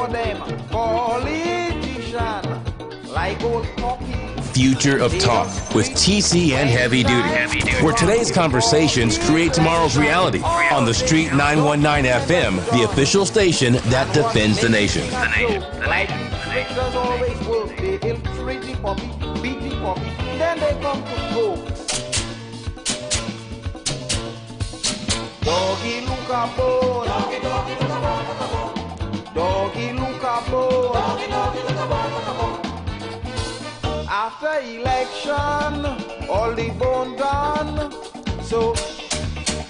for them politician like old hockey. Future of Talk with TC and Heavy Duty, where today's conversations create tomorrow's reality on the Street 919 FM, the official station that defends the nation. Like stricters always work, they ill-treating for me, beating for me, then they come to folks. Doggy look a bone, doggy look a bone, doggy look a bone, doggy look a bone. After election, all the bone done, so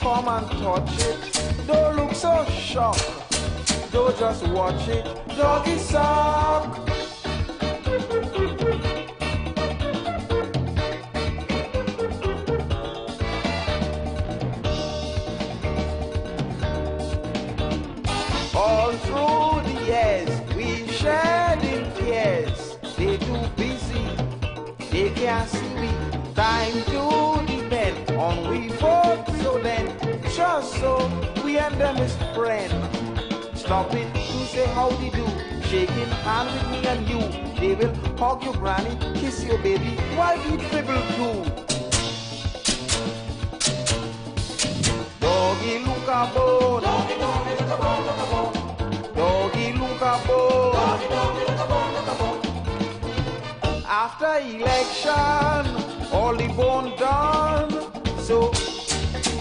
come and touch it. Don't look so shocked, don't just watch it. Doggy suck. All through the years, we shared in tears. They too busy, they can't see me. Time to depend on we both. So then, just so we and them is friends. Stop it to say howdy do, shaking hand with me and you. They will hug your granny, kiss your baby, while we dribble too. Doggy look a bone, doggy look a bone, look a bone. Doggy look a bone, doggy look a bone, look a bone. After election, all the bone done, so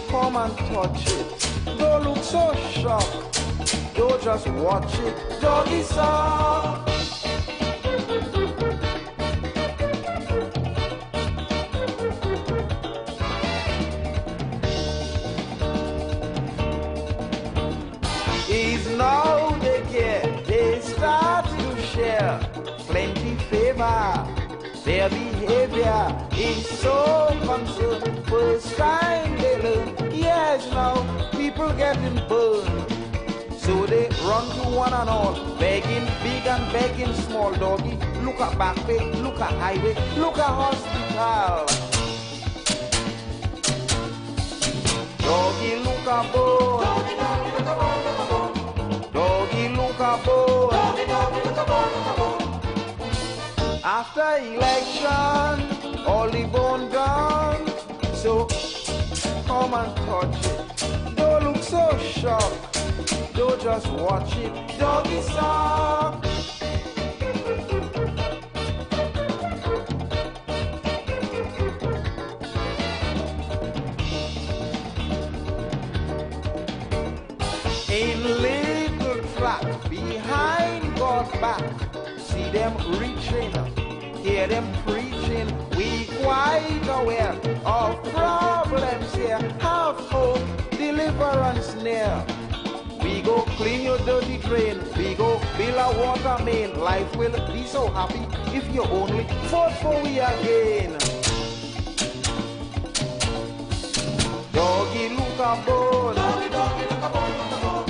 come and touch it. Don't look so shocked, don't just watch it. Doggy suck. Is now they care, they start to share plenty favor. Their behavior is so concerned. First time they learn, yes now people getting burned. So they run to one and all, begging big and begging small. Doggy, look at back way, look at highway, look at hospital. Doggy, look at bone. Doggy, look at bone, look at bone. Doggy, look at bone. Doggy, look at bone, look at bone. After election, all the bone done. So come and touch it. Don't look so shocked. Don't just watch it. Doggy suck. In little track behind God's back, see them reaching, hear them preaching. We quite aware of problems here. Have hope, deliverance near. We go clean your dirty drain, we go build a water main. Life will be so happy if you only vote for we again. Doggy look a bone, doggy, doggy look a bone, look a bone.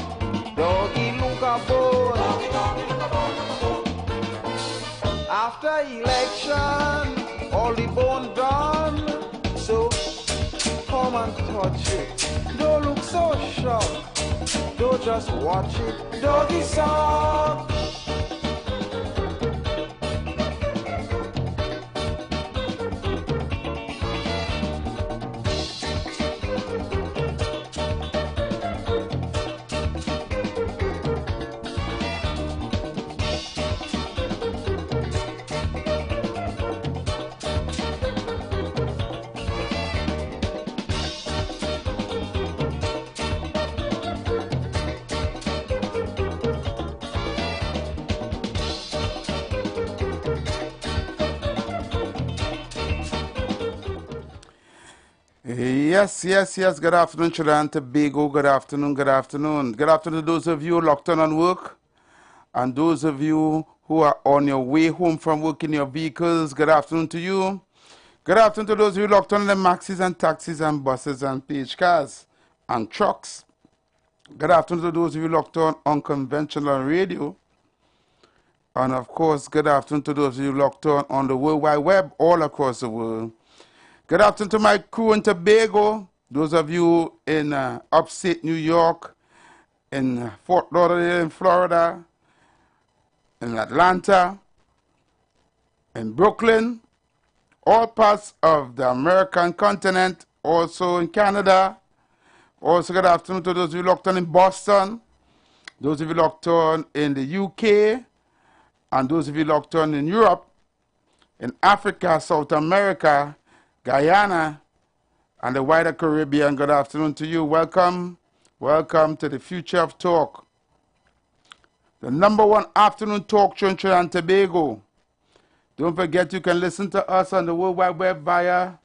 Doggy look a bone, doggy, doggy look a bone, look a bone. After election, all the bone done. So come and touch it. Don't look so shocked. Don't just watch it. Doggy suck. Yes. Good afternoon, Trinidad and Tobago. Good afternoon. Good afternoon to those of you locked on work, and those of you who are on your way home from work in your vehicles. Good afternoon to you. Good afternoon to those of you locked on the maxis and taxis and buses and page cars and trucks. Good afternoon to those of you locked on conventional radio. And of course, good afternoon to those of you locked on the World Wide Web all across the world. Good afternoon to my crew in Tobago, those of you in upstate New York, in Fort Lauderdale in Florida, in Atlanta, in Brooklyn, all parts of the American continent, also in Canada. Also, good afternoon to those of you locked on in Boston, those of you locked on in the UK, and those of you locked on in Europe, in Africa, South America, Guyana, and the wider Caribbean. Good afternoon to you. Welcome. Welcome to the Future of Talk, the #1 afternoon talk show in Trinidad and Tobago. Don't forget you can listen to us on the World Wide Web via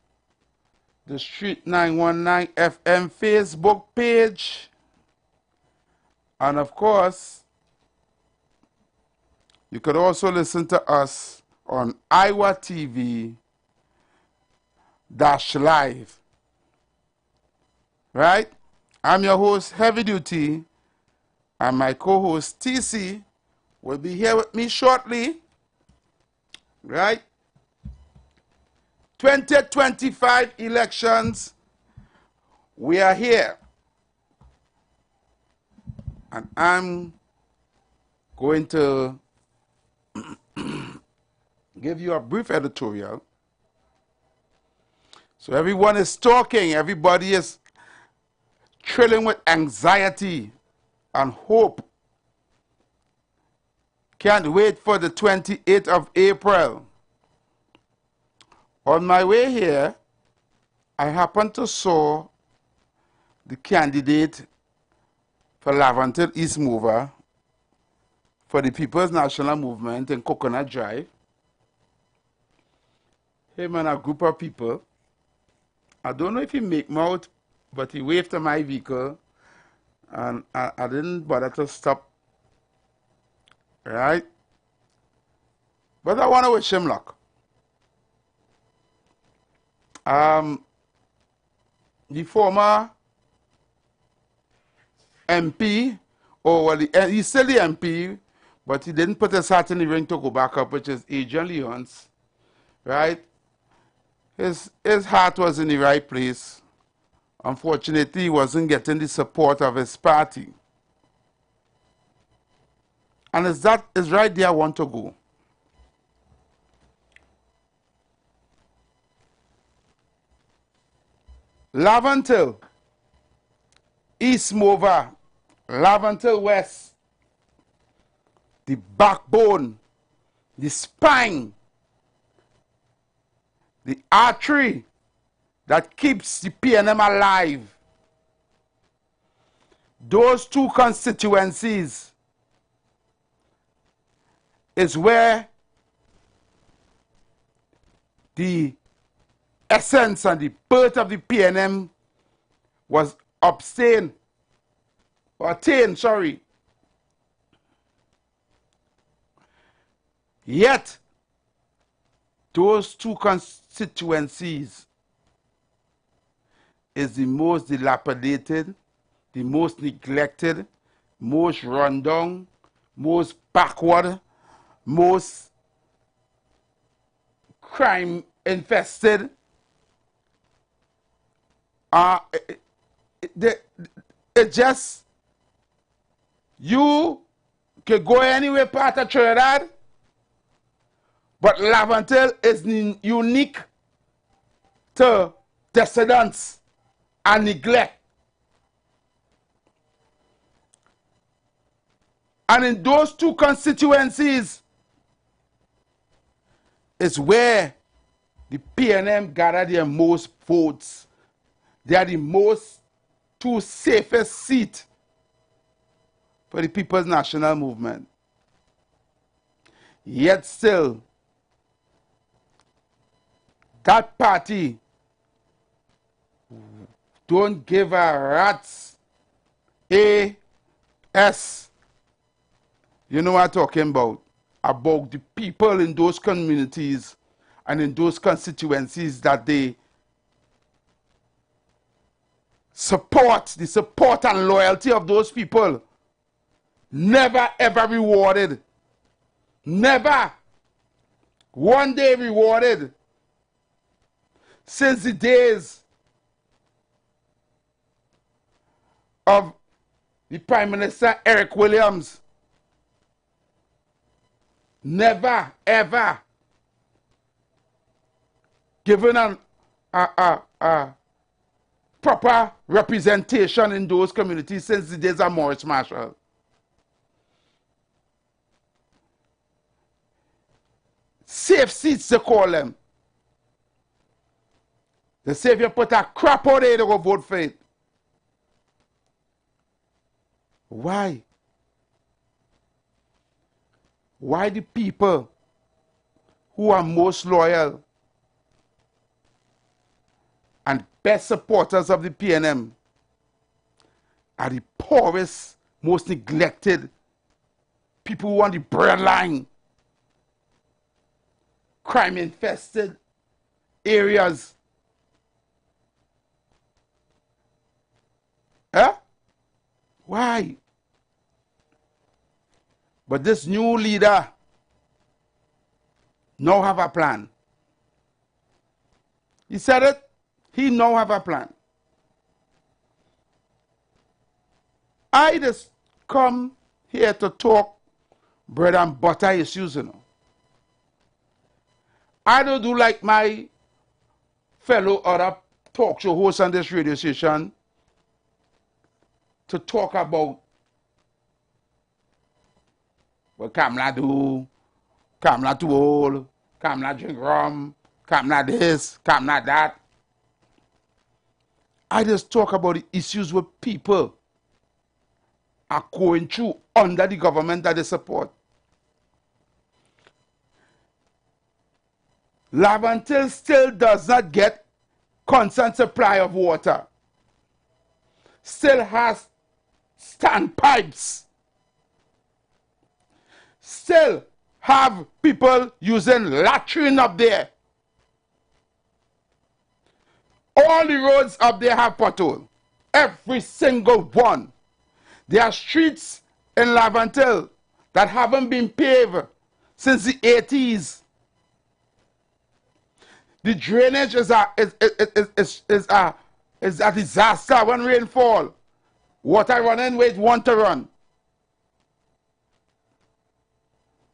the Street 919 FM Facebook page. And of course, you could also listen to us on Iwer TV -live. Right? I'm your host, Heavy Duty, and my co-host, TC, will be here with me shortly. Right? 2025 elections, we are here. And I'm going to give you a brief editorial. So everyone is talking, everybody is thrilling with anxiety and hope. Can't wait for the 28th of April. On my way here, I happened to saw the candidate for Laventille East Mover for the People's National Movement in Coconut Drive. Him and a group of people. I don't know if he make me out, but he waved to my vehicle, and I didn't bother to stop. Right? But I want to wish him luck. The former MP, he's still the MP, but he didn't put his hat in the ring to go back up, which is Adrian Leonce, right? His heart was in the right place. Unfortunately, he wasn't getting the support of his party. And it's right there I want to go. Laventille, East Mover, Laventille West, the backbone, the spine, the artery that keeps the PNM alive. Those two constituencies is where the essence and the birth of the PNM was attained. Yet, those two constituencies is the most dilapidated, the most neglected, most run down, most backward, most crime infested. It just, you can go anywhere part of Trinidad, but Laventille is unique to dissidence and neglect. And in those two constituencies is where the PNM gather their most votes. They are the two safest seats for the People's National Movement. Yet still, that party don't give a rat's ass. You know what I'm talking about the people in those communities and in those constituencies that they support, the support and loyalty of those people never ever rewarded. Never one day rewarded. Since the days of the Prime Minister Eric Williams, never ever given a proper representation in those communities since the days of Morris Marshall. Safe seats, they call them. They say if you put a crap out there, they go vote for it. Why? Why the people who are most loyal and best supporters of the PNM are the poorest, most neglected people who are on the breadline, crime-infested areas? Huh? Why? But this new leader now have a plan. He said it. He now have a plan. I just come here to talk bread and butter issues, you know. I don't do like my fellow other talk show hosts on this radio station to talk about what Kamala do, Kamala too old, Kamala drink rum, Kamala this, Kamala that. I just talk about the issues with people are going through under the government that they support. Laventille still does not get constant supply of water. Still has standpipes. Still have people using latrine up there. All the roads up there have potholes. Every single one. There are streets in Laventille that haven't been paved since the 80s. The drainage is a disaster when rainfall. Water running where it want to run.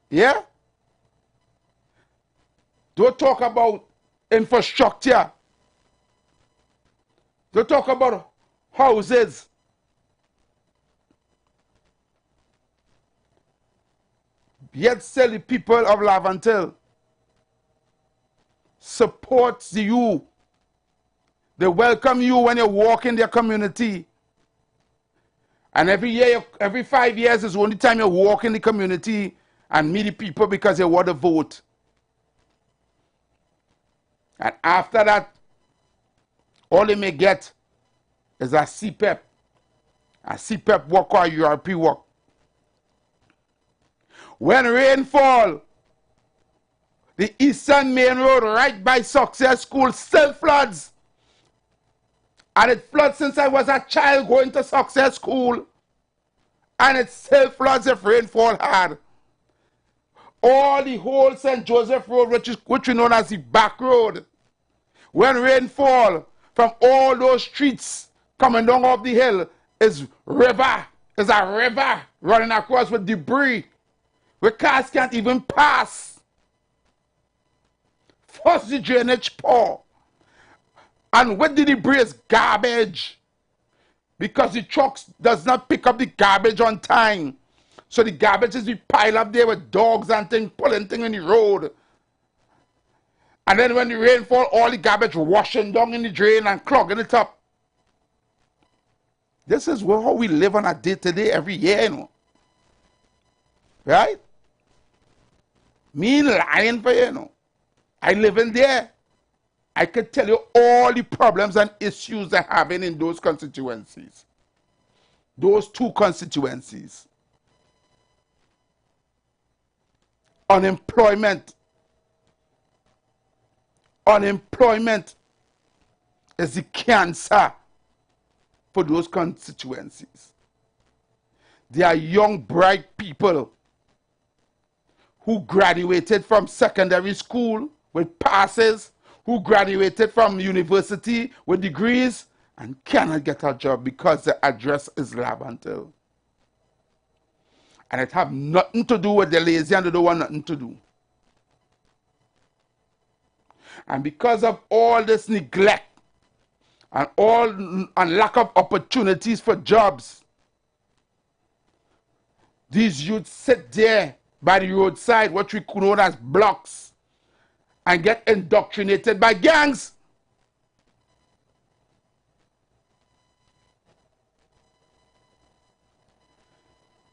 Yeah? Don't talk about infrastructure. Don't talk about houses. Yet still the people of Laventille supports you. They welcome you when you walk in their community. And every year, every 5 years is the only time you walk in the community and meet the people because you want to vote. And after that, all they may get is a CPEP work or a URP work. When rain fall, the Eastern Main Road right by Success School still floods. And it floods since I was a child going to Success School. And it still floods if rainfall hard. All the whole St. Joseph Road, which we know as the back road, when rainfall from all those streets coming down off the hill is a river running across with debris where cars can't even pass. First the drainage poor, and with the debris is garbage because the trucks does not pick up the garbage on time. So the garbage is be piled up there with dogs and things pulling things in the road. And then when the rain fall, all the garbage washing down in the drain and clogging it up. This is how we live on a day-to-day every year, you know. Right? Me lying for you, you know. I live in there. I can tell you all the problems and issues they're having in those constituencies. Those two constituencies. Unemployment. Unemployment is the cancer for those constituencies. They are young, bright people who graduated from secondary school with passes, who graduated from university with degrees and cannot get a job because the address is Laventille. And it have nothing to do with the lazy and they don't want nothing to do. And because of all this neglect and lack of opportunities for jobs, these youths sit there by the roadside, what we know as blocks, and get indoctrinated by gangs.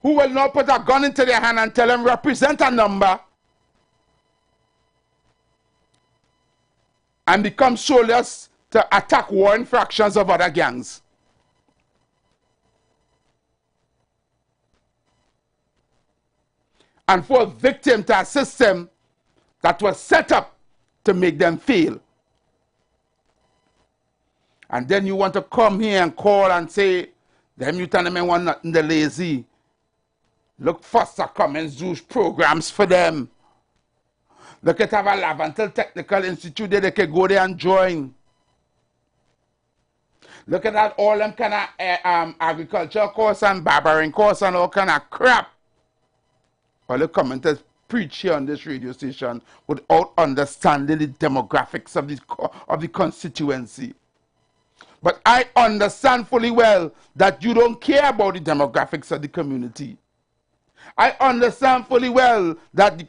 Who will now put a gun into their hand and tell them, represent a number, and become soldiers to attack war infractions of other gangs. And for a victim to a system that was set up to make them fail. And then you want to come here and call and say, them you tell them want nothing, the lazy. Look, Foster Cummins do programs for them. Look at our Lavantel Technical Institute there, they can go there and join. Look at that, all them kind of agriculture course and barbering course and all kind of crap. All the commenters preach here on this radio station without understanding the demographics of the constituency. But I understand fully well that you don't care about the demographics of the community. I understand fully well that the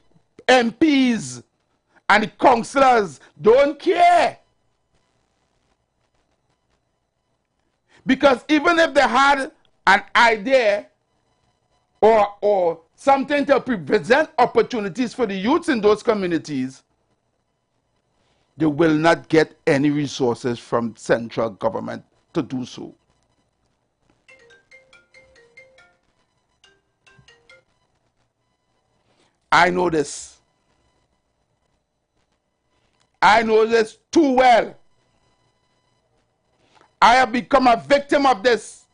MPs and the councillors don't care. Because even if they had an idea or something to present opportunities for the youths in those communities, they will not get any resources from central government to do so. I know this. I know this too well. I have become a victim of this.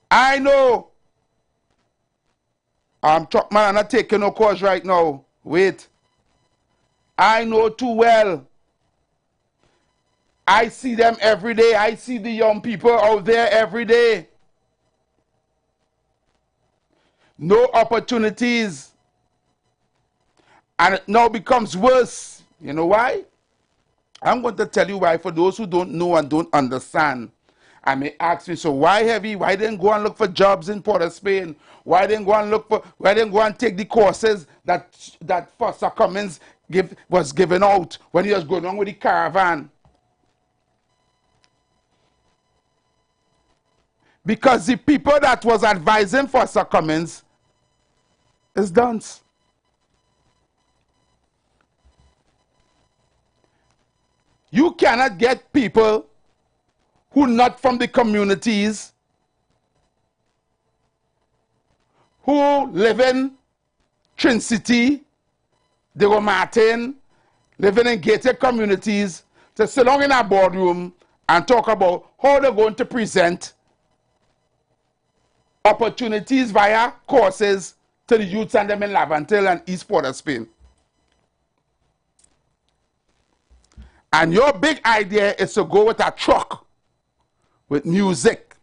I know. Truckman, I'm not taking no calls right now. Wait. I know too well. I see them every day. I see the young people out there every day. No opportunities. And it now becomes worse. You know why? I'm going to tell you why. For those who don't know and don't understand, I may ask me, so why Heavy? Why didn't go and look for jobs in Port of Spain? Why didn't go and take the courses that Foster Cummins was giving out when he was going on with the caravan? Because the people that was advising Foster Cummins is dunce. You cannot get people who not from the communities, who live in Trin City, Dego Martin, living in gated communities, to sit down in a boardroom and talk about how they're going to present opportunities via courses to the youths and them in Lavantel and East Port of Spain. And your big idea is to go with a truck with music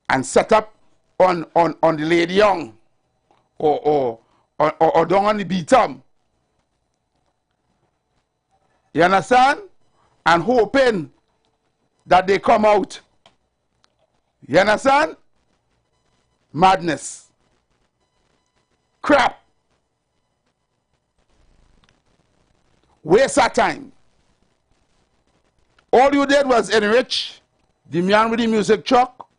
and set up on the Lady Young or down on the Beatum. You understand? And hoping that they come out. You understand? Madness. Crap. Waste of time. All you did was enrich the man with the music truck,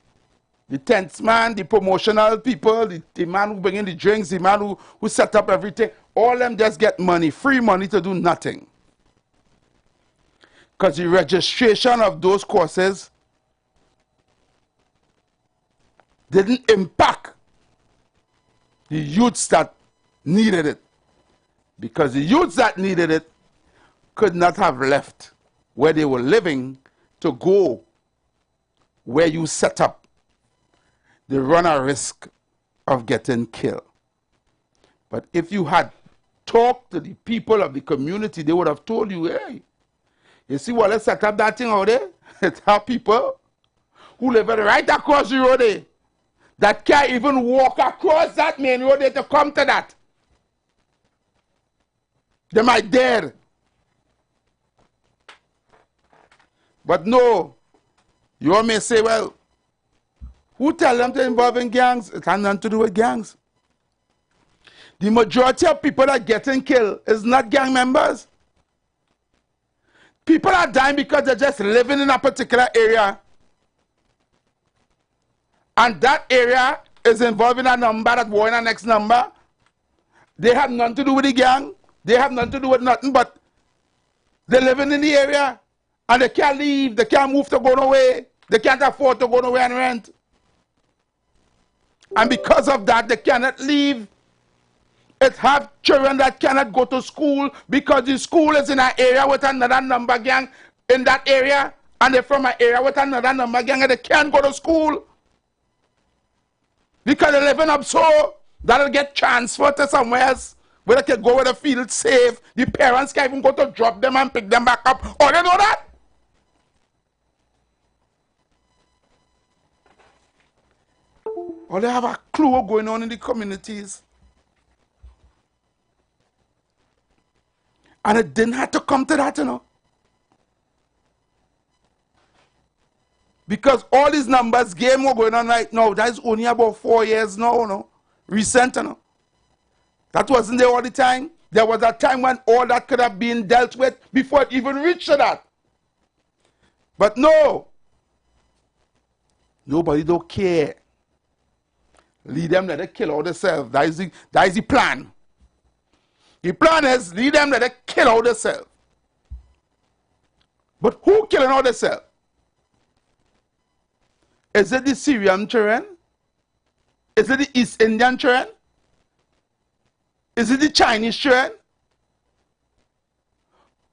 the tents man, the promotional people, the man who bring in the drinks, the man who set up everything. All of them just get money, free money to do nothing. Because the registration of those courses didn't impact the youths that needed it. Because the youths that needed it could not have left where they were living to go where you set up. They run a risk of getting killed. But if you had talked to the people of the community, they would have told you, hey, you see what, let's set up that thing out there. It's our people who live right across the road there. that can't even walk across that main road there to come to that. They might dead. But no, you may say, well, who tell them to involve in gangs? It has nothing to do with gangs. The majority of people that are getting killed is not gang members. People are dying because they're just living in a particular area. And that area is involving a number that war in the next number. They have nothing to do with the gang. They have nothing to do with nothing, but they're living in the area. And they can't leave. They can't move to go nowhere. They can't afford to go nowhere and rent. And because of that, they cannot leave. It have children that cannot go to school because the school is in an area with another number gang in that area, and they're from an area with another number gang, and they can't go to school because they're living up so that'll get transferred to somewhere else where they can go where they feel safe. The parents can't even go to drop them and pick them back up. Oh, they know that? Or they have a clue what's going on in the communities. And it didn't have to come to that, you know. Because all these numbers, game were going on right now. That is only about 4 years now, you know. Recent, you know. That wasn't there all the time. There was a time when all that could have been dealt with before it even reached to that. But no. Nobody don't care. Lead them, let them kill all themselves. That is the plan. The plan is lead them, let them kill all themselves. But who killing all themselves? Is it the Syrian children? Is it the East Indian children? Is it the Chinese children?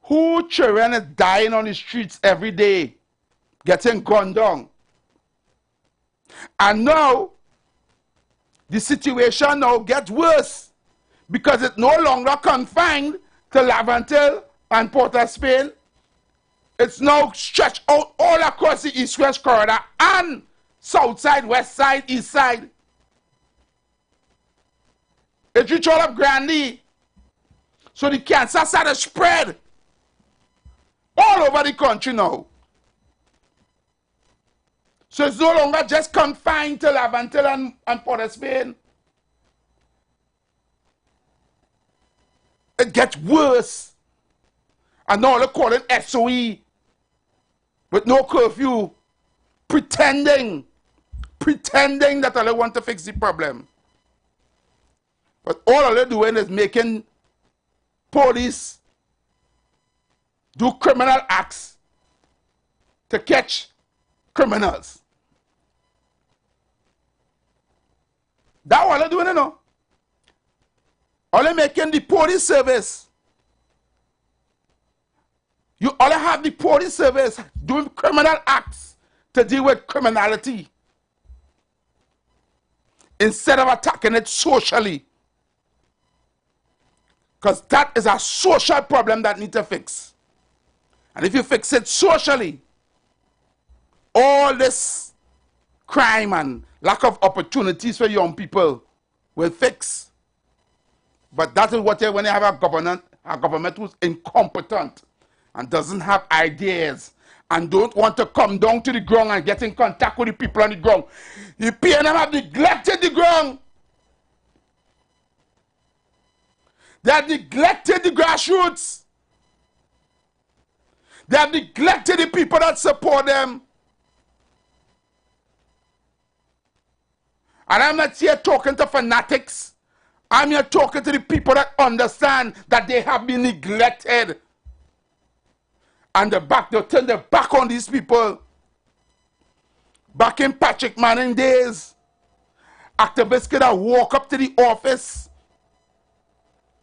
Who children is dying on the streets every day, getting gunned down? And now, the situation now gets worse because it's no longer confined to Laventille and Port of Spain. It's now stretched out all across the east-west corridor and south side, west side, east side. It reached all of Grandy. So the cancer started to spread all over the country now. So it's no longer just confined to Laventille and Port of Spain. It gets worse. And now they call it SOE with no curfew, pretending that they want to fix the problem. But all they're doing is making police do criminal acts to catch criminals. That's what they're doing, you know. All they're making the police service. You all have the police service doing criminal acts to deal with criminality instead of attacking it socially. Because that is a social problem that needs to fix. And if you fix it socially, all this crime and lack of opportunities for young people will fix. But that is what when you have a government who's incompetent and doesn't have ideas and don't want to come down to the ground and get in contact with the people on the ground. The PNM have neglected the ground. They have neglected the grassroots. They have neglected the people that support them. And I'm not here talking to fanatics. I'm here talking to the people that understand that they have been neglected. And they'll turn their back on these people. Back in Patrick Manning days, activists could have walk up to the office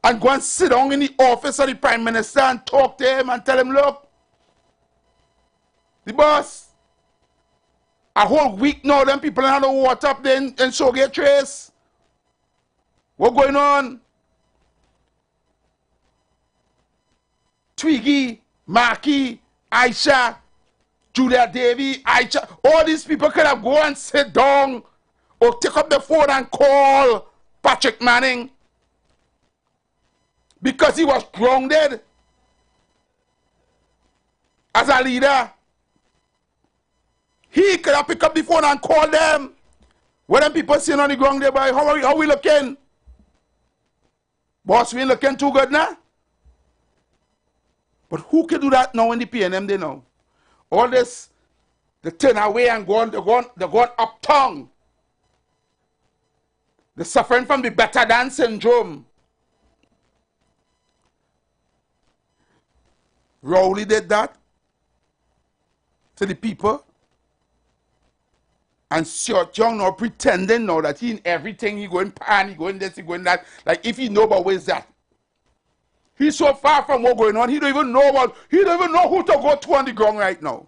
and go and sit down in the office of the Prime Minister and talk to him and tell him, look, the boss, a whole week now, them people have no water up there in Sogate Trace. What's going on? Twiggy, Marky, Aisha, Julia Davy, Aisha, all these people could have go and sit down or take up the phone and call Patrick Manning because he was grounded as a leader. He could have picked up the phone and called them. When them people sitting on the ground there, boy, how we looking? Boss, we ain't looking too good now. But who can do that now in the PNM they know? All this, they turn away and they're going uptown. They're suffering from the better than syndrome. Rowley did that to the people. And Short Young now pretending now that he in everything, he going pan, he going this, he going that. Like if he know about where's that. He's so far from what's going on, he don't even know who to go to on the ground right now.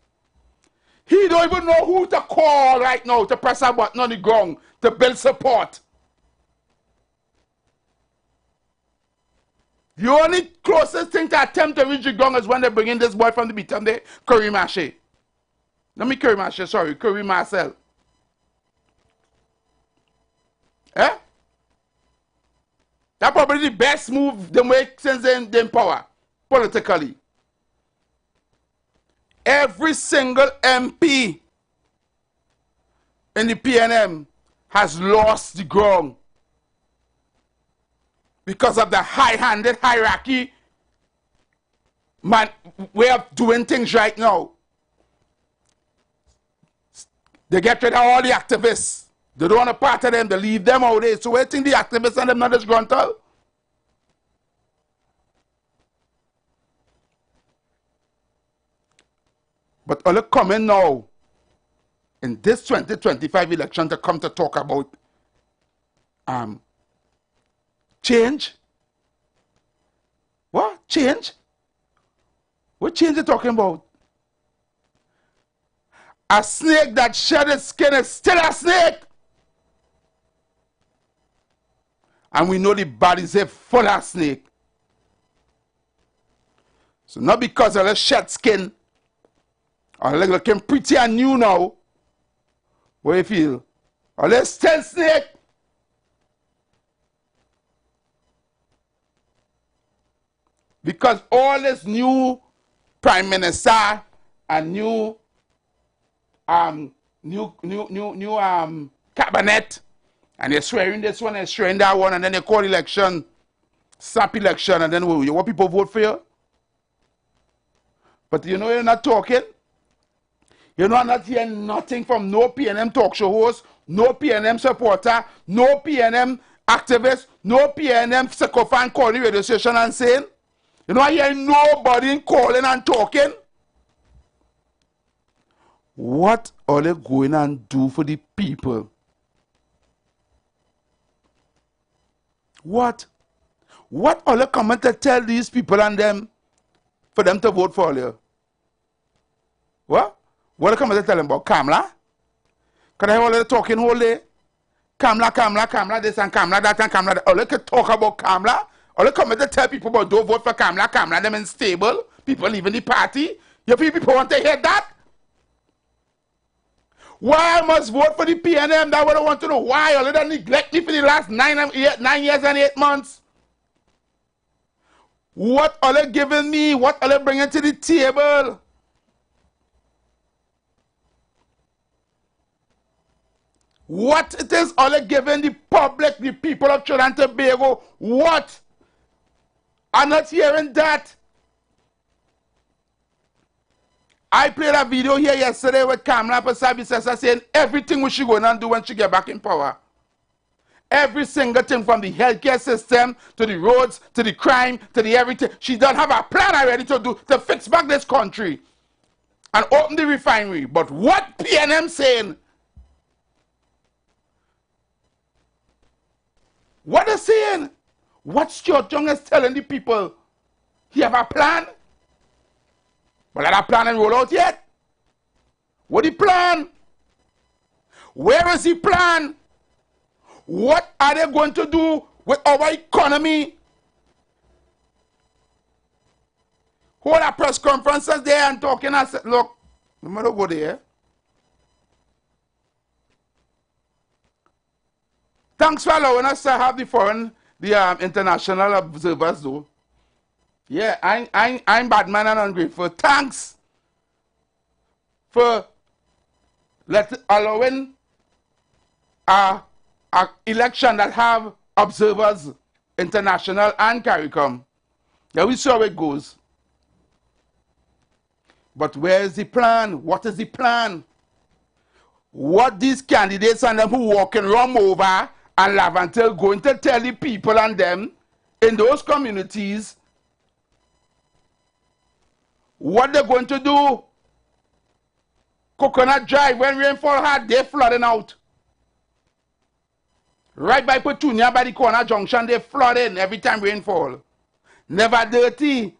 He don't even know who to call right now to press a button on the ground to build support. The only closest thing to attempt to reach the ground is when they bring in this boy from the bottom there, Curry Marshall. Curry Marcel. Eh? That's probably the best move they make since they're in power, politically. Every single MP in the PNM has lost the ground because of the high-handed hierarchy way of doing things right now. They get rid of all the activists. They don't want a part of them. They leave them out there. So I think the activists and them not disgruntled. But all coming now in this 2025 election to come to talk about change. What? Change? What change are you talking about? A snake that shed its skin is still a snake. And we know the bodies are full of snake. So not because of the shed skin, or like looking pretty and new now, what you feel? Or they're still snake. Because all this new prime minister and new cabinet, and they're swearing this one, they're swearing that one, and then they call election, snap election, and then what people vote for you? But you know you're not talking. You know I'm not hearing nothing from no PNM talk show host, no PNM supporter, no PNM activist, no PNM sycophant calling the radio station and saying, you know I hear nobody calling and talking. What are they going and do for the people? What? What are they coming to tell these people and them for them to vote for you? What? What are they coming to tell them about Kamla? Can I hear all they talking whole day? Kamla this and Kamla that and Kamla that. All they can talk about Kamla? All they coming to tell people about don't vote for Kamla, them unstable, people leaving the party? You people want to hear that? Why I must vote for the PNM? That's what I want to know. Why? All they neglect me for the last 9 years and 8 months. What are they giving me? What are they bringing to the table? What it is all they giving the public, the people of Trinidad and Tobago? What? I'm not hearing that. I played a video here yesterday with Kamla Pasabi saying everything we should go and do when she get back in power. Every single thing from the healthcare system to the roads to the crime to the everything. She doesn't have a plan already to do to fix back this country and open the refinery. But what PNM saying? What they're saying? What Stuart Young is telling the people? He have a plan? But that plan ain't roll out yet. What the plan? Where is the plan? What are they going to do with our economy? Hold a press conferences there and talking. I said, look, no matter go there. Thanks for allowing us to have the international observers, though. Yeah, I'm bad man and ungrateful. Thanks for allowing a election that have observers, international and CARICOM. Yeah, we see how it goes. But where is the plan? What is the plan? What these candidates and them who walk in rum over and Lavantil going to tell the people and them in those communities what they're going to do? Coconut Drive, when rainfall hard, they're flooding out. Right by Petunia, by the corner junction, they're flooding every time rainfall. Never dirty.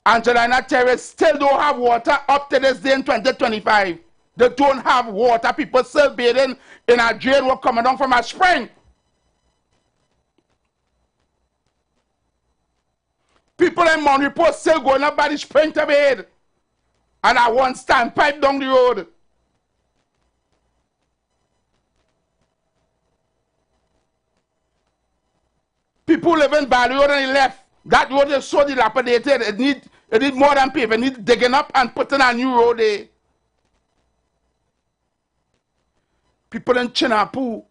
Angelina Terrace still don't have water up to this day in 2025. They don't have water. People still bathing in a drain were coming down from a spring. People in Mount Report still going up by the spring to bathe. And I want standpipe down the road. People live in Valley Road and they left. That road is so dilapidated. It need more than paving. It needs digging up and putting a new road there. People in Chinapu.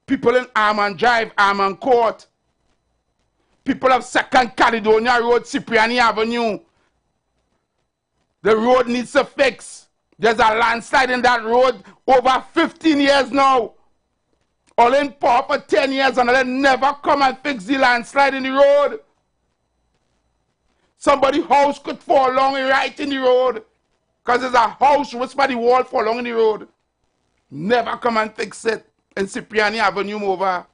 People in Armand Drive, Armand Court. People of 2nd Caledonia Road, Cipriani Avenue. The road needs a fix. There's a landslide in that road over 15 years now. All in power for 10 years and they never come and fix the landslide in the road. Somebody's house could fall along right in the road. Because there's a house which by the wall fall along in the road. Never come and fix it. In Cipriani Avenue over.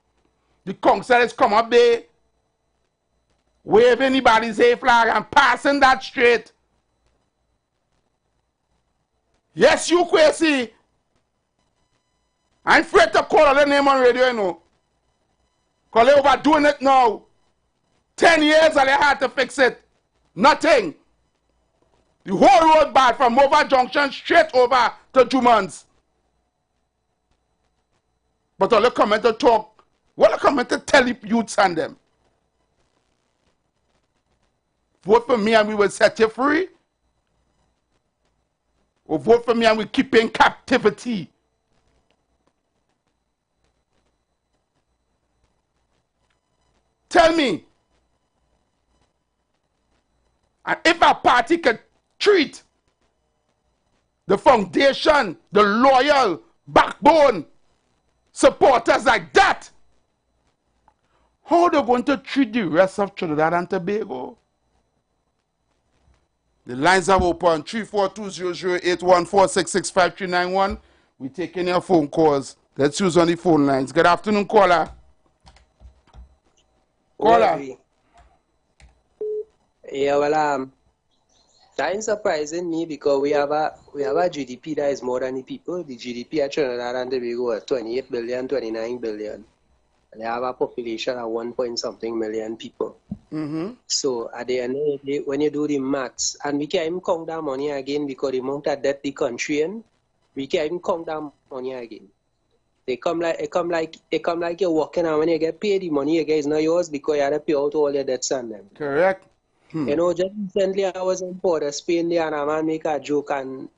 The council come up there. Wave anybody's hay flag and passing that straight. Yes, you crazy. I'm afraid to call her name on radio, you know. Because they're overdoing it now. 10 years and they had to fix it. Nothing. The whole road bad from over junction straight over to Jumans. But all they come to talk, what they come to tell the youths and them? Vote for me and we will set you free. Or vote for me and we keep you in captivity. Tell me. And if a party could treat the foundation, the loyal backbone supporters like that, how are they going to treat the rest of Trinidad and Tobago? The lines are open 342-00814665391. We're taking your phone calls. Let's use on the phone lines. Good afternoon, caller. Caller. Yeah, well, that is surprising me because we have a GDP that is more than the people. The GDP at Trinidad and Tobago is 28 billion, 29 billion. And they have a population of 1 point something million people. So at the end of the day, when you do the maths, and we can't even count that money again because the amount of debt the country in, we can't even count that money again. It come like you're working, and when you get paid, the money you get is not yours because you have to pay out all your debts on them. Correct. You know, just recently I was in Port of Spain there and a man make a joke and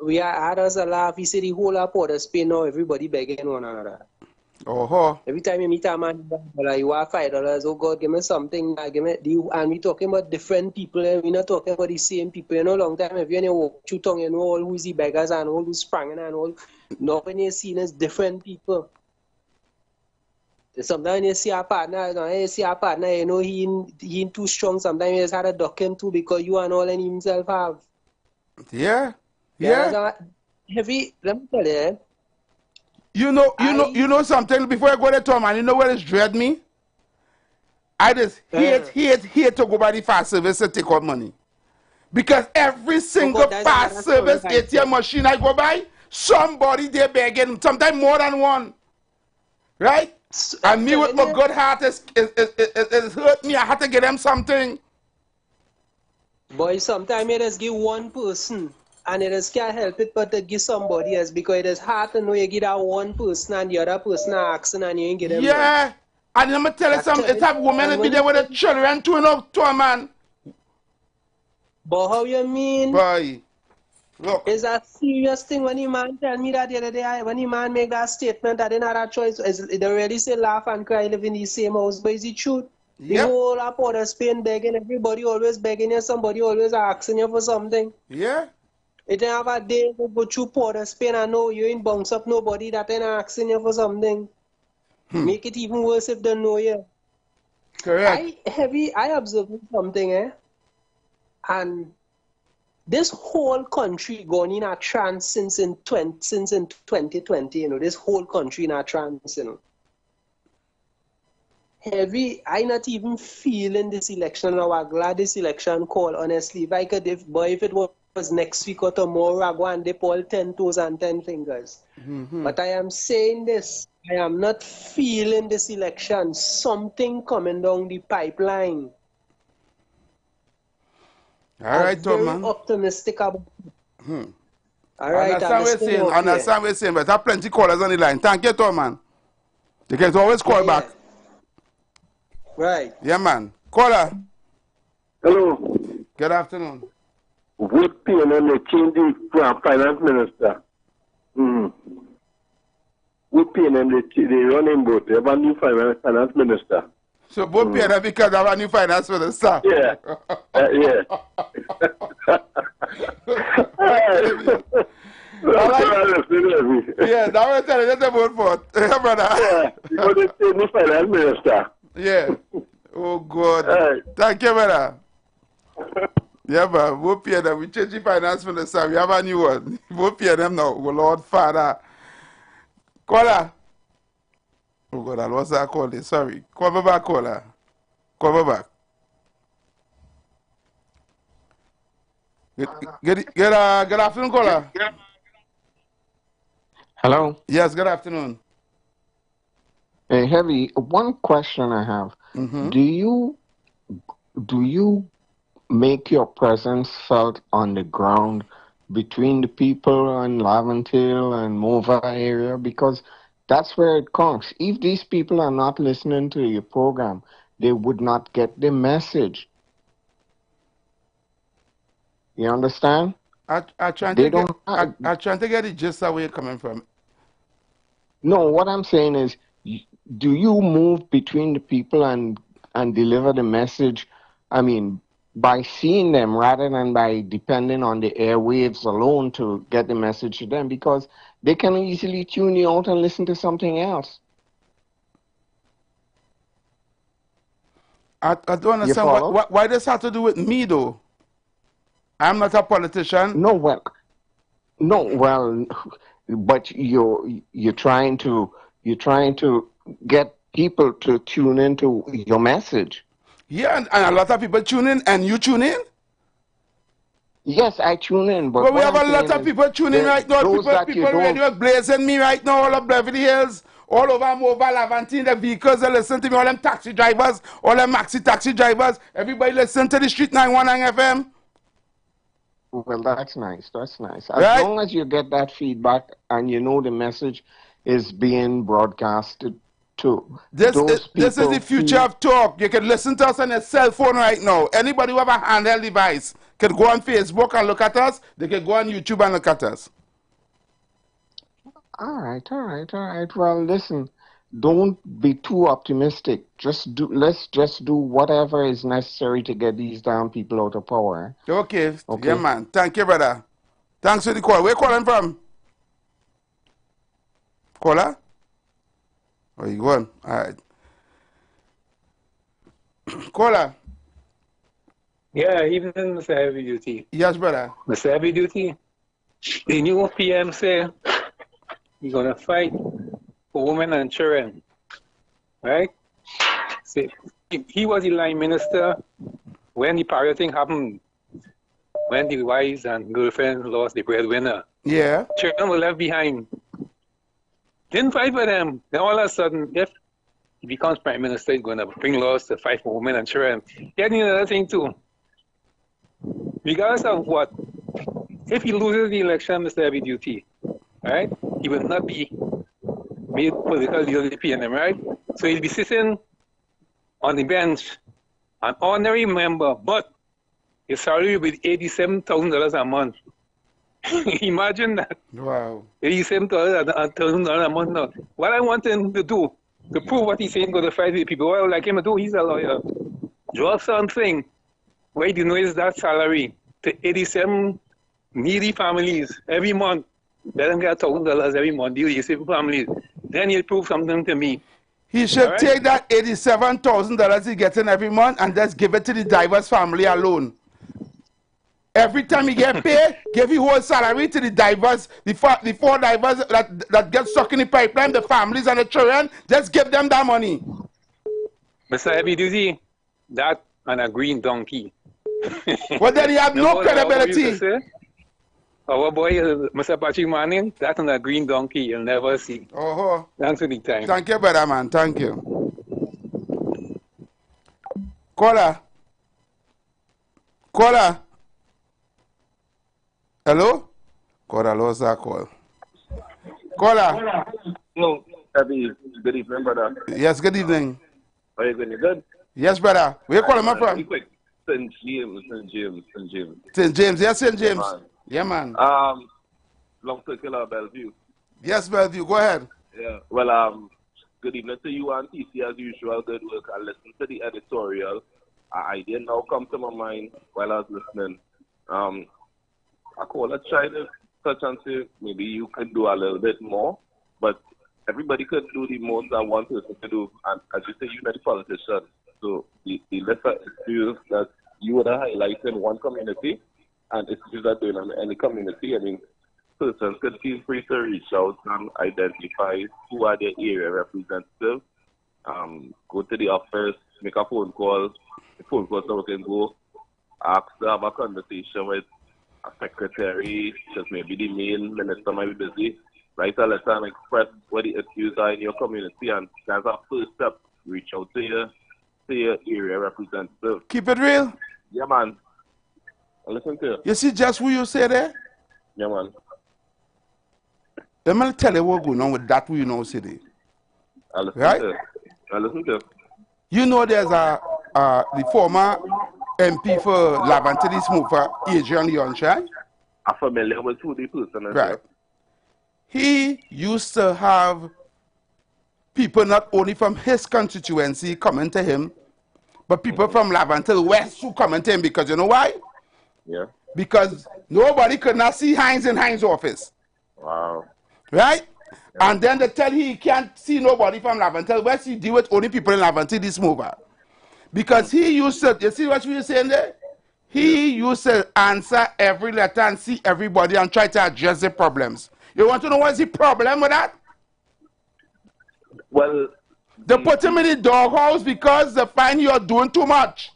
we had us a laugh. He said the whole of Port of Spain now everybody begging one another. Every time you meet a man, like, you want $5, oh God, give me something, give me and we talking about different people, and we're not talking about the same people. You know, long time if you walk through town, you know all who's the beggars and all who's sprang and all. Now when you see as different people. Sometimes you see a partner, you know, he ain't too strong. Sometimes you just had to duck him too because you and all and himself have. Yeah. Heavy, let me tell you. You know something before I go to Tom, and you know what is dread me? I just hate to go by the fast service and take out money. Because every single fast service ATM machine I go by, somebody they begging, sometimes more than one. Right? And me with my good heart is hurt me. I had to get them something. Boy, sometimes you just give one person And it just can't help it but to give somebody else, because it is hard to know you give that one person and the other person are asking and you ain't give them none. Yeah. And let me tell you something, it's a woman that be there with the children too, to a man. But how you mean? Boy, look. It's a serious thing when the man tell me that the other day, when the man make that statement that they not a choice. They really say laugh and cry, live in the same house, but is it true? The Yep. whole of Port of Spain begging, everybody always begging you, somebody always asking you for something. Yeah. It ain't have a day to go through Port of Spain and know you ain't bounce up nobody that ain't asking you for something. Make it even worse if they know you. Correct. I observed something, and this whole country gone in a trance since in 2020, this whole country in a trance, I not even feeling this election now. I'm glad this election call, honestly. If it was next week or tomorrow, I go and dip all 10 toes and 10 fingers. But I am saying this, I am not feeling this election. Something coming down the pipeline. All right, Tom, very man. optimistic about it. All right, Understand what you're saying, but I have plenty callers on the line. Thank you, Tom, man. You can always call back. Right. Yeah, man. Caller. Hello. Good afternoon. Vote PNM, they change the finance minister. Vote PNM, they run in both. They have a new finance minister. So both PNM because they have a new finance minister? Yeah. Yeah. Yeah, that was telling you to vote for. Yeah, brother. Yeah, because they change the finance minister. Yeah. Oh, God. Right. Thank you, brother. Yeah, but vote PNM. We change the finance minister. We have a new one. Vote PNM now. Oh, Lord Father. Caller. Oh, God, I lost that call. Sorry. Call me back, caller. Call me back. Good afternoon, caller. Hello. Yes, good afternoon. Hey, Heavy, one question I have. Do you make your presence felt on the ground between the people in Laventille and Mova area? Because that's where it counts. If these people are not listening to your program, they would not get the message. You understand? I'm trying to get the gist of where you're coming from. No, what I'm saying is, do you move between the people and deliver the message, I mean, by seeing them rather than by depending on the airwaves alone to get the message to them? Because they can easily tune you out and listen to something else. I don't understand why this has to do with me, though. I'm not a politician. No, but you're trying to get people to tune into your message. Yeah, and a lot of people tune in, and you tune in? Yes, I tune in, but well, we have a lot of people tuning in right now. People radio blazing me right now, all of Beverly Hills, all over Mobile, Laventille, the vehicles, they listen to me, all them taxi drivers, all them maxi taxi drivers, everybody listen to the Street 919 FM. Well, that's nice. That's nice. As long as you get that feedback and you know the message is being broadcasted to this is the future of talk. You can listen to us on your cell phone right now. Anybody who have a handheld device can go on Facebook and look at us. They can go on YouTube and look at us. All right. Well, listen, don't be too optimistic. Let's just do whatever is necessary to get these damn people out of power. Okay. Yeah, man. Thank you, brother. Thanks for the call. Where you calling from? Caller? Where you going? All right. Caller? Yeah, evening, Mr. Heavy Duty. Yes, brother. Mr. Heavy Duty, the new PM say he's going to fight for women and children, right? See, he was the line minister when the Pario thing happened, when the wives and girlfriends lost the breadwinner. Yeah. Children were left behind. Didn't fight for them. Then all of a sudden, if he becomes prime minister, he's going to bring laws to fight for women and children. He had another thing too. Regardless of what if he loses the election, Mr. Heavy Duty, right, he will not be made political leader of the PNM, right? So he'll be sitting on the bench, an honorary member, but his salary will be $87,000 a month. Imagine that. Wow. $87,000 a month now. What I want him to do, to prove what he's saying, go to fight with people, what I would like him to do, he's a lawyer. Draw something where he denotes that salary to 87 needy families every month. Let them get $1,000 every month, deal with families. Then he'll prove something to me. He should take that $87,000 he gets in every month and just give it to the diver's family alone. Every time he get paid, give his whole salary to the divers, the four divers that get stuck in the pipeline, the families and the children. Just give them that money. Mr. Heavy Duty, that and a green donkey. Well, then he have no credibility. Our boy, Mr. Patrick Manning, that and a green donkey you'll never see. Oh, thanks for the time. Thank you, brother, man. Thank you. Caller. Caller. Hello? Caller lost that call. Caller. No, Heavy. Good evening, brother. Yes, good evening. Are you doing good? Yes, brother. Where you calling me from? Quick. St. James. St. James. Yes, St. James. Yeah, man. Long circular Bellevue. Yes, Bellevue. Go ahead. Yeah. Well, good evening to you and TC as usual. Good work. I listened to the editorial. An idea now come to my mind while I was listening. I call it try to touch and say maybe you could do a little bit more, but everybody could do the most that one person could do. And as you say, you're not a politician. So the lesser issues that you would highlight in one community and issues that doing in any community, I mean, persons could feel free to reach out and identify who are their area representatives. Go to the office, make a phone call. The phone call so we can go ask to have a conversation with a secretary, just maybe the main minister might be busy. Write a letter and express what the issues are in your community, and that's our first step. Reach out to your area representative. Keep it real. Yeah, man. I listen to you. You see just who you say there? Yeah, man. Let me tell you what's going on with that we know city. I listen right? to you. I listen to you. You know there's the former MP for Laventille Smooth for Adrian Leonshine. I'm familiar with who the person is. Right. He used to have people not only from his constituency coming to him, but people from Laventille West who coming to him because you know why? Yeah. Because nobody could not see Hines in Hines' office. Wow. Right? Yeah. And then they tell he can't see nobody from Laventille West. He deal with only people in Laventille this mover. Because he used to, you see what we were saying there? He used to answer every letter and see everybody and try to address the problems. You want to know what's the problem with that? Well, they put him in the doghouse because they find you're doing too much.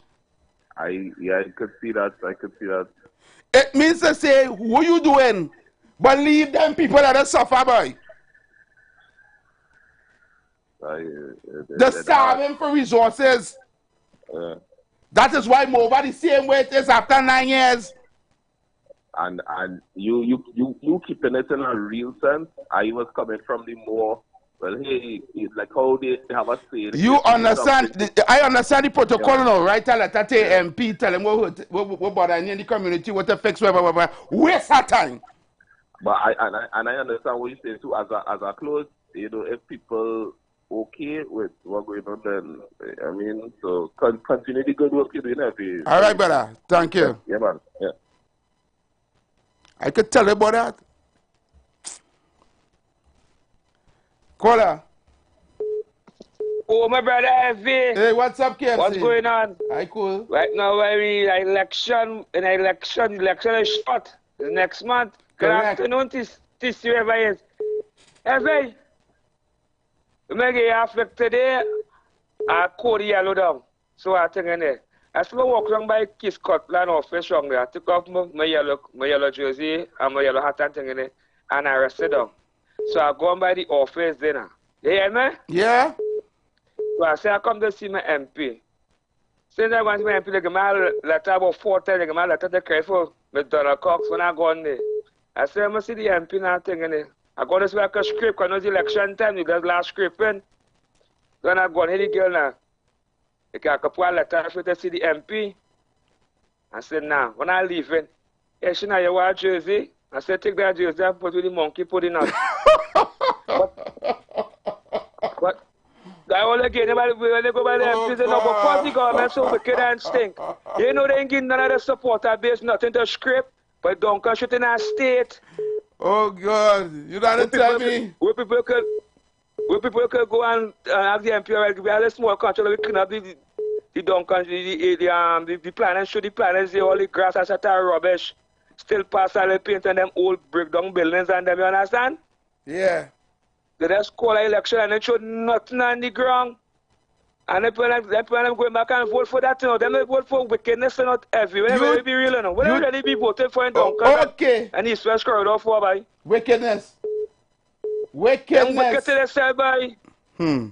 I could see that. I could see that. It means to say, what you doing? But leave them people that are suffer, boy. They're starving for resources. That is why Mova the same way it is after 9 years. And you keeping it in a real sense. I was coming from the more, well, hey, like how they have a say. You understand? I understand the protocol now. Write a letter to MP, tell them what bother in the community, what to fix, whatever. Waste our time. But I understand what you say too. As a close, you know, if people okay with what going on, then I mean, so continue the good work you're doing. All right, brother. Thank you. Yeah, man. Yeah. I could tell you about that. Caller. Oh, my brother Effie. Hey, what's up, KFC? What's going on? Hi, cool. Right now, election is short. The next month. Good afternoon, this you ever is. Effie. We may get affected today. I code yellow down. So I think in there. As we walk along by Kiss Scotland office wrong there, I took off my yellow jersey and my yellow hat and thing in it, and I rested down. So I go on by the office dinner. You hear me? Yeah. So I say I come to see my MP. Since I went to my MP, they give me a letter about 4 times, they give me a letter to cry for with Donald Cox when I go on there. I said, I see the MP now thing in it. I got this like a script, because it's election time, you got last script in. Then I go on the girl now. I can put a letter for to see the MP. I said, nah, when I leave in, hey, she now you wear a jersey. I said, take that jersey and put with the monkey, put it on. But I all again, when they go by the MPs, they know, because the government so wicked and stink. You know, they ain't getting none of the supporter base, nothing to script, but don't come shit in our state. Oh, God. You don't tell me. Where people could go and have the MP, we have a small country, we clean up the dump country, the planets, show the planets, all the grass and such rubbish. Still pass all the paint and them old brick down buildings and them, you understand? Yeah. They just call an election and they show nothing on the ground. And they plan them going back and vote for that, you know. They don't vote for wickedness and not everywhere. Whenever they be real, you know. Whenever they be voted for in Duncan. Okay. And East West Corridor for, by. Wickedness. Them wicked to themselves, by. Hmm.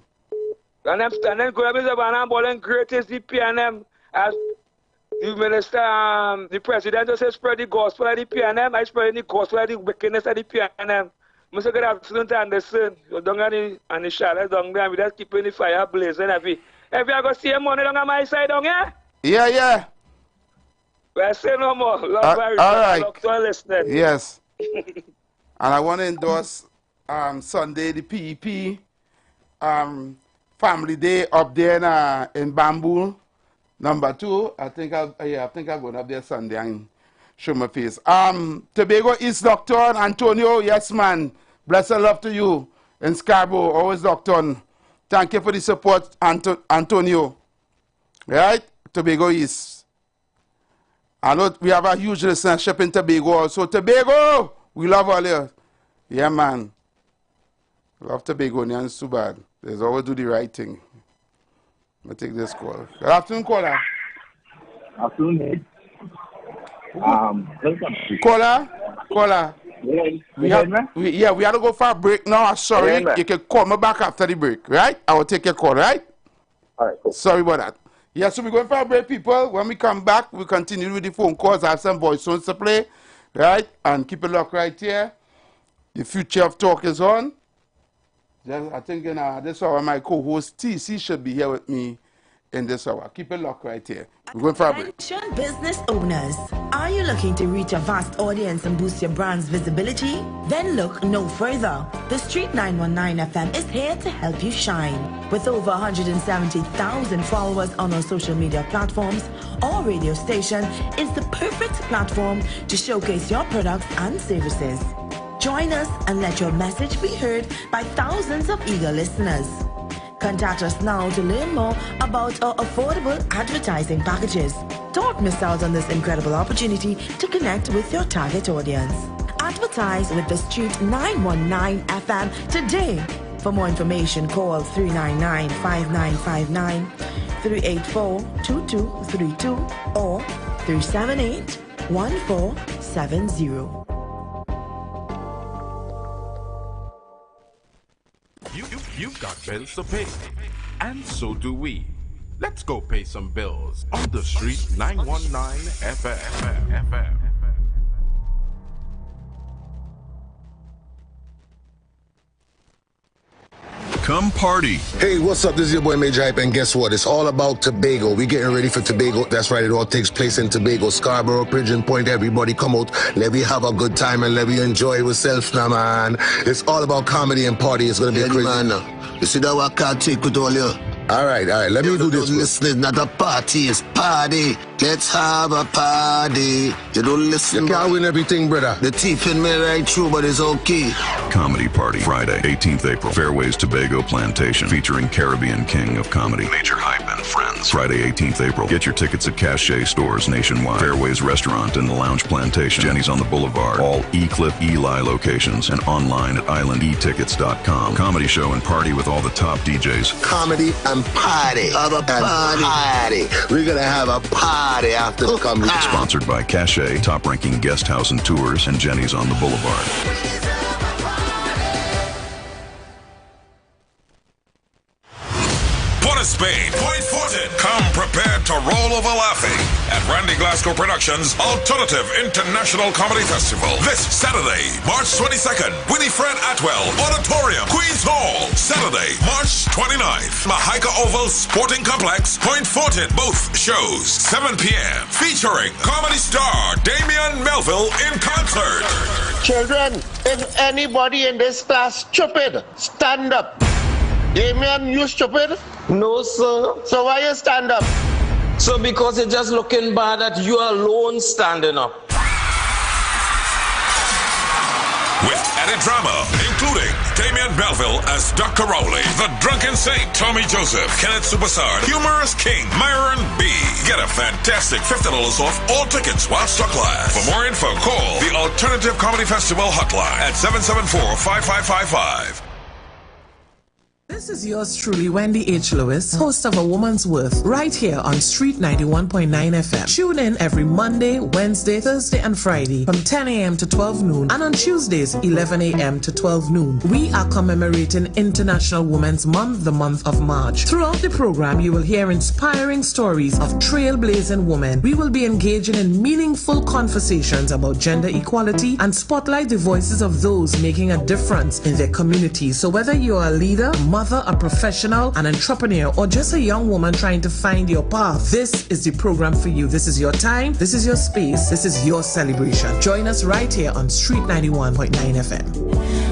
And then go up and say, "Ball and great is the PNM." As the minister, the president just said, spread the gospel of the PNM. I spread the gospel of the wickedness of the PNM. Mr. Good afternoon to Anderson. You're down on the chalet down there. We just keeping the fire blazing. If you go see money down on my side down here? Yeah, yeah. Well, say no more. Love all right. Doctor listening. Yes. And I want to endorse Sunday, the PEP Family Day up there in Bamboo. Number 2. I think I'm going up there Sunday and show my face. Tobago East Dr. Antonio, yes man. Bless and love to you. In Scarborough, always Dr. Thank you for the support, Antonio. Right? Tobago East. I know we have a huge listenership in Tobago also. Tobago, we love all you. Yeah man. Love Tobagonians too bad. There's always do the right thing. I'm going to take this call. Good afternoon, caller. Afternoon. Caller. We had to go for a break now. I'm sorry. You can call me back after the break, right? I will take your call, right? All right, cool. Sorry about that. Yeah, so we're going for a break, people. When we come back, we'll continue with the phone calls. I have some voice tones to play, right? And keep it locked right here. The future of talk is on. I think this hour, my co-host TC should be here with me in this hour. Keep it locked right here. We're going for a break. Attention business owners. Are you looking to reach a vast audience and boost your brand's visibility? Then look no further. The Street 919 FM is here to help you shine. With over 170,000 followers on our social media platforms, our radio station is the perfect platform to showcase your products and services. Join us and let your message be heard by thousands of eager listeners. Contact us now to learn more about our affordable advertising packages. Don't miss out on this incredible opportunity to connect with your target audience. Advertise with the Street 919 FM today. For more information, call 399-5959, 384-2232, or 378-1470. You've got bills to pay, and so do we. Let's go pay some bills on the Street 919 FM. Come party. Hey, what's up? This is your boy Major Hype, and guess what? It's all about Tobago. We're getting ready for Tobago. That's right, it all takes place in Tobago, Scarborough, Pigeon Point. Everybody come out. Let me have a good time and let me enjoy ourselves now, man. It's all about comedy and party. It's going to be crazy. Man, you see that what I can't take with all you? All right. Let me do this. Listen, not a party, it's party. Let's have a party. You don't listen. You can't win everything, brother. The teeth in me right through, but it's okay. Comedy Party, Friday, 18th April, Fairways Tobago Plantation, featuring Caribbean King of Comedy, Major Hype and Friends. Friday, 18th April. Get your tickets at Cachet stores nationwide. Fairways Restaurant in the Lounge Plantation, Jenny's on the Boulevard, all E-Clip Eli locations, and online at islandetickets.com. Comedy show and party with all the top DJs. Comedy and party. Have a party. We're gonna have a party after the comedy. Sponsored by Cachet, top-ranking guest house and tours, and Jenny's on the Boulevard. Port of Spain, Point Fortin. Come prepared to roll over laughing at Randy Glasgow Productions' Alternative International Comedy Festival this Saturday, March 22nd, Winifred Atwell Auditorium, Queens Hall. Saturday, March 29th, Mahaika Oval Sporting Complex, Point Fortin. Both shows, 7 p.m. Featuring comedy star Damian Melville in concert. Children, if anybody in this class stupid, stand up. Damian, you stupid? No, sir. So why you stand up? So because it's just looking bad that you alone standing up. With added drama, including Damian Melville as Dr. Rowley, the Drunken Saint, Tommy Joseph, Kenneth Superstar, Humorous King, Myron B. Get a fantastic $50 off all tickets while stock lasts. For more info, call the Alternative Comedy Festival hotline at 774-5555. This is yours truly, Wendy H. Lewis, host of A Woman's Worth, right here on Street 91.9 FM. Tune in every Monday, Wednesday, Thursday, and Friday from 10 a.m. to 12 noon, and on Tuesdays, 11 a.m. to 12 noon. We are commemorating International Women's Month, the month of March. Throughout the program, you will hear inspiring stories of trailblazing women. We will be engaging in meaningful conversations about gender equality and spotlight the voices of those making a difference in their communities. So whether you are a leader, mother, a professional, an entrepreneur, or just a young woman trying to find your path, this is the program for you. This is your time, this is your space, this is your celebration. Join us right here on Street 91.9 FM.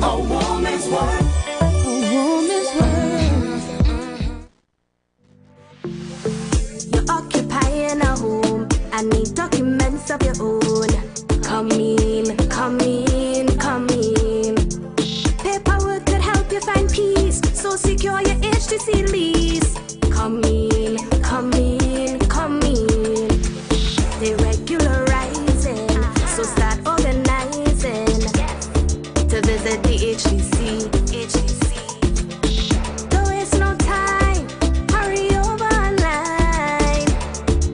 A woman's worth. A woman's worth. You're occupying a home and need documents of your own. Come in, come in, come in. Paperwork could help you find peace, so secure your HTC lease. Come in, come in, come in. They regularizing, so start organizing to visit the HTC. Don't waste no time, hurry over online.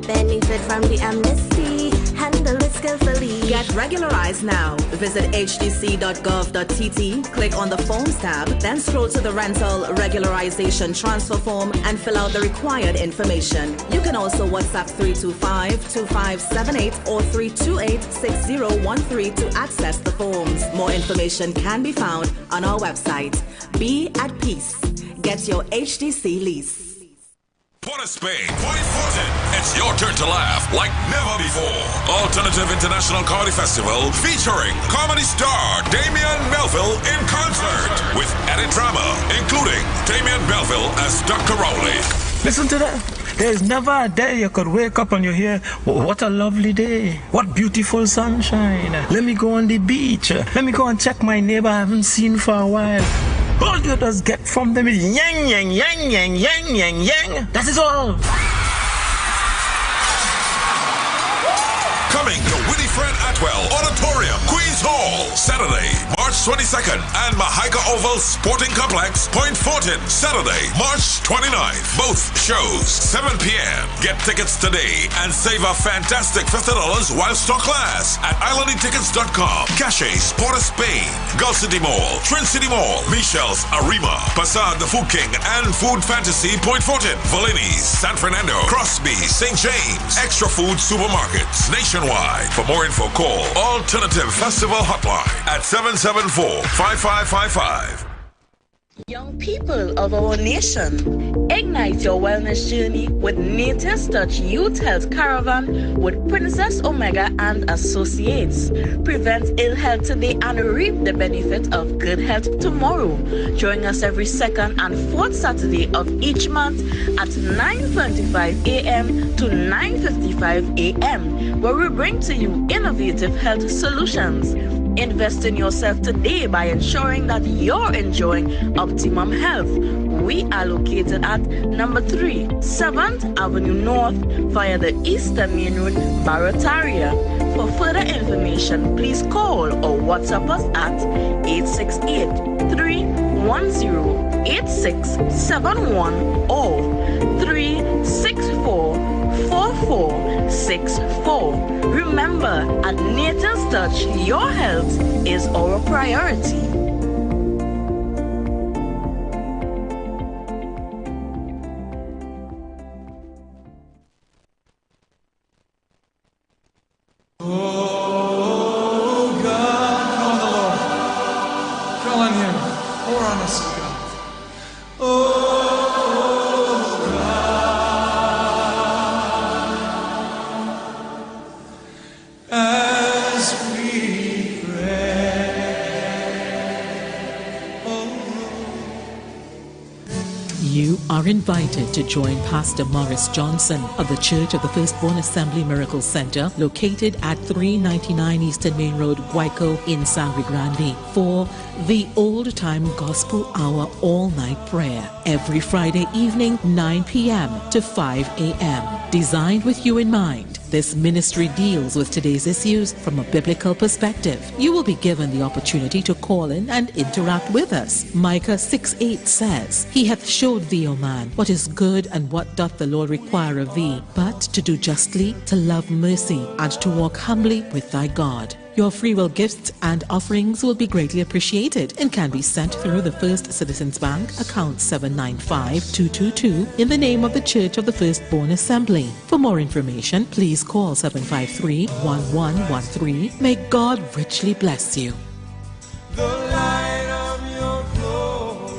Benefit from the amnesty, handle it skillfully. Get regularized now. Visit hdc.gov.tt, click on the Forms tab, then scroll to the Rental Regularization Transfer Form and fill out the required information. You can also WhatsApp 325-2578 or 328-6013 to access the forms. More information can be found on our website. Be at peace. Get your HDC lease. Port of Spain, Point Fortin. It's your turn to laugh like never before. Alternative International Comedy Festival featuring comedy star Damian Melville in concert with added drama, including Damian Melville as Dr. Rowley. Listen to that. There's never a day you could wake up and you hear, what a lovely day. What beautiful sunshine. Let me go on the beach. Let me go and check my neighbor I haven't seen for a while. All you just get from them is yang, yang, yang, yang, yang, yang, yang. That is all. Coming to Winifred Atwell Auditorium, Queens Hall, Saturday, March 22nd, and Mahaika Oval Sporting Complex, Point Fortin, Saturday, March 29th. Both shows, 7 p.m. Get tickets today and save a fantastic $50 while stock lasts at islandetickets.com. Cache, Port of Spain, Gulf City Mall, Trin City Mall, Michelle's Arima, Passade the Food King, and Food Fantasy, Point Fortin, Valini's, San Fernando, Crosby, St. James, Extra Food Supermarkets, nationwide. For more info, call Alternative Festival Hotline at 774-5555. Young people of our nation, ignite your wellness journey with Nature's Touch Youth Health Caravan with Princess Omega and Associates. Prevent ill health today and reap the benefit of good health tomorrow. Join us every second and fourth Saturday of each month at 9:25 a.m. to 9:55 a.m., where we bring to you innovative health solutions. Invest in yourself today by ensuring that you're enjoying optimum health. We are located at number 3, 7th Avenue North via the Eastern Main Road, Barataria. For further information, please call or WhatsApp us at 868-310-8671 or 364-4464. Remember, at Nature's Touch, your health is our priority. are invited to join Pastor Morris Johnson of the Church of the Firstborn Assembly Miracle Center, located at 399 Eastern Main Road, Guayco in Sangre Grande, for the Old Time Gospel Hour all-night prayer every Friday evening, 9 p.m. to 5 a.m. Designed with you in mind, this ministry deals with today's issues from a biblical perspective. You will be given the opportunity to call in and interact with us. Micah 6:8 says, He hath showed thee, O man, what is good and what doth the Lord require of thee, but to do justly, to love mercy, and to walk humbly with thy God. Your free will gifts and offerings will be greatly appreciated and can be sent through the First Citizens Bank, account 795-222, in the name of the Church of the Firstborn Assembly. For more information, please call 753-1113. May God richly bless you. The light of your glory.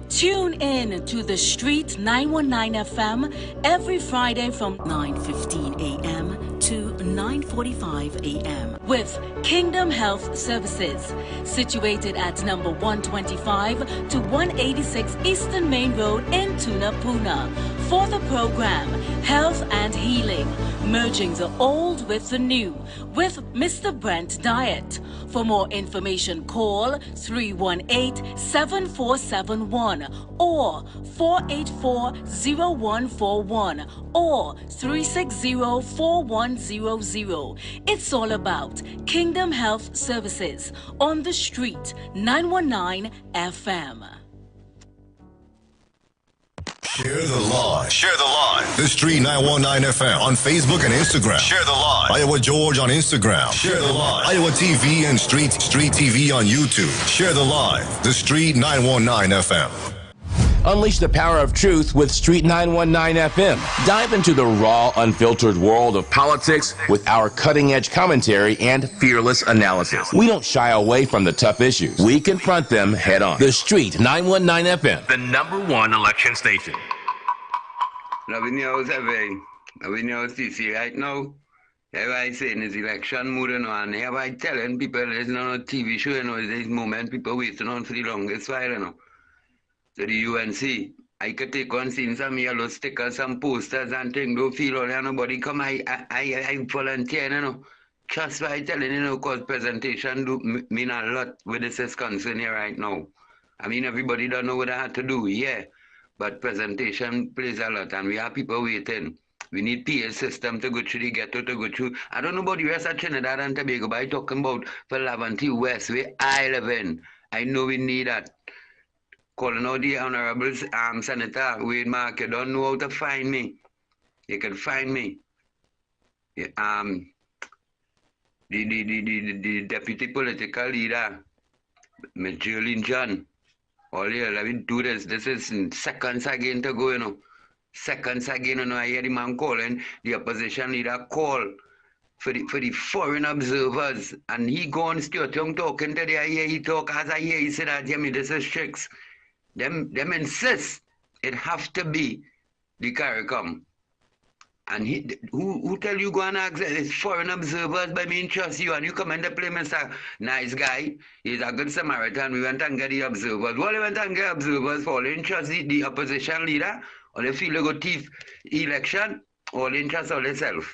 Tune in to the Street 919 FM every Friday from 9:15 a.m. to 9:45 a.m. with Kingdom Health Services, situated at number 125 to 186 Eastern Main Road in Tunapuna, for the program Health and Healing, merging the old with the new, with Mr. Brent Diet. For more information, call 318-7471 or 484-0141 or 360-4100. It's all about Kingdom Health Services on the Street 919 FM. Share the live. Share the live. The Street 919 FM on Facebook and Instagram. Share the live. Iowa George on Instagram. Share the live. Iowa TV and Street TV on YouTube. Share the live. The Street 919 FM. Unleash the power of truth with Street 919 FM. Dive into the raw, unfiltered world of politics with our cutting-edge commentary and fearless analysis. We don't shy away from the tough issues. We confront them head on. The Street 919 FM, the #1 election station. Lavinia CC right now. Everybody saying is election mood and everybody telling people there's no TV show, this moment people waiting on for the longest while, So the UNC, I could take on seeing some yellow stickers, some posters and things, don't feel all nobody come, I volunteer, Just by telling, because presentation do mean a lot with this is concerned here right now. I mean, everybody don't know what I had to do, yeah, but presentation plays a lot and we have people waiting. We need PA system to go through the ghetto, to go through. I don't know about the rest of Trinidad and Tobago, but I'm talking about for Laventille West, where I live in. I know we need that. Calling out the Honorable Senator Wade Mark, you don't know how to find me. You can find me. The deputy political leader, Ms. Jolene John. All here, let me do this. This is seconds again to go, Seconds again, I hear the man calling, the opposition leader call for the foreign observers. And he go on Stuart Young talking to the I hear he talk, as I hear he said that, this is tricks. Them insist it have to be the CARICOM. And who tell you go and ask it's foreign observers by me trust you and you come and play Mr. Nice guy, he's a good Samaritan, we went and get the observers. What they went and get observers for? They trust the opposition leader or they feel they go thief election or they trust all themselves.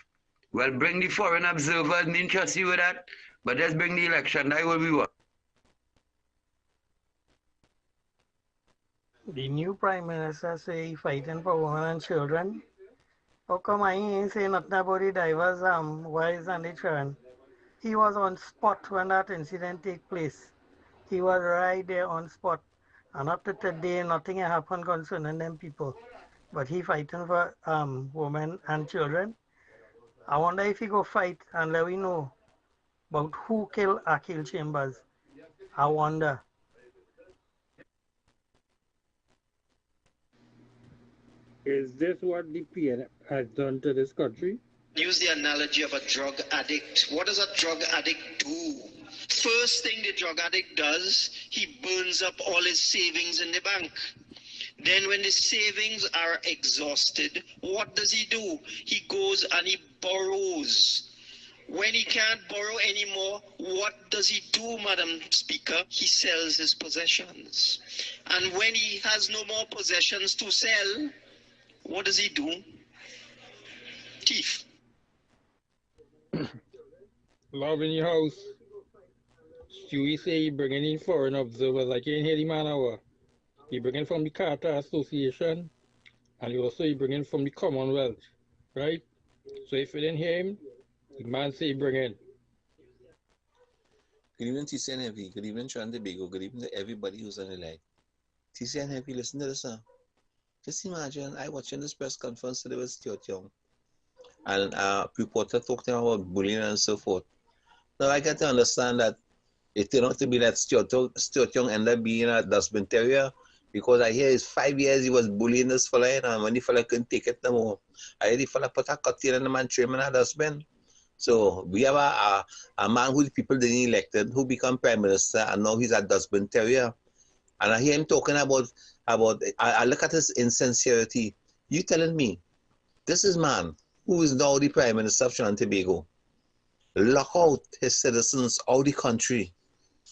Well, bring the foreign observers, me trust you with that, but let's bring the election, that will be what. The new Prime Minister say he fighting for women and children. How come I ain't say nothing about the divers wives and the children? He was on spot when that incident take place. He was right there on spot. And up to today, nothing happened concerning them people. But he fighting for women and children. I wonder if he go fight and let we know about who killed Akil Chambers. I wonder. Is this what the PN has done to this country? Use the analogy of a drug addict. What does a drug addict do? First thing the drug addict does, he burns up all his savings in the bank. Then when the savings are exhausted, what does he do? He goes and he borrows. When he can't borrow anymore, what does he do, Madam Speaker? He sells his possessions. And when he has no more possessions to sell, what does he do? Thief. Love in your house. Stewie say he bringing in foreign observers. I can't hear the man hour. He bringing from the Carter Association, and he also he bringing from the Commonwealth, right? So if you didn't hear him, the man say he bring in. Good evening, TC and Heavy. Good evening, Tran Tobago. Good evening to everybody who's on the line. TC and Heavy, listen to this now. Just imagine, I watching this press conference today with Stuart Young, and reporter talking about bullying and so forth. Now I get to understand that it turned out to be that Stuart Young ended up being a dustbin terrier, because I hear it's 5 years he was bullying this fella, and when the fella couldn't take it no more, I hear the fella put a cut in the man threw him in a dustbin. So we have a man who the people didn't elected, who become prime minister, and now he's a dustbin terrier. And I hear him talking about I look at his insincerity. You telling me this is man who is now the prime minister of Trinidad and Tobago lock out his citizens out of the country,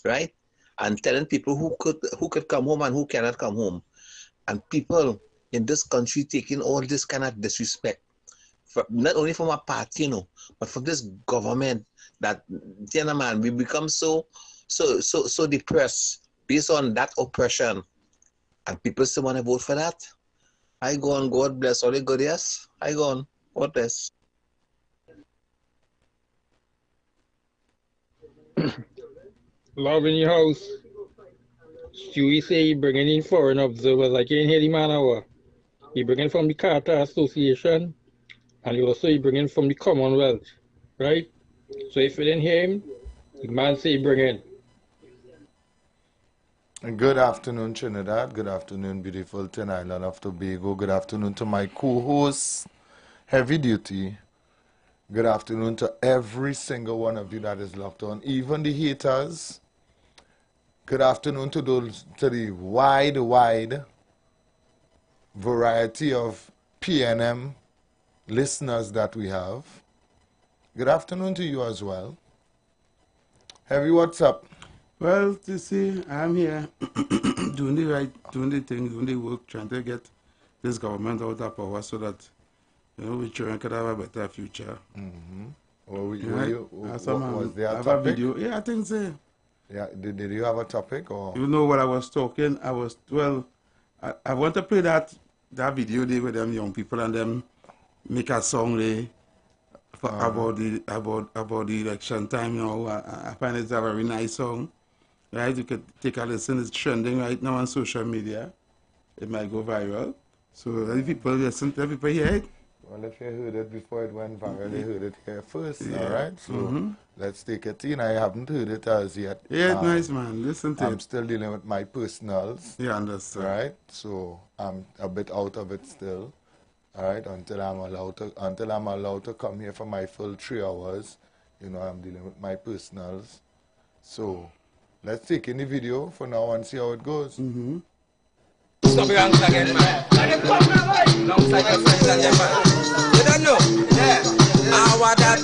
right? And telling people who could come home and who cannot come home. And people in this country taking all this kind of disrespect, not only from a party, you know, but from this government, that, man, we become so depressed based on that oppression, and people still want to vote for that. I go on, God bless all the good, yes. I go on, God bless. Love in your house. Stewie say he bringing in foreign observers. I can't hear the man hour. He bringing from the Carter Association, and he also he bringing from the Commonwealth, right? So if you didn't hear him, the man say he bring in. Good afternoon, Trinidad. Good afternoon, beautiful Tin Island of Tobago. Good afternoon to my co-host, Heavy Duty. Good afternoon to every single one of you that is locked on, even the haters. Good afternoon to the wide variety of PNM listeners that we have. Good afternoon to you as well. Heavy, what's up? Well, you see, I'm here doing the thing, doing the work, trying to get this government out of power so that, you know, we children could have a better future. Mm-hmm. Was there a topic? topic? A video. Yeah, I think so. Yeah, did you have a topic? Or? You know what I was talking? I want to play that video there with them young people and them make a song there about the election time. You know, I find it's a very nice song. Right, you could take a listen. It's trending right now on social media. It might go viral. So if people listen, people hear it. Well, if you heard it before it went viral, they heard it here first. Yeah. All right. So let's take it in. I haven't heard it as yet. Yeah, nice man. Listen to it. I'm still dealing with my personals. Yeah, understand. Right. So I'm a bit out of it still. All right. Until I'm allowed to come here for my full 3 hours. You know, I'm dealing with my personals. So let's take in the video for now and see how it goes. Stop your hands again, man. Alongside your friends and them, man. You don't know? Yeah. Our that.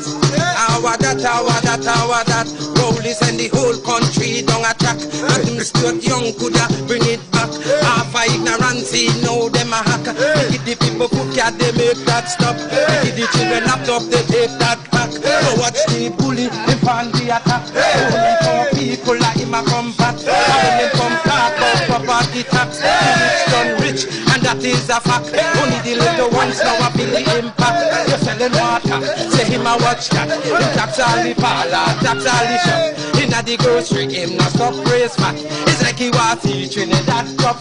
Rollies and the whole country down a track. And them Stuart Young coulda bring it back. Half a ignorance, know them a hack. They give the people food card, they make that stop. They give the children laptop, they take that back. So watch the bully, they pan the attack. Only for people like him a combat. And when them come talk about property tax, the rich done rich, and that is a fact. Only the little ones now a feel the impact. You're selling water, say him a watch that. Him tax all the parlor, tax all the shop. Inna the grocery, him not stop praise man. It's like he was teaching in that top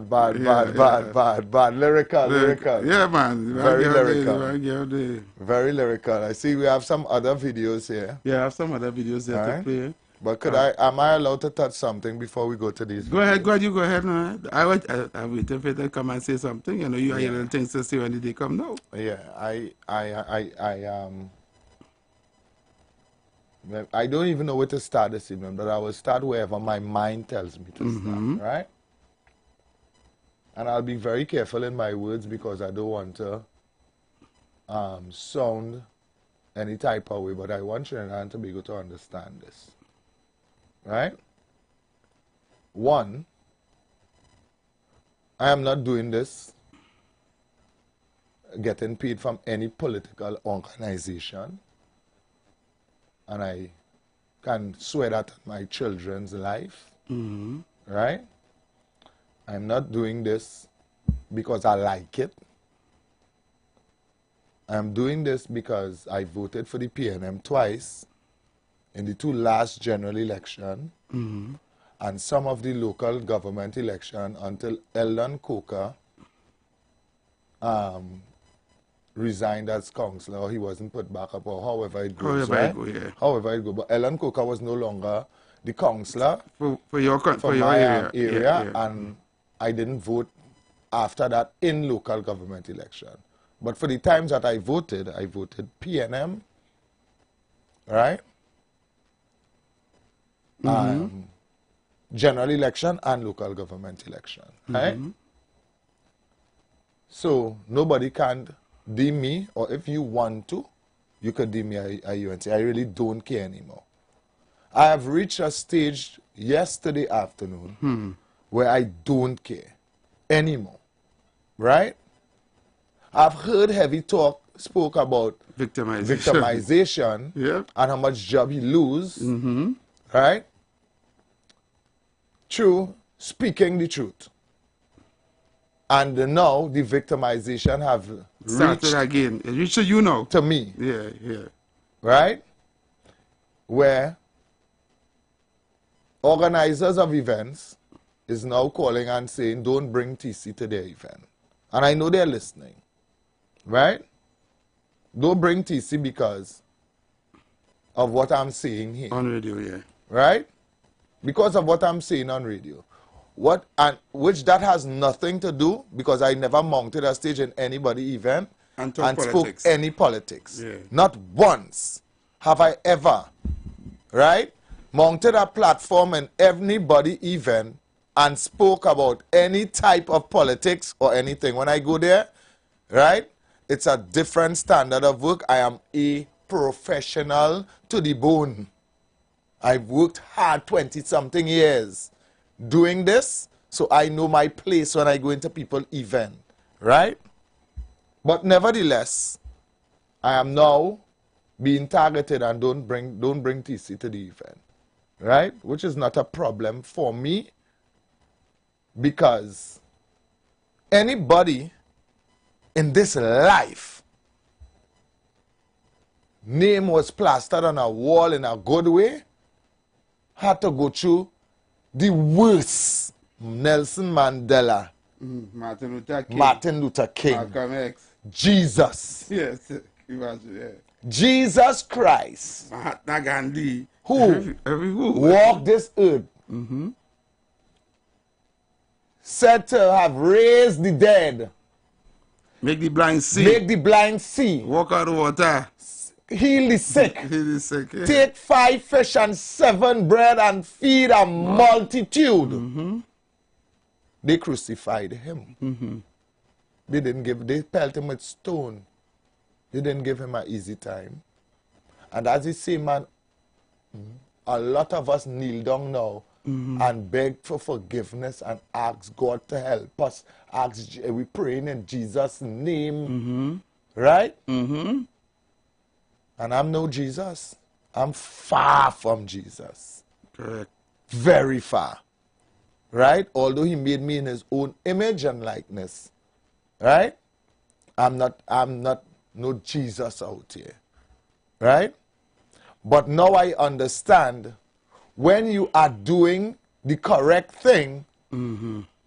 Bad. Lyrical. Yeah, man. Very lyrical. Very lyrical. I see we have some other videos here. Yeah, I have some other videos there to play. But am I allowed to touch something before we go to these Go ahead, you go ahead. No? I'm waiting for you to come and say something. You know, you have little things to say when the day come now. Yeah, I don't even know where to start this evening, but I will start wherever my mind tells me to start, right? and I'll be very careful in my words because I don't want to sound any type of way, but I want Trinidad and Tobago to understand this. Right? One, I am not doing this getting paid from any political organization, and I can swear that on my children's life. Right? I'm not doing this because I like it. I'm doing this because I voted for the PNM twice in the 2 last general election and some of the local government election until Eldon Coker resigned as councillor, or he wasn't put back up, or however it goes. However it goes. But Eldon Coker was no longer the councillor for your area, and I didn't vote after that in local government election. But for the times that I voted PNM, right? General election and local government election, right? So nobody can deem me, or if you want to, you could deem me a UNC. I really don't care anymore. I have reached a stage yesterday afternoon where I don't care anymore, right? I've heard Heavy Talk spoke about victimization and how much job he lose, right? True, speaking the truth. And now the victimization have started again. It reached you now. To me. Yeah. Right? Where organizers of events is now calling and saying, don't bring TC to their event. And I know they're listening. Right? Don't bring TC because of what I'm saying here. On radio, yeah. Right? Because of what I'm saying on radio. Which that has nothing to do, because I never mounted a stage in anybody event and spoke any politics. Yeah. Not once have I ever, right, mounted a platform in anybody event and spoke about any type of politics or anything. When I go there, right, it's a different standard of work. I am a professional to the bone. I've worked hard 20-something years doing this, so I know my place when I go into people's event, right? But nevertheless, I am now being targeted and don't bring TC to the event, right? Which is not a problem for me, because anybody in this life, name was plastered on a wall in a good way, had to go through the worst. Nelson Mandela, Martin Luther King, Malcolm X, Jesus, yes, Jesus Christ, Mahatma Gandhi, who walked this earth, said to have raised the dead, make the blind see, walk out of water, heal the sick, yeah. Take 5 fish and 7 bread and feed a multitude. They crucified him. They pelted him with stone. They didn't give him an easy time. And as the same man, a lot of us kneel down now and beg for forgiveness and ask God to help us. We praying in Jesus' name. Right? And I'm no Jesus. I'm far from Jesus. Correct. Very far. Right? Although he made me in his own image and likeness. Right? I'm not no Jesus out here. Right? But now I understand, when you are doing the correct thing,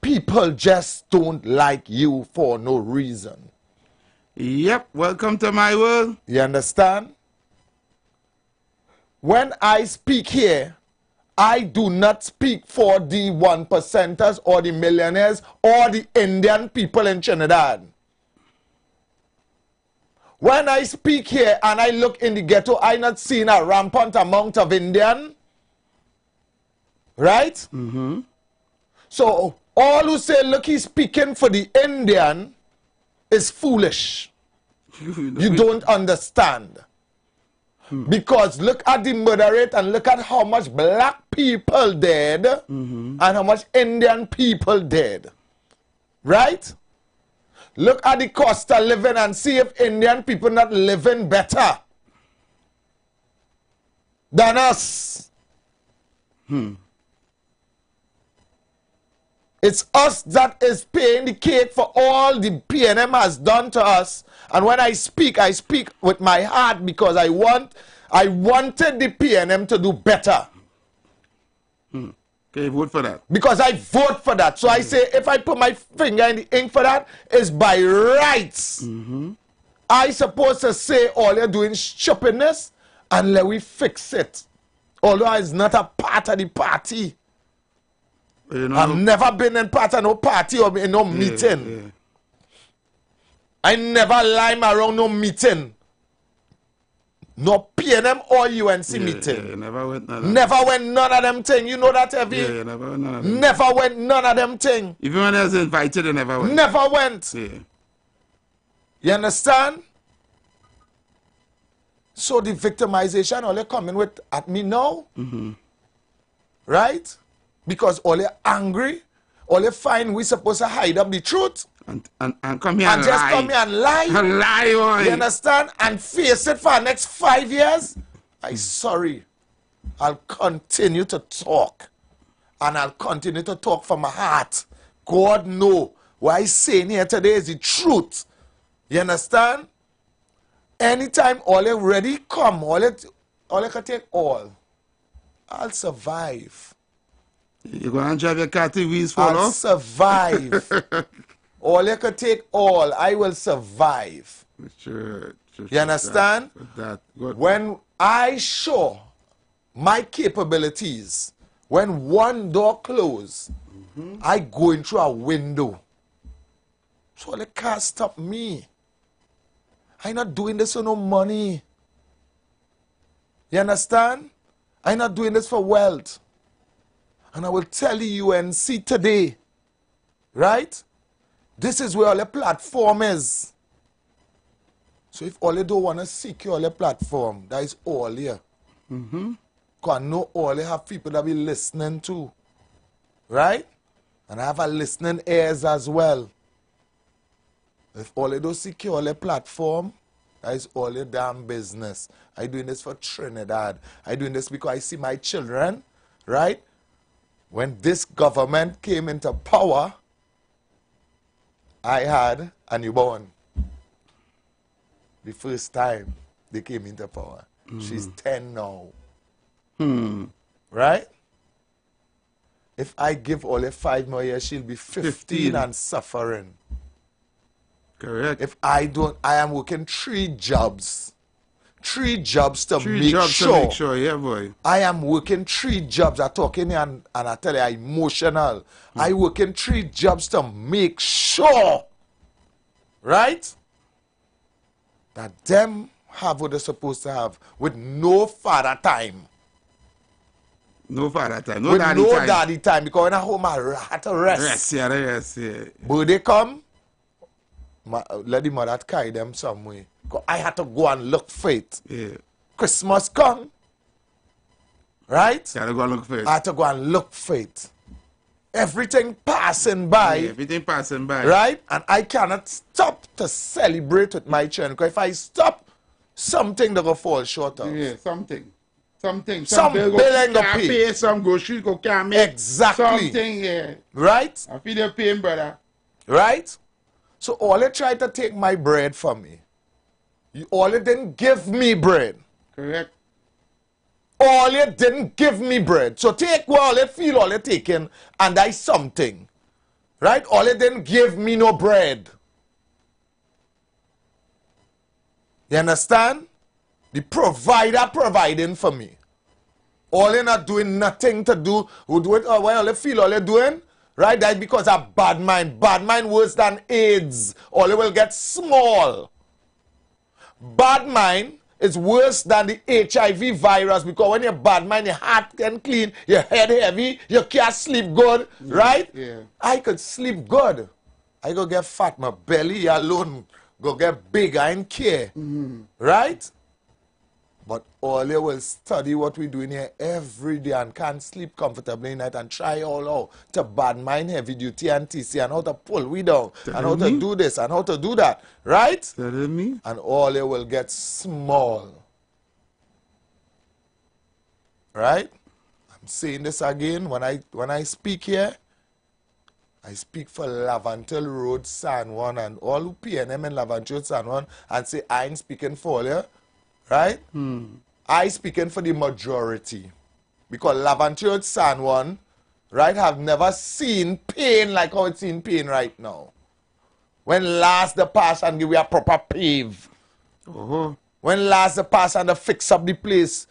people just don't like you for no reason. Yep, welcome to my world. You understand? When I speak here, I do not speak for the 1%ers or the millionaires or the Indian people in Trinidad. When I speak here and I look in the ghetto, I not seen a rampant amount of Indian. Right? So All who say, look, he's speaking for the Indian is foolish. You don't understand. Because look at the murder rate and look at how much black people dead and how much Indian people dead. Right? Look at the cost of living and see if Indian people not living better than us. It's us that is paying the cake for all the PNM has done to us. And when I speak with my heart because I wanted the PNM to do better. Okay, vote for that. Because I vote for that. So I say if I put my finger in the ink for that, it's by rights. I supposed to say all you're doing is stupidness and let we fix it. Although it's not a part of the party. You know, I've never been in part of no party or in no meeting. I never lime around no meeting. No PNM or UNC meeting. Never went none of them thing. You know that, Evie? Yeah, never went none of them. Never went none of them thing. Even when I was invited, I never went. Never went. Yeah. You understand? So the victimization all they coming with at me now. Right? Because all they angry, all they find we supposed to hide up the truth. And come here and just lie. Come here and lie. And lie, boy. You understand? And face it for the next 5 years. I'm sorry. I'll continue to talk. And I'll continue to talk from my heart. God know what I'm saying here today is the truth. You understand? Anytime all they ready come, all they can take all. I'll survive. You're going to drive your car till wheels fall I'll off? survive. All you can take all, I will survive. Sure, you understand? When I show my capabilities, when one door closes, I go in through a window. So they can't stop me. I'm not doing this for no money. You understand? I'm not doing this for wealth. And I will tell you and see today, right? This is where all the platform is. So if all you don't want to secure the platform, that is all here. Because I know all you have people that be listening to. Right? And I have a listening ears as well. If all you don't secure the platform, that is all your damn business. I'm doing this for Trinidad. I'm doing this because I see my children, right? When this government came into power, I had a newborn. The first time they came into power. She's 10 now. Right? If I give Ole 5 more years, she'll be 15 and suffering. Correct. If I don't, I am working 3 jobs. 3 jobs to Three make jobs sure. to make sure, yeah, boy. I am working 3 jobs. I'm talking and I tell you, I'm emotional. I working 3 jobs to make sure, right, that them have what they're supposed to have with no father time. No father time. No with daddy no time. daddy time. Because when I home, I had to rest. Rest, yeah. But they come, let the mother carry them somewhere. I had to go and look for it. Yeah. Christmas come. Right? You had to go and look for it. I had to go and look for it. Everything passing by. Yeah, everything passing by. Right? And I cannot stop to celebrate with my children. Because if I stop, something that will fall short of. Yeah, something. Some bill ain't gonna pay. Some groceries go can't make. Exactly. Something, yeah. Right? I feel the pain, brother. Right? So all they tried to take my bread from me. All you didn't give me bread. Correct. All you didn't give me bread. So take what all you feel all you taking, and that's something. Right? All you didn't give me no bread. You understand? The provider providing for me. All you not doing nothing to do with what all you feel all you doing. Right? That's because of bad mind. Bad mind worse than AIDS. All you will get small. Bad mind is worse than the HIV virus, because when you're bad mind, your heart can clean, your head heavy, you can't sleep good, right? Yeah. I could sleep good. I go get fat, my belly alone go get big, I ain't care, right? But all you will study what we doing here every day and can't sleep comfortably at night and try all out to bad mind heavy duty and TC and how to pull we down and how to do this and how to do that, right? Telling me? And all you will get small. Right? I'm saying this again when I speak here. I speak for Lavantil Road, San Juan, and all who PNM in Lavantil Road, San Juan, and say I ain't speaking for you. Right? I speaking for the majority. Because Lavantil, San Juan, right, have never seen pain like how it's seen pain right now. When last the pass and give we a proper pave. When last the pass and the fix up the place.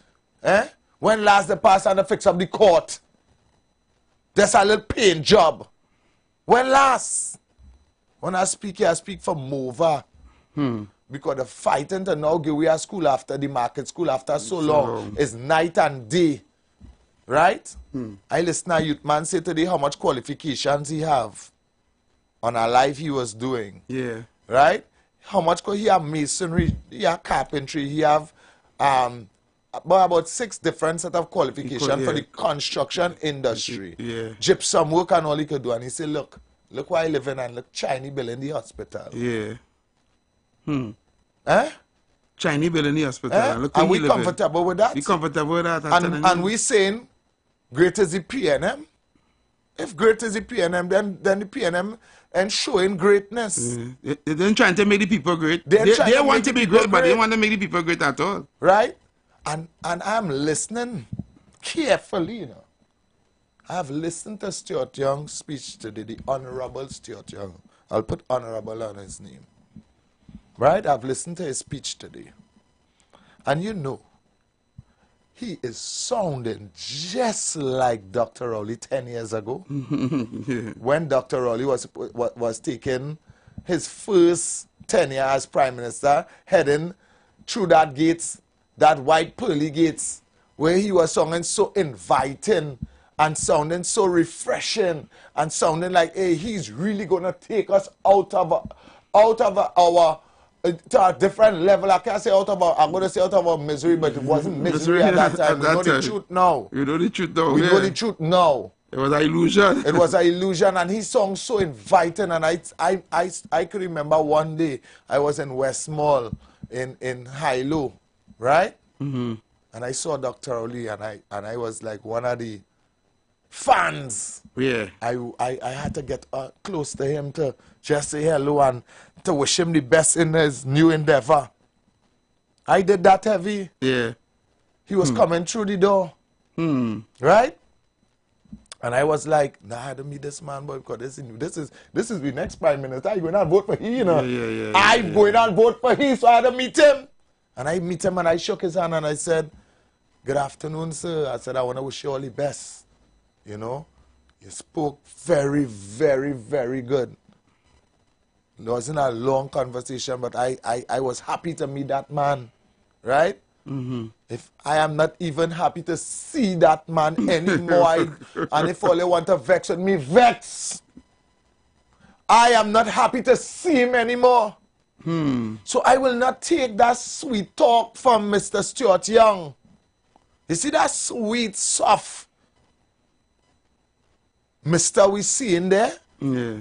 When last the pass and the fix up the court. That's a little pain job. When last? When I speak here, I speak for Mova. Because the fighting to now give we a school after the market school after so long is night and day. Right? I listen to a youth man say today how much qualifications he have on a life he was doing. Yeah. Right? How much he have masonry, he have carpentry, he have about 6 different set of qualifications for the construction industry. Yeah. Gypsum work and all he could do. And he said, look where I live in and look Chinese bill in the hospital. Yeah. Chinese bill in the hospital. And we comfortable with that? We comfortable with that. And we saying, great is the PNM. If great is the PNM, then the PNM and showing greatness. They're trying to make the people great. They want to be great, but they don't want to make the people great at all. Right? And I'm listening carefully, you know. I have listened to Stuart Young's speech today, the Honorable Stuart Young. I'll put Honorable on his name. Right? I've listened to his speech today. And you know, he is sounding just like Dr. Rowley 10 years ago. When Dr. Rowley was taking his first tenure as Prime Minister, heading through that gates, that white pearly gates, where he was sounding so inviting and sounding so refreshing and sounding like, hey, he's really going to take us out of our to a different level. I can't say I'm going to say out of our misery, but it wasn't misery at that time. We know the truth now. We know the truth now. We know the truth now. It was an illusion. It was an illusion, and his song so inviting. And I could remember one day I was in West Mall in Hilo, right? And I saw Dr. Rowley, and I was like one of the fans. Yeah. I had to get close to him to just say hello and to wish him the best in his new endeavor. I did that heavy. Yeah. He was coming through the door. Right? And I was like, nah, I had to meet this man, boy, because this is the next Prime Minister. I'm going to vote for him, you know. I'm going to vote for him, so I had to meet him. And I meet him and I shook his hand and I said, good afternoon, sir. I said, I want to wish you all the best. You know, you spoke very, very, very good. It wasn't a long conversation, but I was happy to meet that man, right? If I am not even happy to see that man anymore, and if all you want to vex with me, vex. I am not happy to see him anymore. So I will not take that sweet talk from Mr. Stuart Young. You see that sweet, soft Mr. we see in there? Yeah.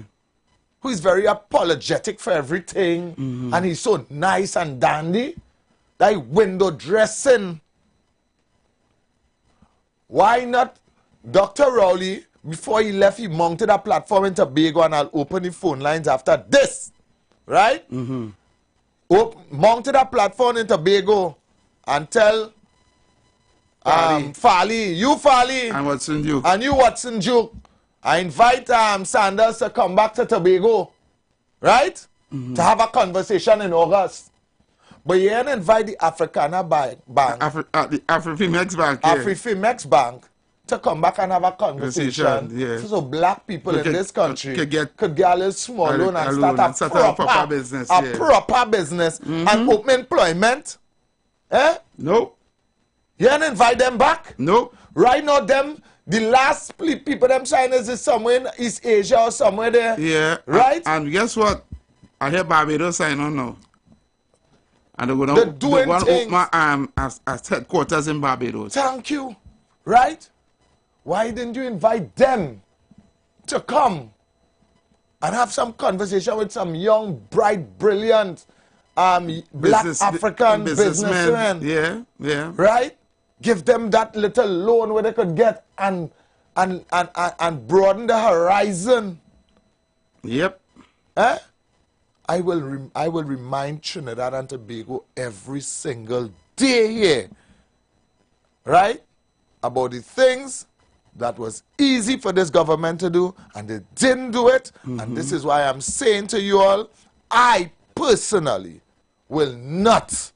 Who is very apologetic for everything. And he's so nice and dandy. That window dressing. Why not Dr. Rowley, before he left, he mounted a platform in Tobago, and I'll open the phone lines after this. Right? Mounted a platform in Tobago and tell Farley, you Farley. And Watson Duke. And you Watson Duke. I invite Sanders to come back to Tobago, right? To have a conversation in August. But you ain't invite the Africana Bank. The Afri-Fimex Bank, yeah. Afri-Fimex Bank to come back and have a conversation. Yeah. So black people in this country could get a little small loan and start a proper business. And open employment Eh? Nope. You didn't invite them back? Nope. Right now, the last people them Chinese is somewhere in East Asia or somewhere there. Yeah. Right? And guess what? I hear Barbados sign on now. And they're They're going doing to things. open as headquarters in Barbados. Thank you. Right? Why didn't you invite them to come and have some conversation with some young, bright, brilliant black African businessmen? Yeah, yeah. Right? Give them that little loan where they could get and broaden the horizon. Yep. Eh? I will remind Trinidad and Tobago every single day here, right, about the things that was easy for this government to do, and they didn't do it. And this is why I'm saying to you all, I personally will not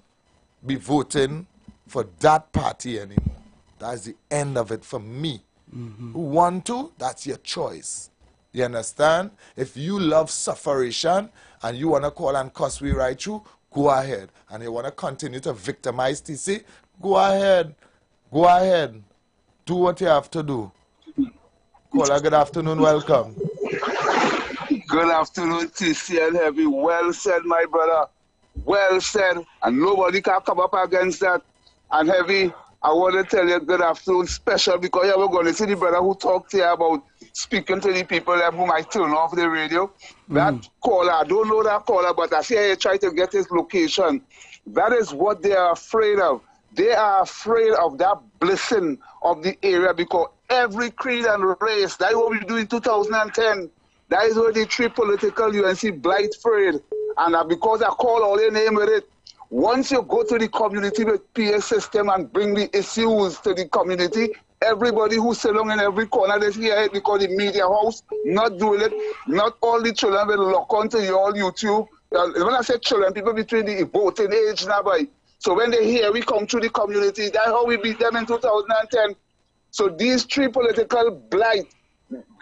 be voting for that party anymore. That's the end of it for me. Who want to, that's your choice. You understand? If you love sufferation and you want to call and cuss we right through, go ahead. And you want to continue to victimize TC, go ahead. Go ahead. Do what you have to do. Caller, good afternoon. Welcome. Good afternoon, TC and Heavy. Well said, my brother. Well said. And nobody can come up against that. And Heavy, I want to tell you good afternoon special because you were going to see the brother who talked here about speaking to the people who might turn off the radio. That caller, I don't know that caller, but I see he tried to get his location. That is what they are afraid of. They are afraid of that blessing of the area because every creed and race, that is what we do in 2010. That is what the three political UNC blight afraid. And because I call all their name with it, once you go to the community with PA system and bring the issues to the community, everybody who's sitting in every corner, they hear it because the media house not doing it. Not all the children will lock onto your YouTube. When I say children, people between the voting age now, boy. So when they hear we come to the community, that's how we beat them in 2010. So these three political blight,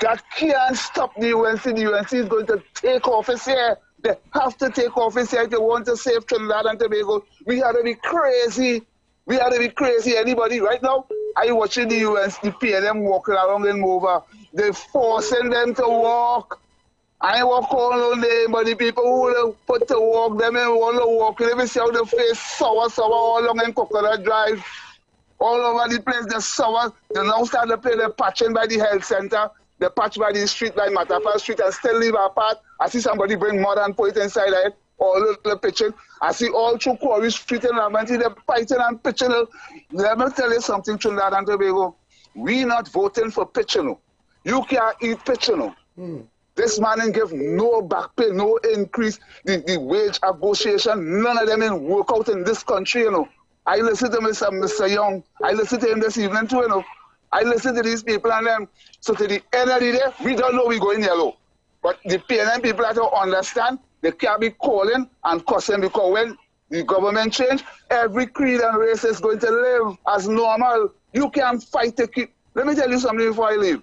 that can't stop the UNC. The UNC is going to take office here. They have to take office here if they want to save Trinidad and Tobago. We have to be crazy. We have to be crazy. Anybody right now, are you watching the UNC, the PLM walking around in Mova? They're forcing them to walk. I ain't walk on them, but the people who put to walk, them and want to walk. Let me see how the face sour all along in Coconut Drive. All over the place, they're sour. They now start to play the patching by the health center. They patch by the street, by Matapa Street, and still leave apart. I see somebody bring mud and put it inside it, all the pitching. I see all through Quarry Street and Ramanti, they're fighting and pitching. Let me tell you something, Trinidad and Tobago. We not voting for pitching. You can't eat pitching. This man ain't give no back pay, no increase, the wage negotiation, none of them ain't work out in this country, you know. I listen to Mr. Young. I listen to him this evening too, you know. I listen to these people and them. So to the end of the day, we don't know we going yellow. But the PNM people have to understand they can't be calling and cussing because when the government change, every creed and race is going to live as normal. You can't fight to keep. Let me tell you something before I leave.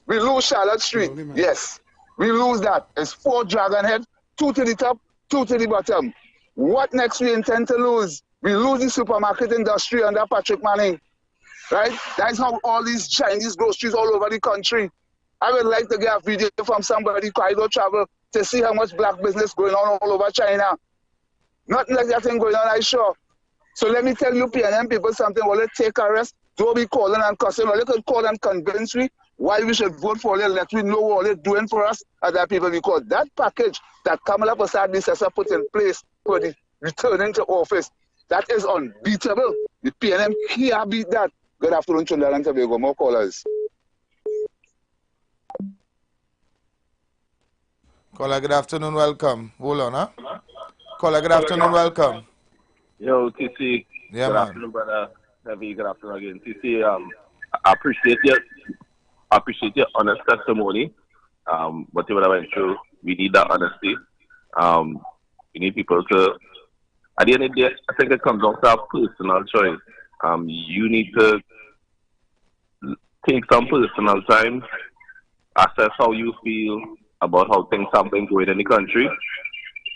We lose Charlotte Street. Yes. We lose that. It's 4 dragon heads, 2 to the top, 2 to the bottom. What next we intend to lose? We lose the supermarket industry under Patrick Manning. Right? That's how all these Chinese groceries all over the country. I would like to get a video from somebody who I go travel to see how much black business going on all over China. Nothing like that thing going on, I sure. So let me tell you, PNM people, something. Will it take a rest? Don't be calling and cussing. Well, you can call and convince me why we should vote for it. Let me know what they're doing for us, other people, because that package that Kamala Prasad put in place for the returning to office, that is unbeatable. The PNM can't beat that. Good afternoon, Trinidad and Tobago. More callers. Caller, good afternoon. Welcome. Hold on, huh? Caller, good afternoon. Welcome. Yo, TC. Yeah, good man. afternoon, brother. Heavy, good afternoon again. TC, I appreciate you. I appreciate your honest testimony. Whatever I went through, we need that honesty. We need people to, at the end of the day, I think it comes down to our personal choice. You need to take some personal time, assess how you feel about how things have been going in the country,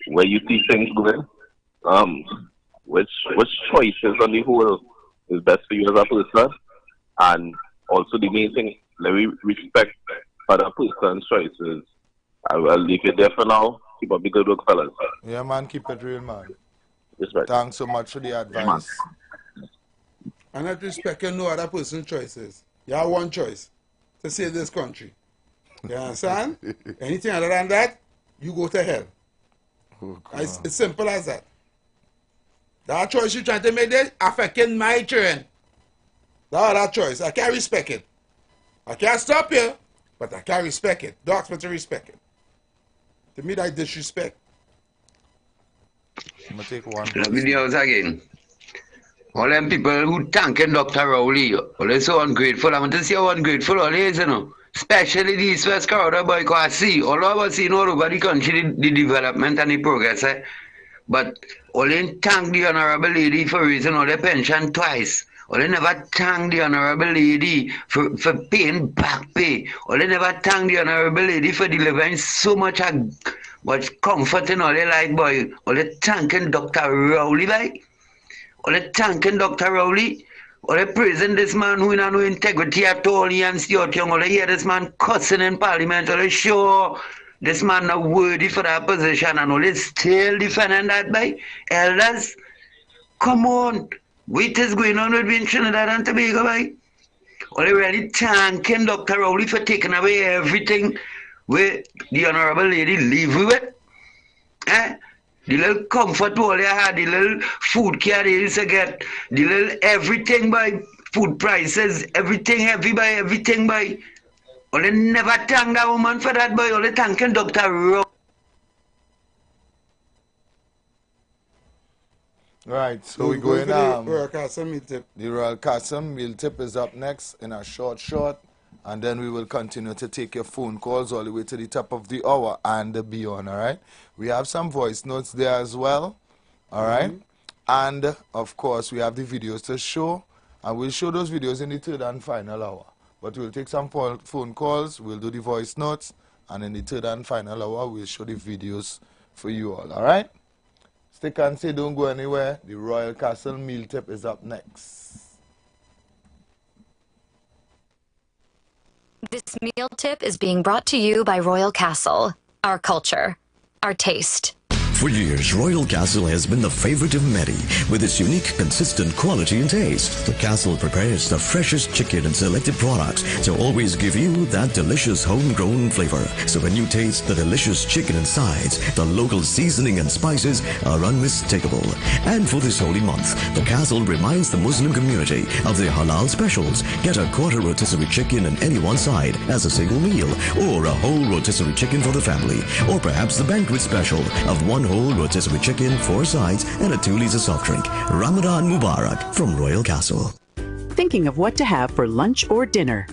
where you see things going. which choices on the whole is best for you as a person, and also the main thing, let me respect other person's choices. I will leave it there for now. Keep up the good work, fellas. Yeah, man, keep it real, man. Respect. Thanks so much for the advice. And not respecting no other person's choices. You have one choice to save this country. You understand? Anything other than that, you go to hell. It's simple as that. That choice you're trying to make there affecting my children. That choice. I can't respect it. I can't stop you, but I can't respect it. Don't ask me to respect it. To me, that disrespect. I'm going to take one. Videos again. All them people who thanking Dr. Rowley, all they so ungrateful. I want to see how ungrateful all is, you know. Especially these first crowd boy, because I see, all of us see all over the country, the development and the progress. But all they thank the Honorable Lady for raising all their pension twice. Or they never thank the Honorable Lady for paying back pay. Or they never thank the Honorable Lady for delivering so much comfort in all their life, boy. Or they thanking Dr. Rowley, boy. Or they thanking Dr. Rowley. Or they praising this man who has no integrity at all. He and Stuart Young. Or they hear this man cussing in Parliament. Or they sure this man not worthy for that position. And all they still defending that, boy. Elders, come on. What is going on with Trinidad and Tobago, boy? Well, they really thanking Dr. Rowley for taking away everything where the Honorable Lady live with. The little comfort all they had, the little food care they used to get, the little everything by food prices, everything heavy by everything by. Well, they never thank that woman for that, boy. Well, they thanking Dr. Rowley. Right, so we're going the Royal Castle meal tip. The Royal Castle meal tip is up next in a short, and then we will continue to take your phone calls all the way to the top of the hour and beyond, all right? We have some voice notes there as well, all right? And, of course, we have the videos to show, and we'll show those videos in the third and final hour. But we'll take some phone calls, we'll do the voice notes, and in the third and final hour, we'll show the videos for you all right? Stick and say, don't go anywhere. The Royal Castle meal tip is up next. This meal tip is being brought to you by Royal Castle. Our culture, our taste. For years, Royal Castle has been the favorite of many, with its unique, consistent quality and taste. The Castle prepares the freshest chicken and selected products to always give you that delicious homegrown flavor. So when you taste the delicious chicken and sides, the local seasoning and spices are unmistakable. And for this holy month, the Castle reminds the Muslim community of their halal specials. Get a quarter rotisserie chicken and any one side as a single meal, or a whole rotisserie chicken for the family, or perhaps the banquet special of one whole rotisserie chicken, 4 sides, and a 2 liters soft drink. Ramadan Mubarak from Royal Castle. Thinking of what to have for lunch or dinner?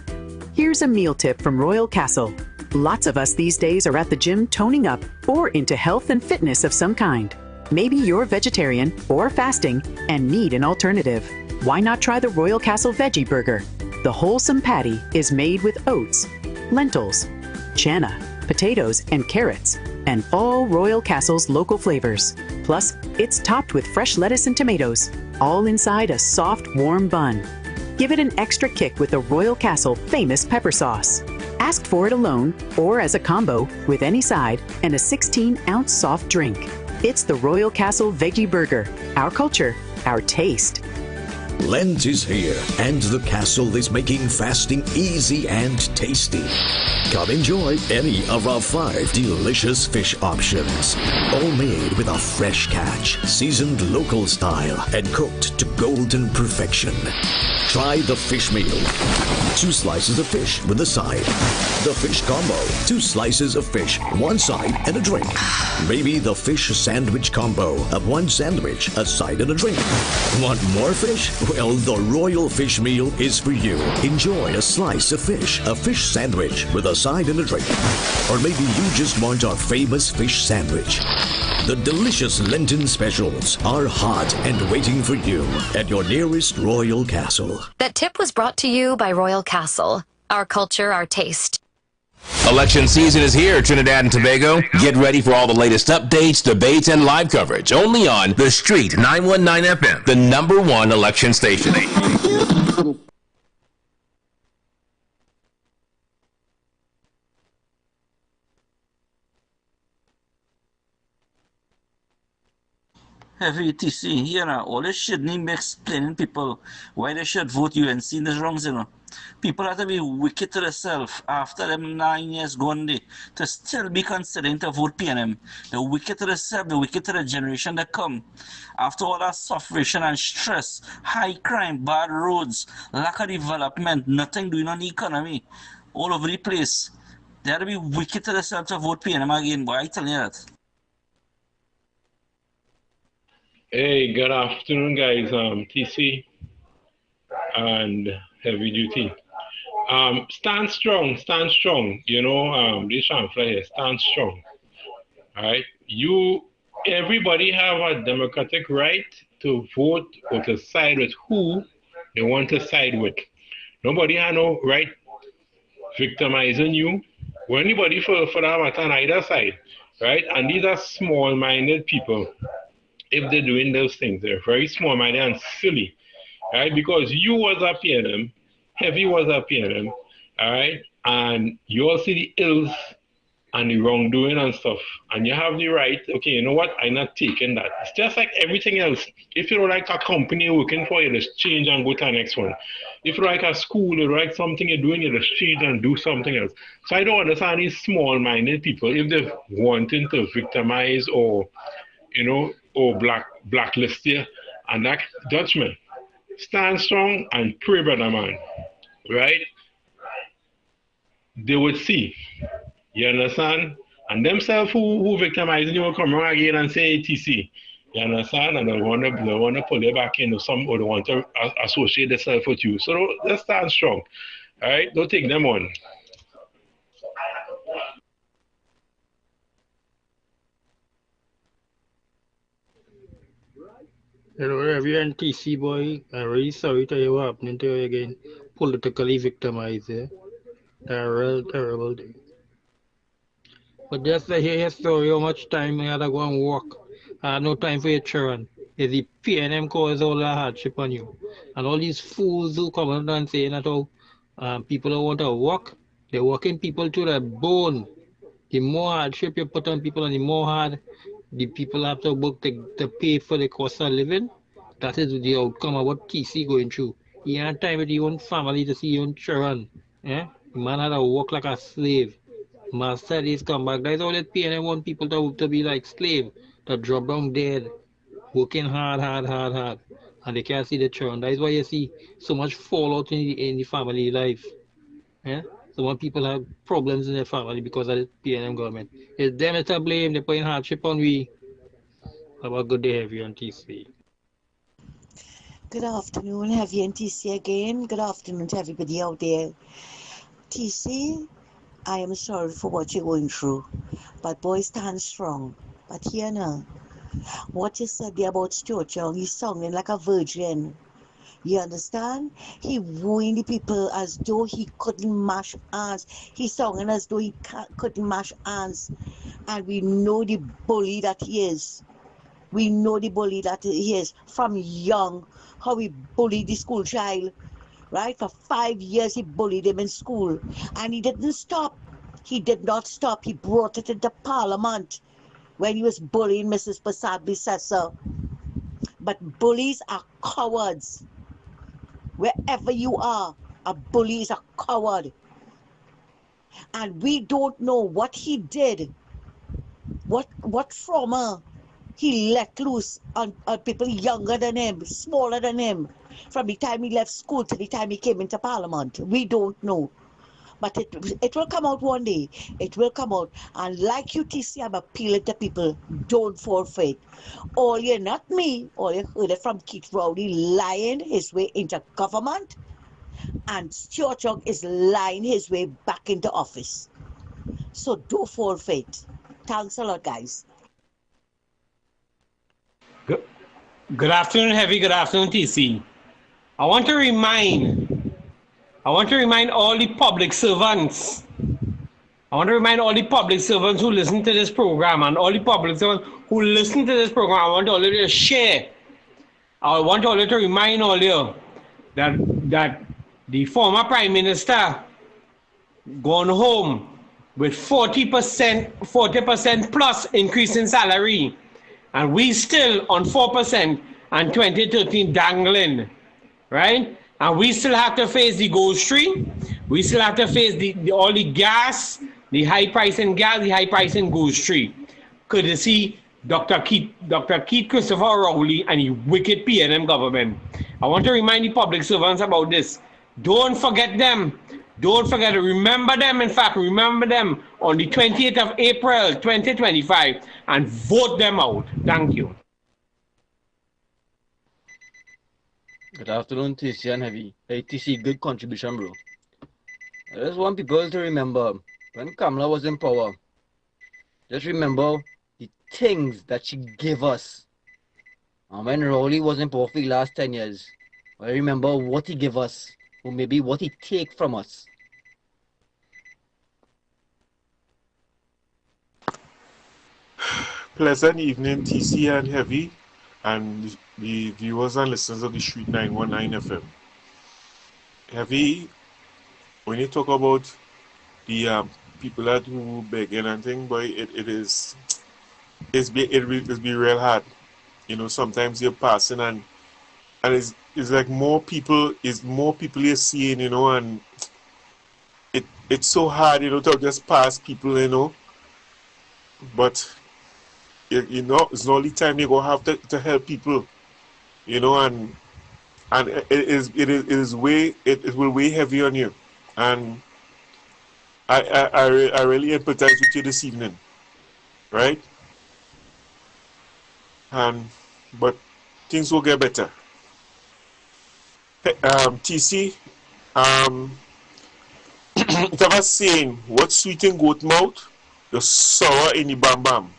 Here's a meal tip from Royal Castle. Lots of us these days are at the gym toning up or into health and fitness of some kind. Maybe you're vegetarian or fasting and need an alternative. Why not try the Royal Castle Veggie Burger? The wholesome patty is made with oats, lentils, chana, potatoes, and carrots, and all Royal Castle's local flavors. Plus, it's topped with fresh lettuce and tomatoes, all inside a soft, warm bun. Give it an extra kick with the Royal Castle famous pepper sauce. Ask for it alone or as a combo with any side and a 16-ounce soft drink. It's the Royal Castle Veggie Burger. Our culture, our taste. Lent is here, and the Castle is making fasting easy and tasty. Come enjoy any of our 5 delicious fish options, all made with a fresh catch, seasoned local style, and cooked to golden perfection. Try the fish meal. 2 slices of fish with a side. The fish combo. 2 slices of fish, 1 side, and a drink. Maybe the fish sandwich combo of 1 sandwich, a side, and a drink. Want more fish? Well, the Royal Fish Meal is for you. Enjoy a slice of fish, a fish sandwich with a side and a drink. Or maybe you just want our famous fish sandwich. The delicious Lenten specials are hot and waiting for you at your nearest Royal Castle. That tip was brought to you by Royal Castle. Our culture, our taste. Election season is here, Trinidad and Tobago. Get ready for all the latest updates, debates, and live coverage only on The Street 919 FM, the #1 election station. Heavy TC, you know, all this shit need me explaining people why they should vote UNC in this wrongs, you know. People have to be wicked to themselves after them 9 years gone there to still be considering to vote PNM. They're wicked to themselves, they're wicked to the generation that come. After all that suffering and stress, high crime, bad roads, lack of development, nothing doing on the economy, all over the place. They have to be wicked to themselves to vote PNM again, boy, I tell you that. Hey, good afternoon, guys. TC and Heavy Duty. Stand strong, stand strong. You know, this pamphlet here, stand strong. All right, everybody have a democratic right to vote or to side with who they want to side with. Nobody has no right victimizing you or anybody for that matter on either side, right? And these are small-minded people. If they're doing those things, they're very small-minded and silly, right? Because you was a PNM, Heavy was a PNM, all right? And you all see the ills and the wrongdoing and stuff, and you have the right, okay, you know what, I'm not taking that. It's just like everything else. If you don't like a company working for you, just change and go to the next one. If you like a school, you like something you're doing, you just change and do something else. So I don't understand these small-minded people, if they're wanting to victimize or, you know, or blacklist you and that judgment. Stand strong and pray, brother man, right? They would see. You understand? And themselves who victimizing you will come wrong again and say TC. You understand? And they want to pull you back in or they want to associate themselves with you. So let's stand strong. All right? Don't take them on. Hello, Reverend TC boy. I'm really sorry to hear what happening to you again. Politically victimized, eh? Terrible, terrible thing. But just to hear your story, how much time I had to go and work. I had no time for your children. Is the PNM cause all the hardship on you? And all these fools who come out and saying that people don't want to work, they're working people to the bone. The more hardship you put on people and the more hard the people have to work to pay for the cost of living, that is the outcome of what TC going through. He had time with your own family to see your own children. Eh? The man had to work like a slave. Master days come back. That's all that PNM want people to be like slave, to drop down dead, working hard. And they can't see the children. That's why you see so much fallout in the family life. Eh? So when people have problems in their family because of the PNM government, it's them to blame. They're putting hardship on we. Have a good day, Heavy on TC. Good afternoon, Heavy and TC again. Good afternoon to everybody out there. TC, I am sorry for what you're going through, but boy, stand strong. But here now, what you said there about Stuart Young, he's sounding like a virgin. You understand? He wooing the people as though he couldn't mash hands. He's sounding as though he couldn't mash hands. And we know the bully that he is. We know the bully that he is from young, how he bullied the school child. Right? For 5 years he bullied him in school. And he didn't stop. He did not stop. He brought it into Parliament when he was bullying Mrs. Basad-Bissessor. But bullies are cowards. Wherever you are, a bully is a coward. And we don't know what he did, what trauma he let loose on people younger than him, smaller than him, from the time he left school to the time he came into Parliament. We don't know. But it will come out one day. It will come out. And like UTC, I'm appealing to people, don't fall for it. All you, not me, all you heard it from Keith Rowley lying his way into government, and Stuart Young is lying his way back into office. So don't fall for it. Thanks a lot, guys. Good afternoon, Heavy. Good afternoon, TC. I want to remind all the public servants I want to remind all the public servants who listen to this program and all the public servants who listen to this program, I want all of you to share. I want all of you to remind all of you that the former Prime Minister gone home with 40% plus increase in salary, and we still on 4% and 2013 dangling, right? And we still have to face the gold stream. We still have to face all the gas, the high price in gas, the high price in gold stream. Courtesy Dr. Keith Christopher Rowley and the wicked PNM government. I want to remind the public servants about this. Don't forget them. Don't forget to remember them. In fact, remember them on the 28th of April 2025 and vote them out. Thank you. Good afternoon, TC and Heavy. Hey, TC, good contribution, bro. I just want people to remember when Kamala was in power, just remember the things that she gave us. And when Rowley was in power for the last 10 years, I remember what he gave us, or maybe what he take from us. Pleasant evening, TC and Heavy, and the viewers and listeners of the Street 919 FM. Heavy, when you talk about the people that who begging and thing, boy, it's be real hard. You know, sometimes you're passing and it's like more people you're seeing, you know, and it's so hard, you know, to just pass people, you know. But you know, it's the only time you're gonna have to help people, you know, and it will weigh heavy on you, and I really empathize with you this evening, right? But things will get better. TC, it ever saying, what's sweet in goat mouth, the sour in the bam bam,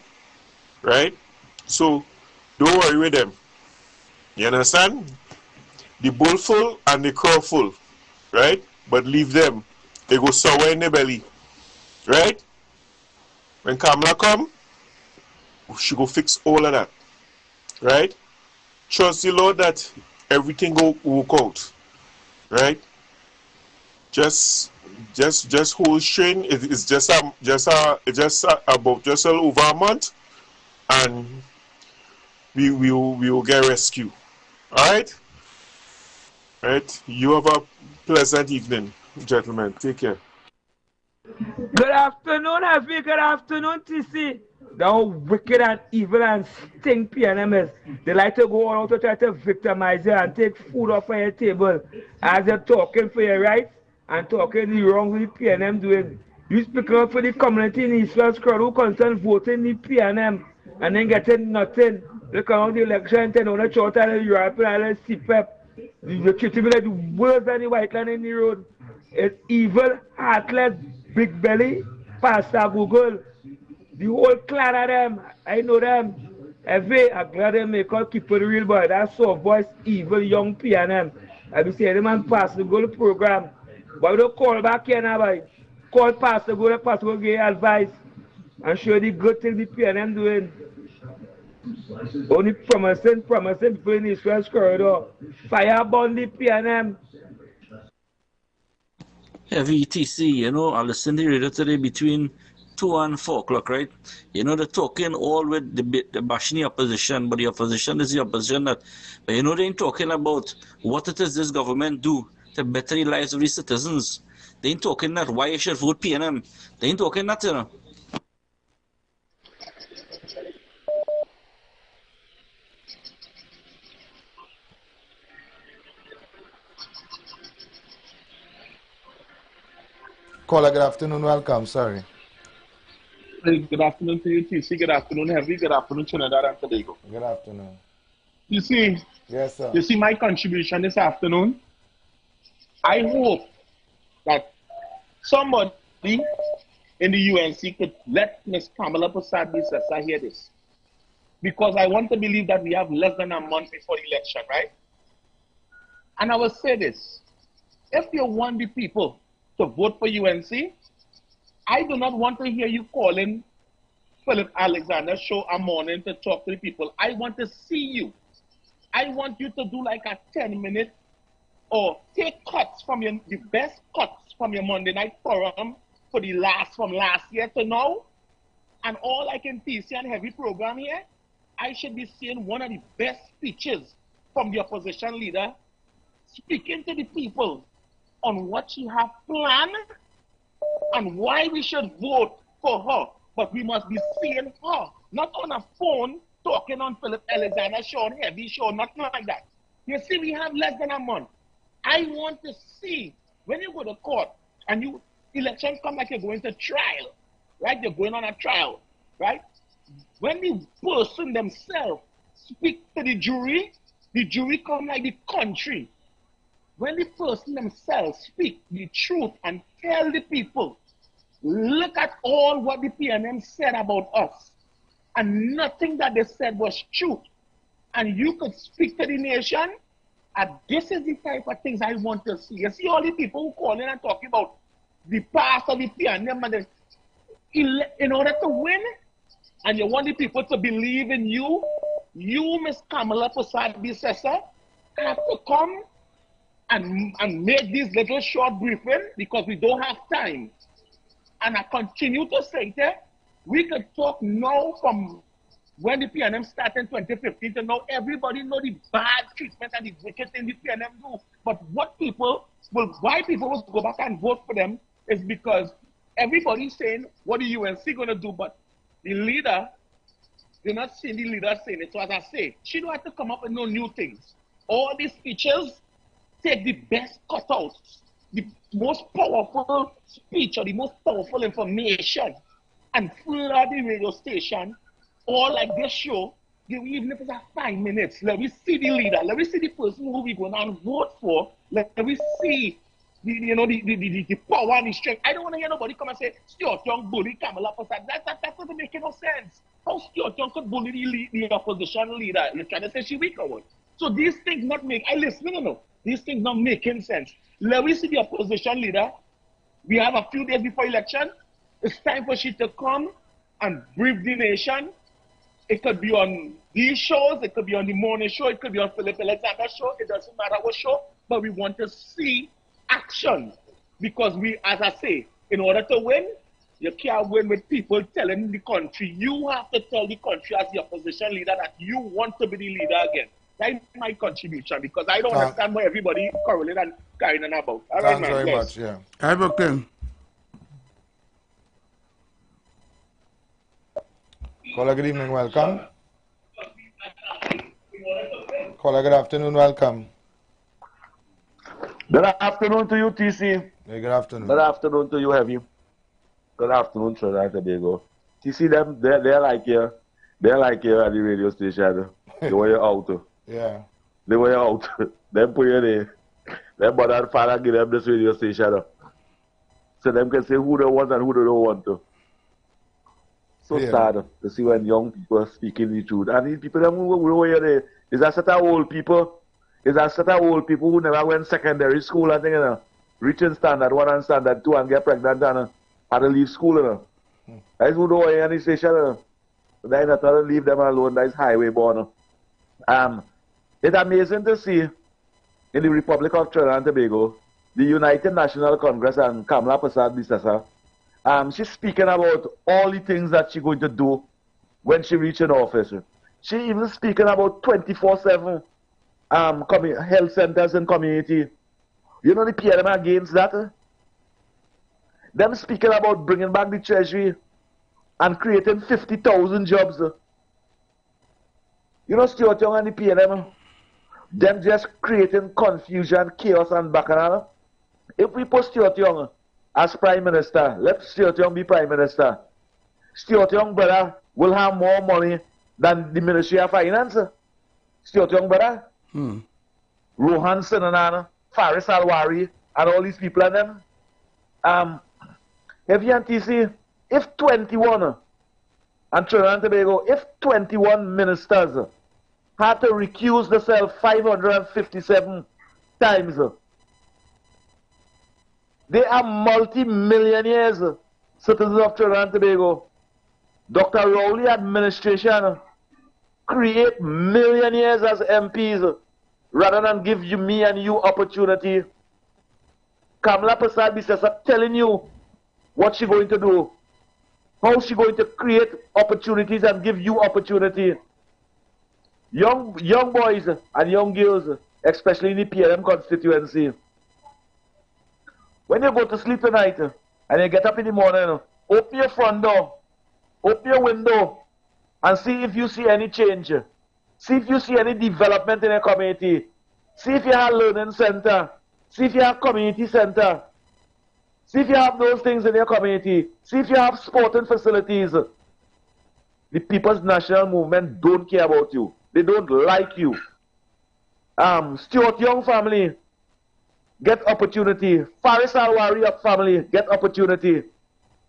right? So don't worry with them. You understand? The bowl full and the crow full, right? But leave them. They go sour in the belly, right? When Kamala come, she go fix all of that, right? Trust the Lord that everything go work out, right? Just hold strain. It's just about just a little over a month, and we will get rescue. All right. Right. You have a pleasant evening, gentlemen. Take care. Good afternoon, Heavy. Good afternoon, TC. How wicked and evil and stink PNM is. They like to go out to try to victimize you and take food off of your table as you're talking for your rights and talking the wrong with PNM doing. You speak up for the community in East West crowd who concerned voting the PNM and then getting nothing. They come out the election and on the short and the European and the CPEP. You're treating me like the worst than the white land in the road. It's evil, heartless, big belly, Pastor Google. The whole clan of them, I know them. Every I'm glad they make us keep it real, boy. That soft voice, evil young PNM. I be saying, the man Pastor Google program. But we don't call back here now, boy. Call Pastor Google, Pastor Google give advice and show the good thing the PNM doing. Only promising people in the East West corridor. Fire burn the PNM. Heavy TC, you know, I listened to the radio today between 2 and 4 o'clock, right? You know, they're talking all with the bashing the opposition, but the opposition is the opposition that, but you know, they ain't talking about what it is this government do to better the lives of the citizens. They ain't talking that why you should vote PNM. They ain't talking that, you know. Caller, good afternoon, welcome, sorry. Hey, good afternoon to you, TC. Good afternoon, Heavy. Good afternoon, Trinidad and Tobago. Good afternoon. You see, yes, sir. You see my contribution this afternoon? I hope that somebody in the UNC could let Ms. Kamala Persad-Bissessar hear this. Because I want to believe that we have less than a month before the election, right? And I will say this. If you want the people to vote for UNC, I do not want to hear you calling Philip Alexander's show a morning to talk to the people. I want to see you. I want you to do like a 10-minute or take cuts from the best cuts from your Monday night forum from last year to now. And all like in TC and Heavy program here, I should be seeing one of the best speeches from the opposition leader speaking to the people on what she have planned and why we should vote for her. But we must be seeing her, not on a phone talking on Philip Alexander show, on Heavy show, nothing like that. You see, we have less than a month. I want to see when you go to court and elections come like you're going to trial, right? You're going on a trial, right? When the person themselves speak to the jury come like the country. When the person themselves speak the truth and tell the people, look at all what the PNM said about us, and nothing that they said was truth, and you could speak to the nation, and this is the type of things I want to see. You see all the people who call in and talking about the past of the PNM, and in order to win, and you want the people to believe in you, Miss Kamala Persad-Bissessar, have to come and make this little short briefing because we don't have time. And I continue to say that we could talk now from when the PNM started in 2015 to now. Everybody know the bad treatment and the wicked thing the PNM do. But why people will go back and vote for them is because everybody's saying what the UNC going to do, but the leader, you're not seeing the leader saying it. So as I say, she don't have to come up with no new things. All these speeches, take the best cutouts, the most powerful speech or the most powerful information, and flood the radio station, or like this show, even if it's 5 minutes, let me see the leader, let me see the person who we're going to vote for, let me see the power and the strength. I don't want to hear nobody come and say, Stuart Young bully Kamala Persad. That doesn't make no sense. How Stuart Young could bully the opposition leader? You're trying to say she weak or what? So these things not make, these things not making sense. Let me see the opposition leader. We have a few days before election. It's time for she to come and brief the nation. It could be on these shows, it could be on the morning show, it could be on Philip Alexander's show, it doesn't matter what show, but we want to see action. Because as I say, in order to win, you can't win with people telling the country. You have to tell the country as the opposition leader that you want to be the leader again. That's my contribution, because I don't understand why everybody quarreling and carrying on about. All right, Thanks very much, yeah. Hi, Brooklyn. Caller, good evening, welcome. Caller, good afternoon, welcome. Good afternoon to you, TC. Hey, good afternoon. Good afternoon to you, Heavy. Good afternoon, Trinidad and Tobago. TC, they're like you. They're like you at the radio station. They were you out. Yeah. They were you out. Them put you there. Them mother and father give them this radio station. So them can say who they want and who they don't want to. So sad to see when young people are speaking the truth. And these people who are there, is a set of old people. Is a set of old people who never went secondary school and things, reaching standard 1 and standard 2 and get pregnant and had to leave school. That's who don't hear any station. They not to leave them alone. That's highway born. It's amazing to see in the Republic of Trinidad and Tobago, the United National Congress and Kamala Persad-Bissessar, she's speaking about all the things that she's going to do when she reaches office. She even speaking about 24/7 health centers and community. You know the PNM against that? Them speaking about bringing back the treasury and creating 50,000 jobs. You know Stuart Young and the PNM, them just creating confusion, chaos and bacchanal. If we put Stuart Young as Prime Minister, let Stuart Young be Prime Minister. Stuart Young brother will have more money than the Ministry of Finance. Stuart Young brother. Rohan Sinanana, Faris Alwari, and all these people and them. FNTC, if 21 and Trinidad and Tobago, if 21 ministers had to recuse themselves 557 times, they are multi-millionaires. citizens of Trinidad and Tobago, Dr. Rowley administration create millionaires as MPs rather than give you, me and you opportunity. Kamala Prasad Bisesa telling you what she going to do, how she going to create opportunities and give you opportunity. Young boys and young girls, especially in the PLM constituency, when you go to sleep tonight and you get up in the morning, open your front door, open your window, and see if you see any change. See if you see any development in your community. See if you have learning center. See if you have community center. See if you have those things in your community. See if you have sporting facilities. The People's National Movement don't care about you. They don't like you. Stuart Young family, get opportunity. Faris Alwari family, get opportunity.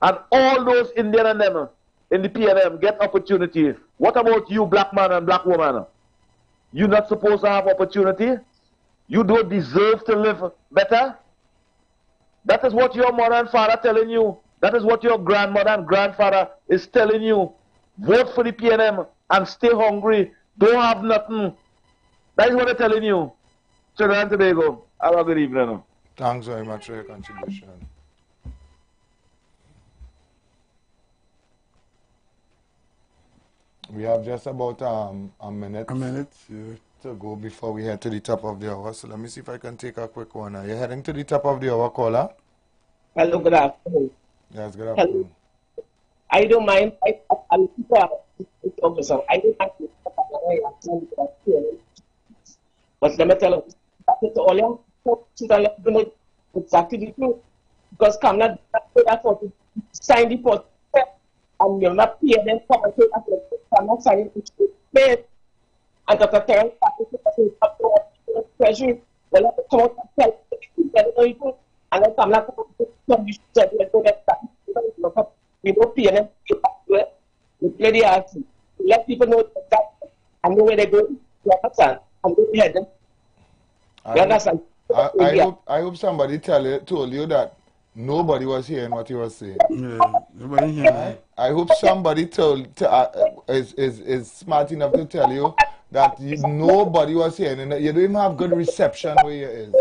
And all those Indian and them in the PNM, get opportunity. What about you, black man and black woman? You not supposed to have opportunity? You don't deserve to live better? That is what your mother and father telling you. That is what your grandmother and grandfather is telling you. Vote for the PNM and stay hungry. Don't have nothing. That is what they're telling you. Trinidad and Tobago, have a good evening. Thanks very much for your contribution. We have just about a minute. To go before we head to the top of the hour. So let me see if I can take a quick one. Are you heading to the top of the hour, caller? Hello, good afternoon. Yes, good afternoon. I don't mind. I don't mind. But let me tell you, to all your exactly the truth. Because Kamala sign the post and you're not paying them for it. I'm not signing it. And Dr. Terence Treasury, well, let come out and tell people, and then Kamala we don't pay them, we play the arts, let people know that and know where they're going, you understand, and go ahead. You understand? I hope somebody told you that nobody was hearing what you were saying. Nobody hearing. I hope somebody is smart enough to tell you that nobody was hearing. And you don't even have good reception where you is.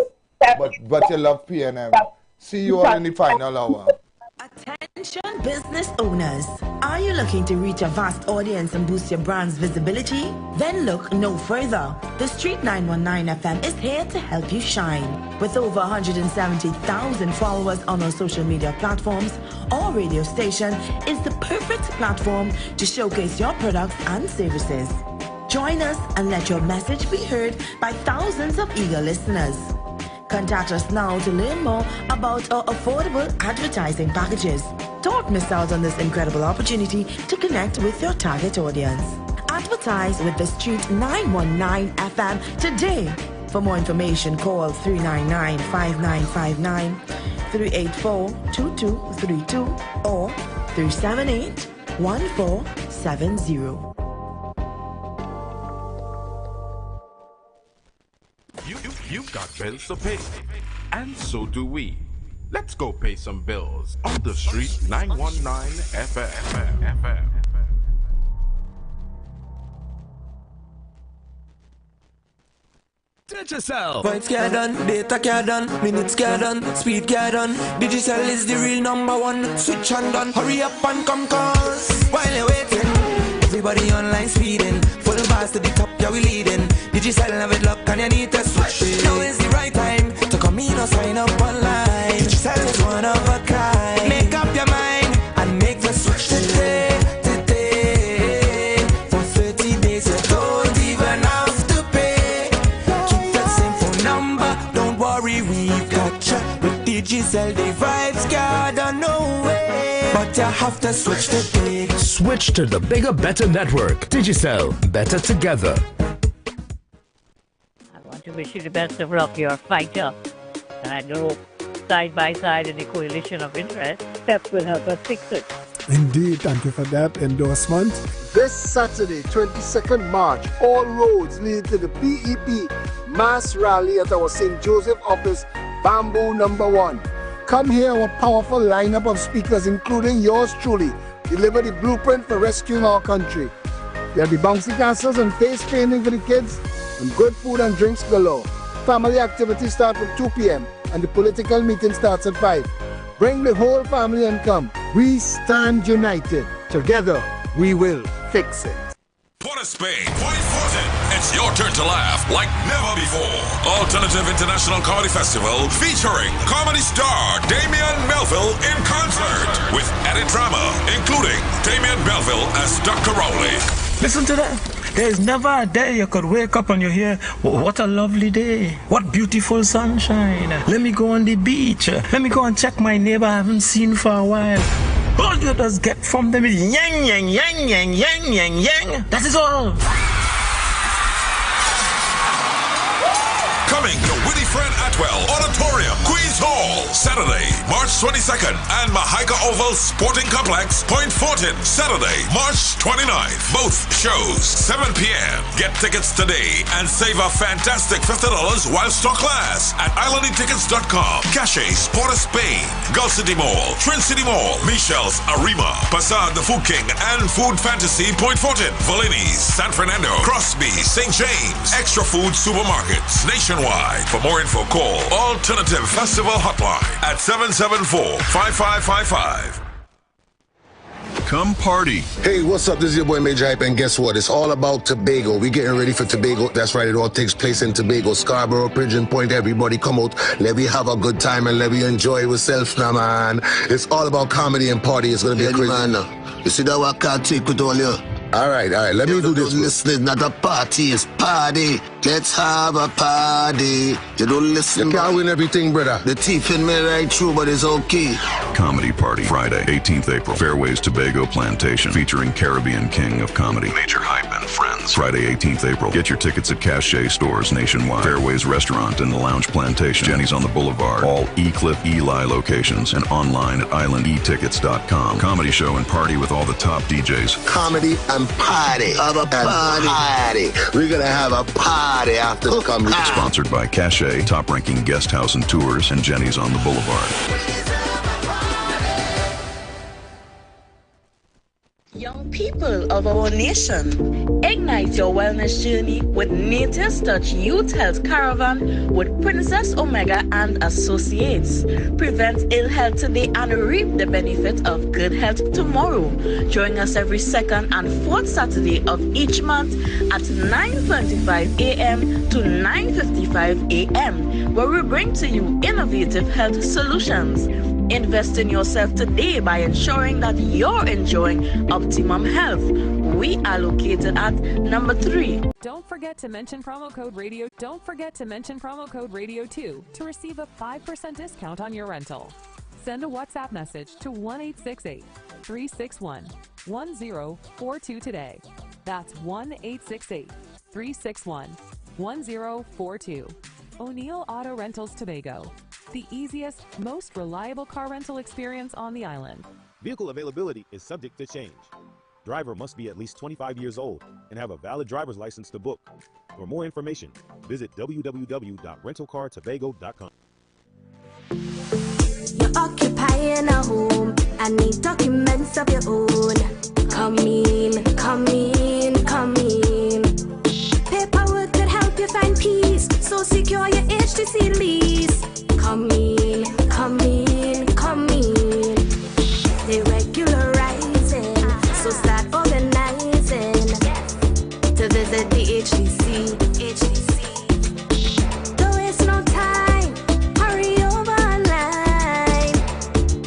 But you love PNM. See you all in the final hour. Attention business owners. Are you looking to reach a vast audience and boost your brand's visibility? Then look no further. The Street 919 FM is here to help you shine. With over 170,000 followers on our social media platforms, our radio station is the perfect platform to showcase your products and services. Join us and let your message be heard by thousands of eager listeners. Contact us now to learn more about our affordable advertising packages. Don't miss out on this incredible opportunity to connect with your target audience. Advertise with the Street 919 FM today. For more information, call 399-5959, 384-2232, or 378-1470. You've got bills to pay, and so do we. Let's go pay some bills on the Street 919 FM. Digicel. Vibes get done, data get done, minutes get done, speed get done. Digicel is the real #1. Switch on done, hurry up and come cause while you're waiting, everybody online speeding, full bars to the top, yeah we leading. Digicel have it luck and you need to switch. Now is the right time to come in or sign up online. Digicel is one of a kind. Make up your mind and make the switch today. For 30 days you don't even have to pay. Keep that same phone number, don't worry, we've got you. With Digicel the vibes got on no way. But you have to switch today. Switch to the bigger, better network. Digicel, better together. I want to wish you the best of luck. You're a fighter. And I know side by side in the coalition of interest, steps will help us fix it. Indeed, thank you for that endorsement. This Saturday, 22nd March, all roads lead to the PEP mass rally at our St. Joseph office, Bamboo #1. come here, our powerful lineup of speakers, including yours truly, deliver the blueprint for rescuing our country. There'll be bouncy castles and face painting for the kids, and good food and drinks galore. Family activities start at 2 p.m. and the political meeting starts at 5. Bring the whole family and come. We stand united. Together, we will fix it. Port of Spain, Point Fortin. It's your turn to laugh like never before. Alternative International Comedy Festival featuring comedy star Damian Melville in concert with added drama, including Damian Melville as Dr. Rowley. Listen to that. There's never a day you could wake up and you hear, what a lovely day. What beautiful sunshine. Let me go on the beach. Let me go and check my neighbor I haven't seen for a while. All you just get from them is yang, yang, yang, yang, yang, yang, yang. That is all. Coming to Winifred Atwell Auditorium, Queens Hall, Saturday, March 22nd, and Mahaika Oval Sporting Complex, Point Fortin, Saturday, March 29th. Both shows, 7 p.m. Get tickets today and save a fantastic $50 while stock lasts at islandetickets.com. Cache, Sport of Spain, Gulf City Mall, Trin City Mall, Michelle's Arima, Passade the Food King, and Food Fantasy, Point Fortin, Valini's, San Fernando, Crosby, St. James, Extra Food Supermarkets, nationwide. For more info, call Alternative Festival Hotline at 774-5555. Come party. Hey, what's up? This is your boy Major Hype, and guess what? It's all about Tobago. We're getting ready for Tobago. That's right, it all takes place in Tobago, Scarborough, Pigeon Point. Everybody come out. Let me have a good time and let me enjoy ourselves now, man. It's all about comedy and party. It's going to be a crazy... Man, you see that what I can't take with all you? All right. Let me do this. Listen, it's not a party, it's party. Let's have a party. You don't listen. You can't win everything, brother. The teeth in me right through, but it's okay. Comedy Party, Friday, 18th April. Fairways Tobago Plantation, featuring Caribbean King of Comedy, Major Hype and Friends. Friday, 18th April. Get your tickets at Cache stores nationwide. Fairways Restaurant and the Lounge Plantation. Jenny's on the Boulevard. All E-Cliff Eli locations and online at islandetickets.com. Comedy show and party with all the top DJs. Comedy and party. Have a party. We're gonna have a party after the comedy. Sponsored by Cache, top-ranking guest house and tours, and Jenny's on the Boulevard. Young people of our nation, ignite your wellness journey with Nature's Touch Youth Health Caravan with Princess Omega and Associates. Prevent ill health today and reap the benefit of good health tomorrow. Join us every second and fourth Saturday of each month at 9:25 a.m. to 9:55 a.m., where we bring to you innovative health solutions. Invest in yourself today by ensuring that you're enjoying optimum health. We are located at number 3. Don't forget to mention promo code radio. Don't forget to mention promo code radio2 to receive a 5% discount on your rental. Send a WhatsApp message to 1-868-361-1042 today. That's 1-868-361-1042. O'Neill Auto Rentals Tobago. The easiest, most reliable car rental experience on the island. Vehicle availability is subject to change. Driver must be at least 25 years old and have a valid driver's license to book. For more information, visit www.rentalcartobago.com. You're occupying a home and need documents of your own. Come in, come in, come in. Paperwork could help you find peace, so secure your HTC lease. Come in, come in, come in. They regularizing, so start organizing to visit the HTC. Don't waste no time, hurry over online.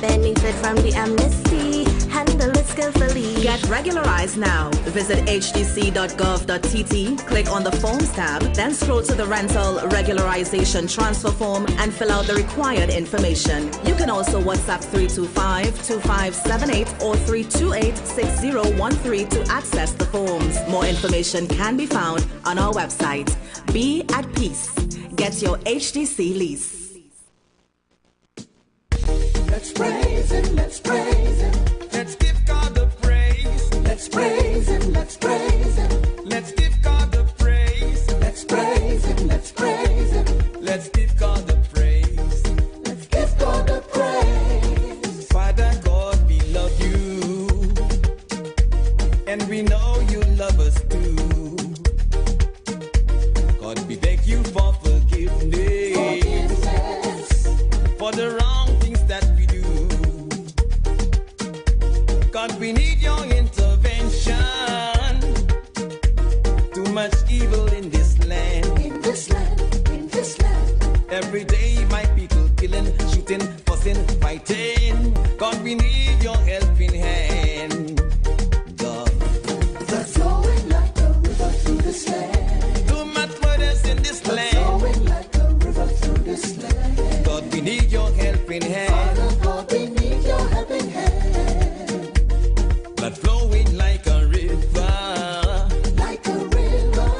Benefit from the amnesty, handle it skillfully. Get regularized now. Visit hdc.gov.tt, click on the Forms tab, then scroll to the Rental Regularization Transfer Form and fill out the required information. You can also WhatsApp 325-2578 or 328-6013 to access the forms. More information can be found on our website. Be at peace. Get your HDC lease. Let's praise Him, let's praise Him. Let's give God the praise. Let's praise Him, let's praise Him. Let's give God the praise. Let's praise Him, let's praise Him. Let's give God the praise. Let's give God the praise. know you love us too. God, we beg you for forgiveness for the wrong things that we do. God, we need your intervention. Too much evil in this land. In this land, in this land. Every day my people killing, shooting, fussing, fighting. God, we need your helping hand. God, the flowing like a river through this land. Too much murders in this land. Flowing like a river through this land. God, we need your helping hand. Father, God, we need your helping hand. Blood flowing like a river. Like a river.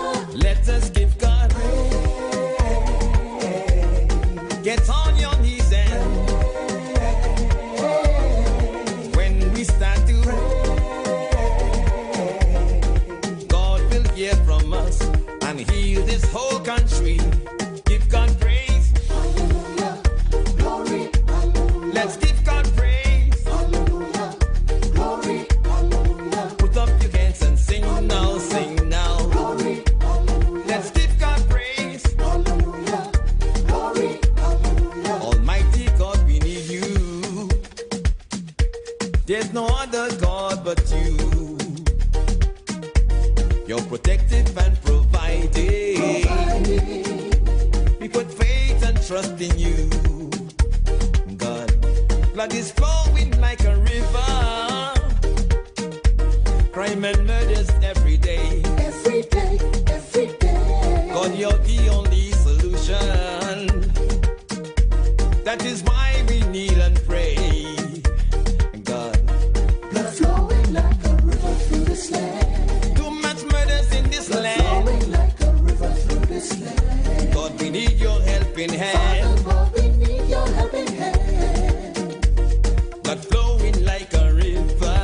Let us give God praise. Get on your knees and when we start to God will hear from us and heal this whole country. Give God praise. Hallelujah. Glory. Hallelujah. Let's give God praise. Hallelujah. Glory. Hallelujah. Put up your hands and sing now, sing now. Glory. Hallelujah. Let's give God praise. Hallelujah. Glory. Hallelujah. Almighty God, we need you. There's no other God but you. You're protective and providing. We put faith and trust in you. God, blood is flowing like a river. Crime and murders every day. Every day, every day. God, you're the only solution. That is why we kneel and pray. God, blood flowing like a river through this land. Too much murders in this land. Flowing like a river through this land. God, we need your helping hand. Father, God, we need your helping hand. Blood flowing like a river.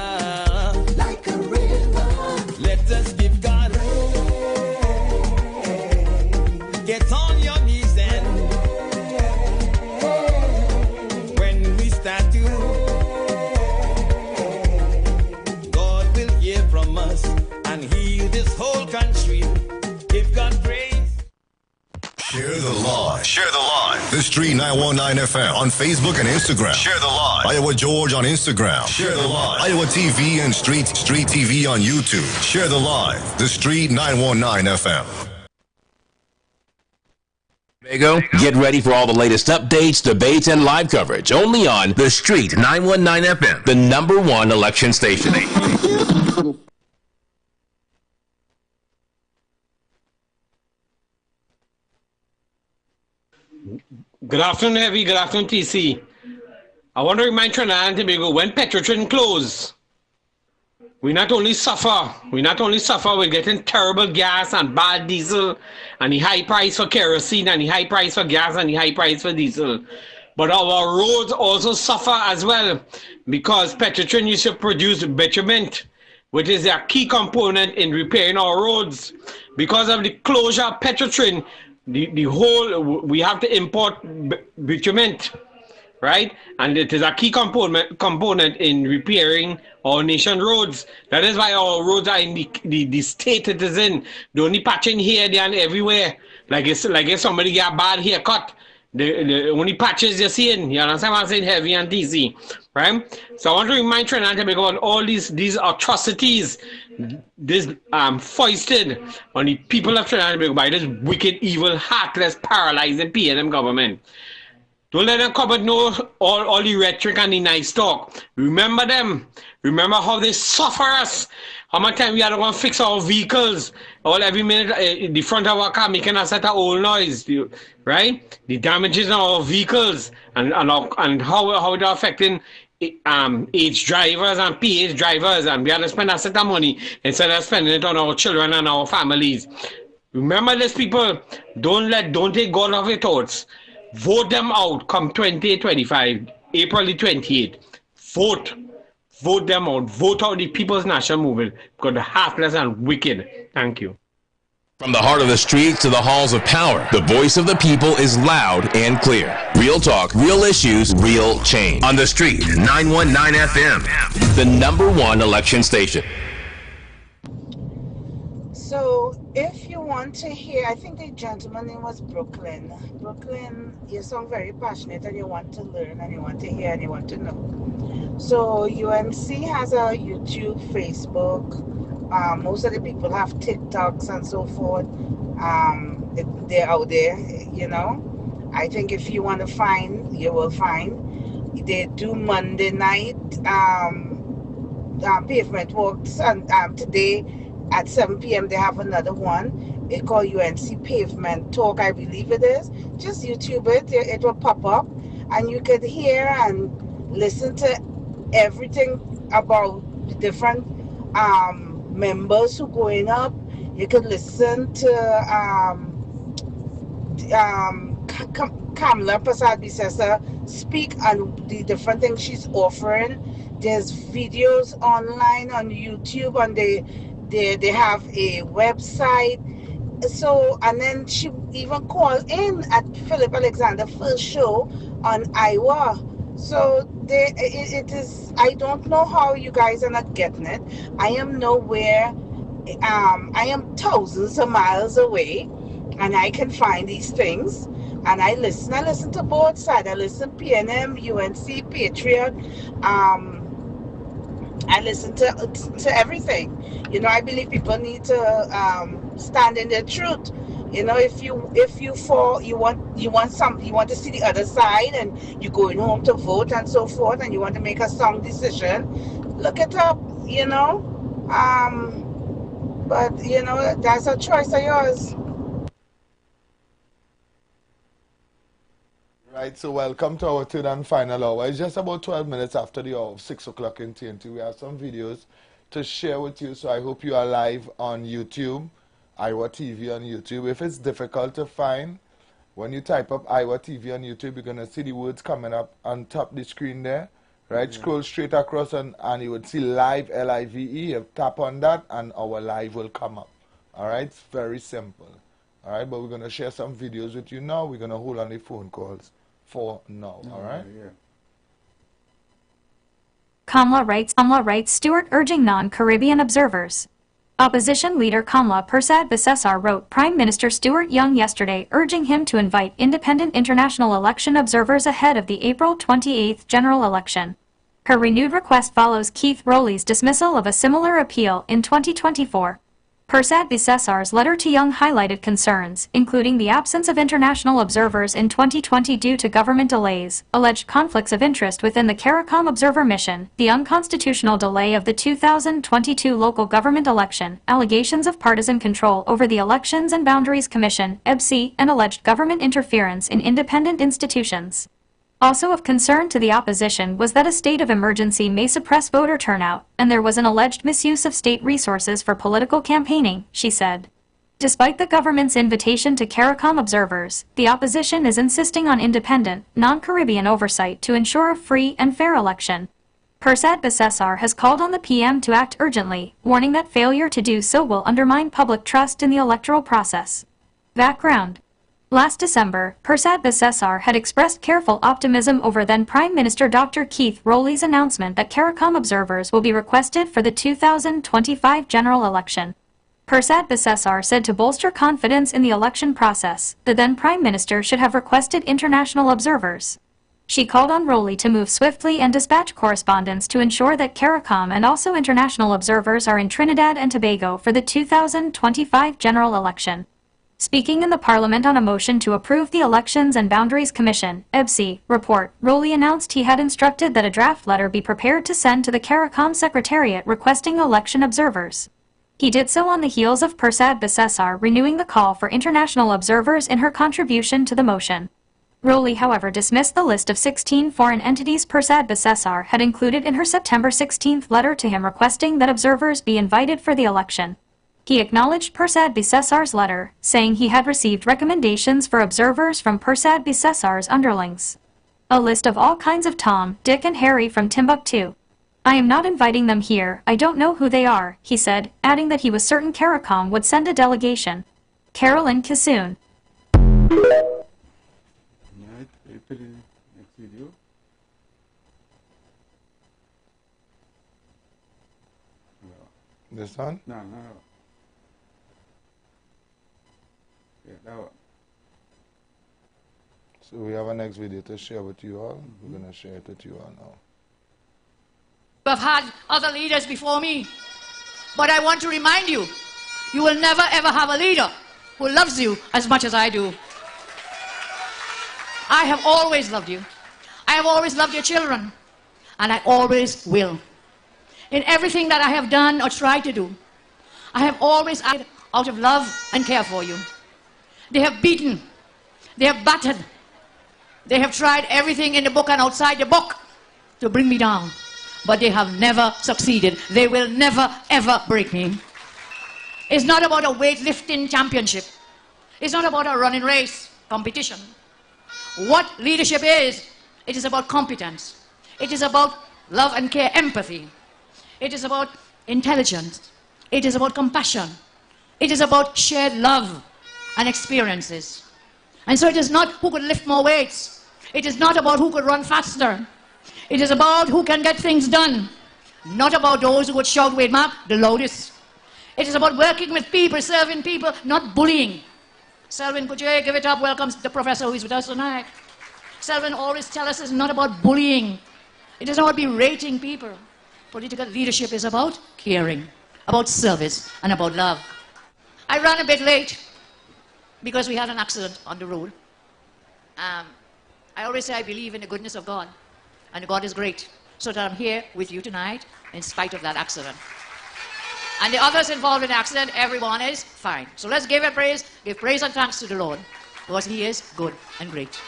Like a river. Let us give God praise. Get on your knees and when we start to God will hear from us and heal this whole country. Give God praise. Share the live. Share the live. The Street 919 FM on Facebook and Instagram. Share the live. Iowa George on Instagram. Share the live. Iowa TV and Street TV on YouTube. Share the live. The Street 919 FM. Tobago, get ready for all the latest updates, debates, and live coverage only on The Street 919 FM, the #1 election station. Good afternoon, Heavy. Good afternoon, TC. I want to remind Trinidad and Tobago, when Petrotrin closed, we not only suffer with getting terrible gas and bad diesel and the high price for kerosene and the high price for gas and the high price for diesel, but our roads also suffer as well because Petrotrin used to produce bitumen, which is a key component in repairing our roads. Because of the closure of Petrotrin, we have to import bitumen, right? And it is a key component in repairing our nation roads. That is why our roads are in the state it is in. The only patching here, there, and everywhere. Like if somebody get a bad haircut, the only patches you're seeing. You understand what I'm saying? Heavy and easy, right? So I want to remind Trinidad and Tobago on all these atrocities, this foisted on the people of Trinidad and Tobago by this wicked, evil, heartless, paralyzing PNM government. Don't let them come and know all the rhetoric and the nice talk. Remember them. Remember how they suffer us. How much time we had to go and fix our vehicles. Every minute, the front of our car making a set of old noise, right? The damages on our vehicles and how they're affecting age drivers and PH drivers. And we had to spend a set of money instead of spending it on our children and our families. Remember this, people. Don't take God off your thoughts. Vote them out come 2025, April the 28th. Vote them out. Vote out the People's National Movement because they're heartless and wicked. Thank you. From the heart of the streets to the halls of power, the voice of the people is loud and clear. Real talk, real issues, real change. On the Street 919 FM, the #1 election station. So if you want to hear, I think the gentleman's name was Brooklyn. Brooklyn, you sound very passionate and you want to learn and you want to hear and you want to know. So UNC has a YouTube, Facebook. Most of the people have TikToks and so forth. They're out there, you know. I think if you want to find, you will find. They do Monday night pavement walks, and today at 7 p.m. they have another one. They call UNC Pavement Talk, I believe it is. Just YouTube it, it will pop up, and you could hear and listen to everything about the different members who going up. You could listen to Kamala Prasad Bisesa speak on the different things she's offering. There's videos online on YouTube, and they have a website. So, and then she even called in at Philip Alexander first show on Iwer. So it is. I don't know how you guys are not getting it. I am nowhere. I am thousands of miles away, and I can find these things. And I listen to both sides. I listen PNM, UNC, Patriot. I listen to everything. You know, I believe people need to stand in their truth. You know, if you want to see the other side, and you're going home to vote and so forth, and you want to make a sound decision, look it up. You know, but you know, that's a choice of yours. Right, so welcome to our third and final hour. It's just about 12 minutes after the hour of 6 o'clock in TNT. We have some videos to share with you, so I hope you are live on YouTube, Iwer TV on YouTube. If it's difficult to find, when you type up Iwer TV on YouTube, you're going to see the words coming up on top of the screen there. Right, scroll straight across and you would see live, L-I-V-E. You tap on that and our live will come up. All right, it's very simple. All right, but we're going to share some videos with you now. We're going to hold on the phone calls for now, all right? Yeah. Kamala writes Stewart urging non-Caribbean observers. Opposition leader Kamala Persad Bisesar wrote Prime Minister Stuart Young yesterday urging him to invite independent international election observers ahead of the April 28 general election. Her renewed request follows Keith Rowley's dismissal of a similar appeal in 2024. Persad Bisesar's letter to Young highlighted concerns, including the absence of international observers in 2020 due to government delays, alleged conflicts of interest within the CARICOM observer mission, the unconstitutional delay of the 2022 local government election, allegations of partisan control over the Elections and Boundaries Commission, EBC, and alleged government interference in independent institutions. Also of concern to the opposition was that a state of emergency may suppress voter turnout, and there was an alleged misuse of state resources for political campaigning, she said. Despite the government's invitation to CARICOM observers, the opposition is insisting on independent, non-Caribbean oversight to ensure a free and fair election. Persad Bisesar has called on the PM to act urgently, warning that failure to do so will undermine public trust in the electoral process. Background. Last December, Persad Bisesar had expressed careful optimism over then Prime Minister Dr. Keith Rowley's announcement that CARICOM observers will be requested for the 2025 general election. Persad Bisesar said to bolster confidence in the election process, the then Prime Minister should have requested international observers. She called on Rowley to move swiftly and dispatch correspondence to ensure that CARICOM and also international observers are in Trinidad and Tobago for the 2025 general election. Speaking in the Parliament on a motion to approve the Elections and Boundaries Commission (EBC) report, Rowley announced he had instructed that a draft letter be prepared to send to the CARICOM Secretariat requesting election observers. He did so on the heels of Persad Bisesar renewing the call for international observers in her contribution to the motion. Rowley, however, dismissed the list of 16 foreign entities Persad Bisesar had included in her September 16 letter to him requesting that observers be invited for the election. He acknowledged Persad Bisesar's letter, saying he had received recommendations for observers from Persad Bisesar's underlings. A list of all kinds of Tom, Dick and Harry from Timbuktu. I am not inviting them here, I don't know who they are, he said, adding that he was certain CARICOM would send a delegation. Carolyn Kissoon. Next video. This one? No. Yeah, that one. So we have a next video to share with you all. We're going to share it with you all now. I've had other leaders before me, but I want to remind you, you will never ever have a leader who loves you as much as I do. I have always loved you. I have always loved your children, and I always will. In everything that I have done or tried to do, I have always acted out of love and care for you. They have beaten, they have battered, they have tried everything in the book and outside the book to bring me down, but they have never succeeded. They will never ever break me. It's not about a weightlifting championship. It's not about a running race competition. What leadership is, it is about competence. It is about love and care, empathy. It is about intelligence. It is about compassion. It is about shared love and experiences. And so it is not who could lift more weights. It is not about who could run faster. It is about who can get things done. Not about those who would shout, wait, Mark, the loudest. It is about working with people, serving people, not bullying. Selwyn, could you give it up? Welcome the professor who is with us tonight. Selwyn always tells us it's not about bullying. It is not about berating people. Political leadership is about caring, about service, and about love. I ran a bit late because we had an accident on the road. I always say I believe in the goodness of God, and God is great, so that I'm here with you tonight in spite of that accident. And the others involved in the accident, everyone is fine. So let's give praise and thanks to the Lord, because He is good and great.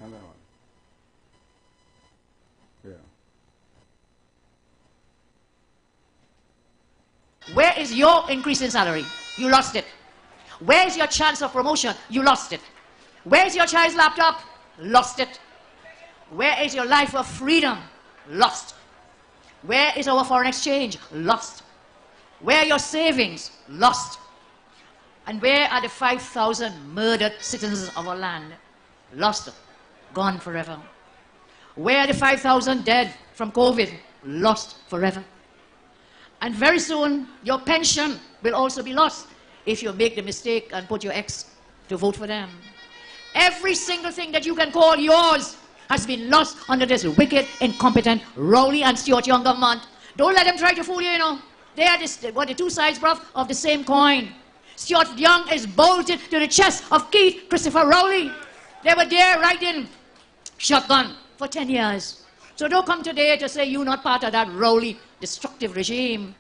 Another one. Yeah. Where is your increase in salary? You lost it. Where is your chance of promotion? You lost it. Where is your child's laptop? Lost it. Where is your life of freedom? Lost. Where is our foreign exchange? Lost. Where are your savings? Lost. And where are the 5,000 murdered citizens of our land? Lost. Gone forever. Where are the 5,000 dead from COVID? Lost forever. And very soon, your pension will also be lost if you make the mistake and put your ex to vote for them. Every single thing that you can call yours has been lost under this wicked, incompetent Rowley and Stuart Young government. Don't let them try to fool you, you know. They are the two sides, bruv, of the same coin. Stuart Young is bolted to the chest of Keith Christopher Rowley. They were there right in shotgun for 10 years. So don't come today to say you're not part of that Rowley destructive regime.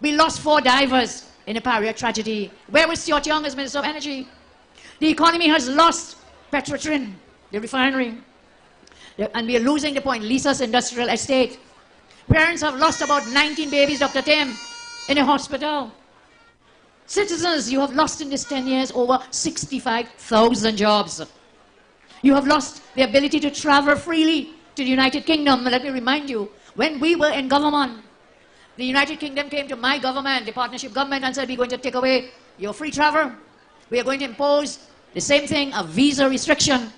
We lost 4 divers in the Paria tragedy. Where was Stuart Young as Minister of Energy? The economy has lost Petrotrin, the refinery. And we are losing the Point Lisa's industrial estate. Parents have lost about 19 babies, Dr. Tim, in a hospital. Citizens, you have lost in this 10 years over 65,000 jobs. You have lost the ability to travel freely to the United Kingdom. Let me remind you, when we were in government, the United Kingdom came to my government, the partnership government, and said, we're going to take away your free travel. We are going to impose the same thing, a visa restriction.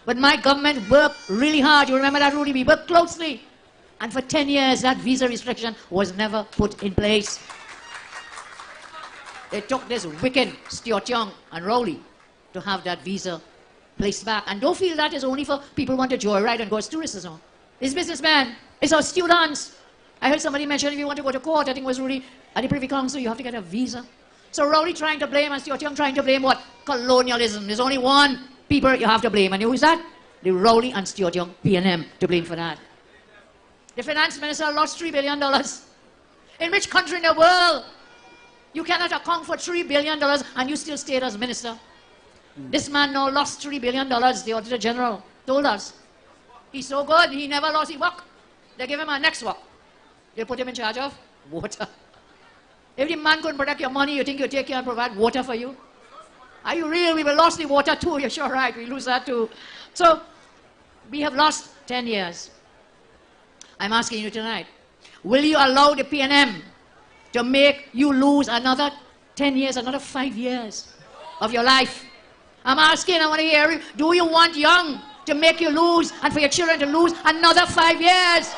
But my government worked really hard. You remember that, Rudy? We worked closely. And for 10 years, that visa restriction was never put in place. They took this wicked Stuart Young and Rowley to have that visa placed back. And don't feel that is only for people who want to joyride and go as tourists. No. It's businessmen. It's our students. I heard somebody mention if you want to go to court, I think it was Rudy, at the Privy Council, you have to get a visa. So Rowley trying to blame and Stuart Young trying to blame what? Colonialism. There's only one people you have to blame. And who is that? The Rowley and Stuart Young P&M to blame for that. The finance minister lost $3 billion. In which country in the world you cannot account for $3 billion and you still stayed as minister? This man now lost $3 billion, the Auditor General told us. He's so good, he never lost his work. They give him a next work. They put him in charge of water. If the man couldn't protect your money, you think you take care and provide water for you? Are you real? We will lost the water too. You're sure right. We lose that too. So, we have lost 10 years. I'm asking you tonight, will you allow the P&M to make you lose another 10 years, another 5 years of your life? I'm asking, I want to hear you, do you want Young to make you lose and for your children to lose another 5 years?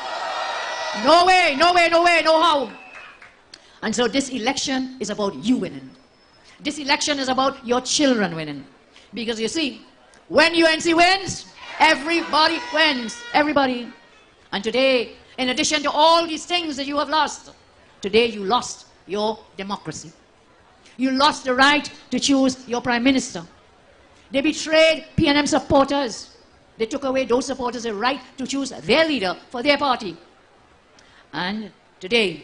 No way, no way, no way, no how. And so this election is about you winning. This election is about your children winning. Because you see, when UNC wins, everybody wins. Everybody. And today, in addition to all these things that you have lost, today you lost your democracy. You lost the right to choose your prime minister. They betrayed PNM supporters. They took away those supporters the right to choose their leader for their party. And today,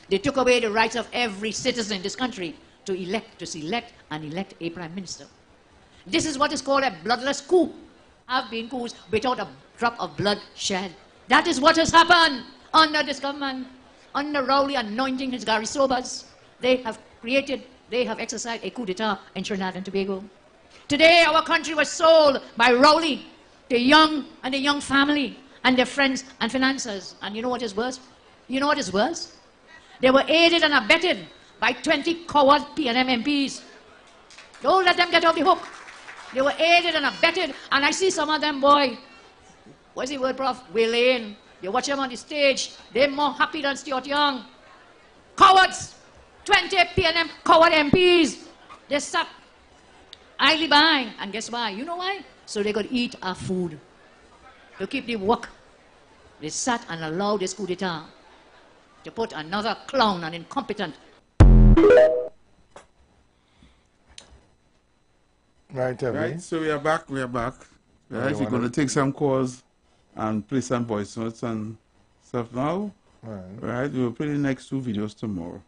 they took away the rights of every citizen in this country to select and elect a prime minister. This is what is called a bloodless coup. Have been coups without a drop of blood shed. That is what has happened under this government, under Rowley anointing his Gary Sobers. They have exercised a coup d'etat in Trinidad and Tobago. Today, our country was sold by Rowley, the young family, and their friends and financiers. And you know what is worse? You know what is worse? They were aided and abetted by 20 coward PNM MPs. Don't let them get off the hook. They were aided and abetted, and I see some of them, boy, what's the word, Prof? Wailing. You watch them on the stage. They're more happy than Stuart Young. Cowards! 20 PNM coward MPs. They sat idly by, and guess why? You know why? So they could eat our food. To keep the work. They sat and allowed this coup d'etat to put another clown and incompetent. Right, Evie. Right, so we are back. Right, we're going to take some calls and play some voice notes and stuff now. Right, we'll play the next 2 videos tomorrow.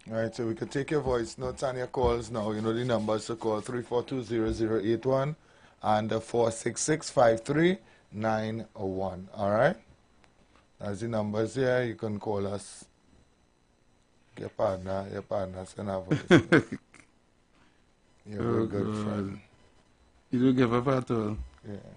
Right, so we can take your voice notes and your calls now. You know the numbers to call 342-0081 and 466-5391. All right? That's the numbers here. You can call us. Your partner send our voice note. You're a good friend. You don't give up at all. Yeah.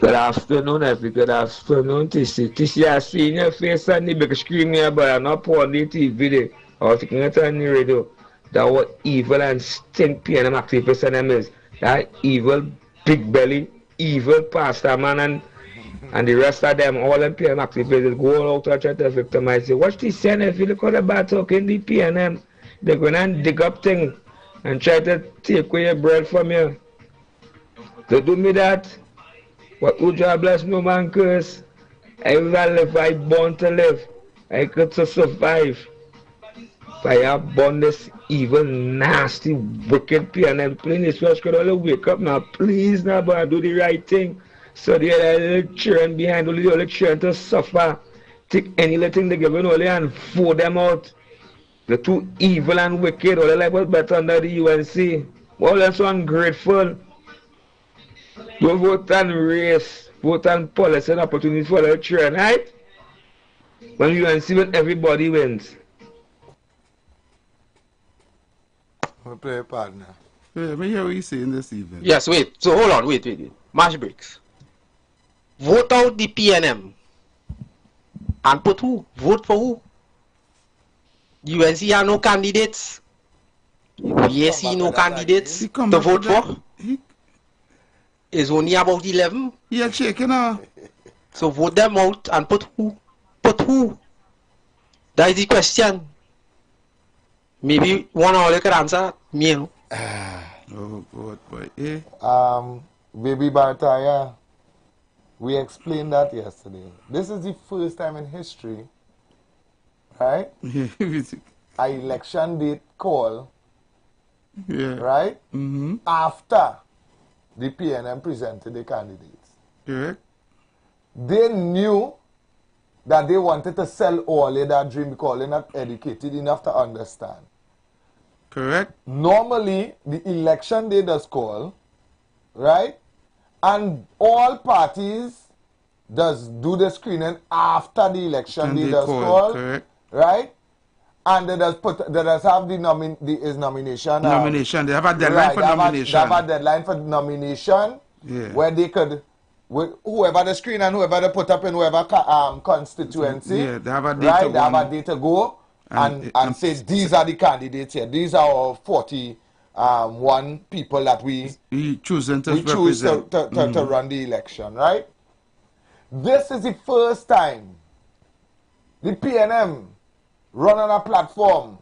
Good afternoon, every good afternoon, TC. I seen your face on the big screen here, but I'm not on the TV. I was looking at it on the radio. That was evil and stink PNM activists and them is. That evil, big belly, evil pastor man and the rest of them, all them PNM activists go out and try to victimize you. Watch this, and if you look at the bad talk in the PNM, they're going to dig up things and try to take away your bread from you. To do me that, what would you bless no man curse? I will live, I born to live. I could to survive. I have born this evil, nasty, wicked PNM playing this first could only wake up now. Please now, but do the right thing. So the little children behind, only the little children to suffer. Take any little thing they give them only and throw them out. They're too evil and wicked. All their life was better under the UNC. All them so ungrateful. Don't vote on race, vote on policy and opportunity for the children, right? When UNC when everybody wins. We'll play a partner. Yeah, let me hear what you saying this evening. Yes, wait. So hold on, wait. Mash breaks. Vote out the PNM. And put who? Vote for who? UNC have no candidates. VAC no candidates to vote for. Is only about 11. Yeah, shaking now. So vote them out and put who? Put who? That is the question. Maybe one of you can answer me. Oh, God, boy. Eh? Baby Bartaya, we explained that yesterday. This is the first time in history, right? A election date call, right? After the PNM presented the candidates. Correct. They knew that they wanted to sell all that dream because they're not educated enough to understand. Correct. Normally, the election day does call, right? And all parties does do the screening after the election day does call, correct. Right? And they does have the nomination. Nomination. They have a deadline for nomination. They have a deadline for nomination. Yeah. Where they could, whoever the screen and whoever they put up in whoever constituency. Yeah, they have a day right? to They have a day to go and say these are the candidates here. These are our 40 one people that we choose to run the election, right? This is the first time the PNM run on a platform,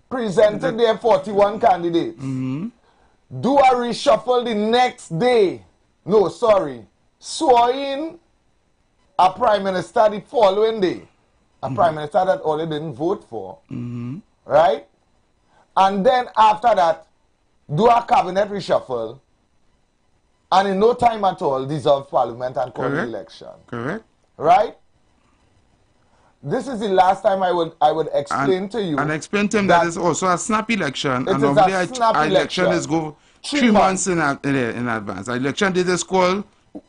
presented their 41 candidates, do a reshuffle the next day, swear in a prime minister the following day, a prime minister that all they didn't vote for, right? And then after that, do a cabinet reshuffle, and in no time at all, dissolve parliament and call the election. Correct. Right? This is the last time I would explain to you. And explain to him that it's also a snap election. It And is normally a snap election. is go 3 months in advance. The election date is called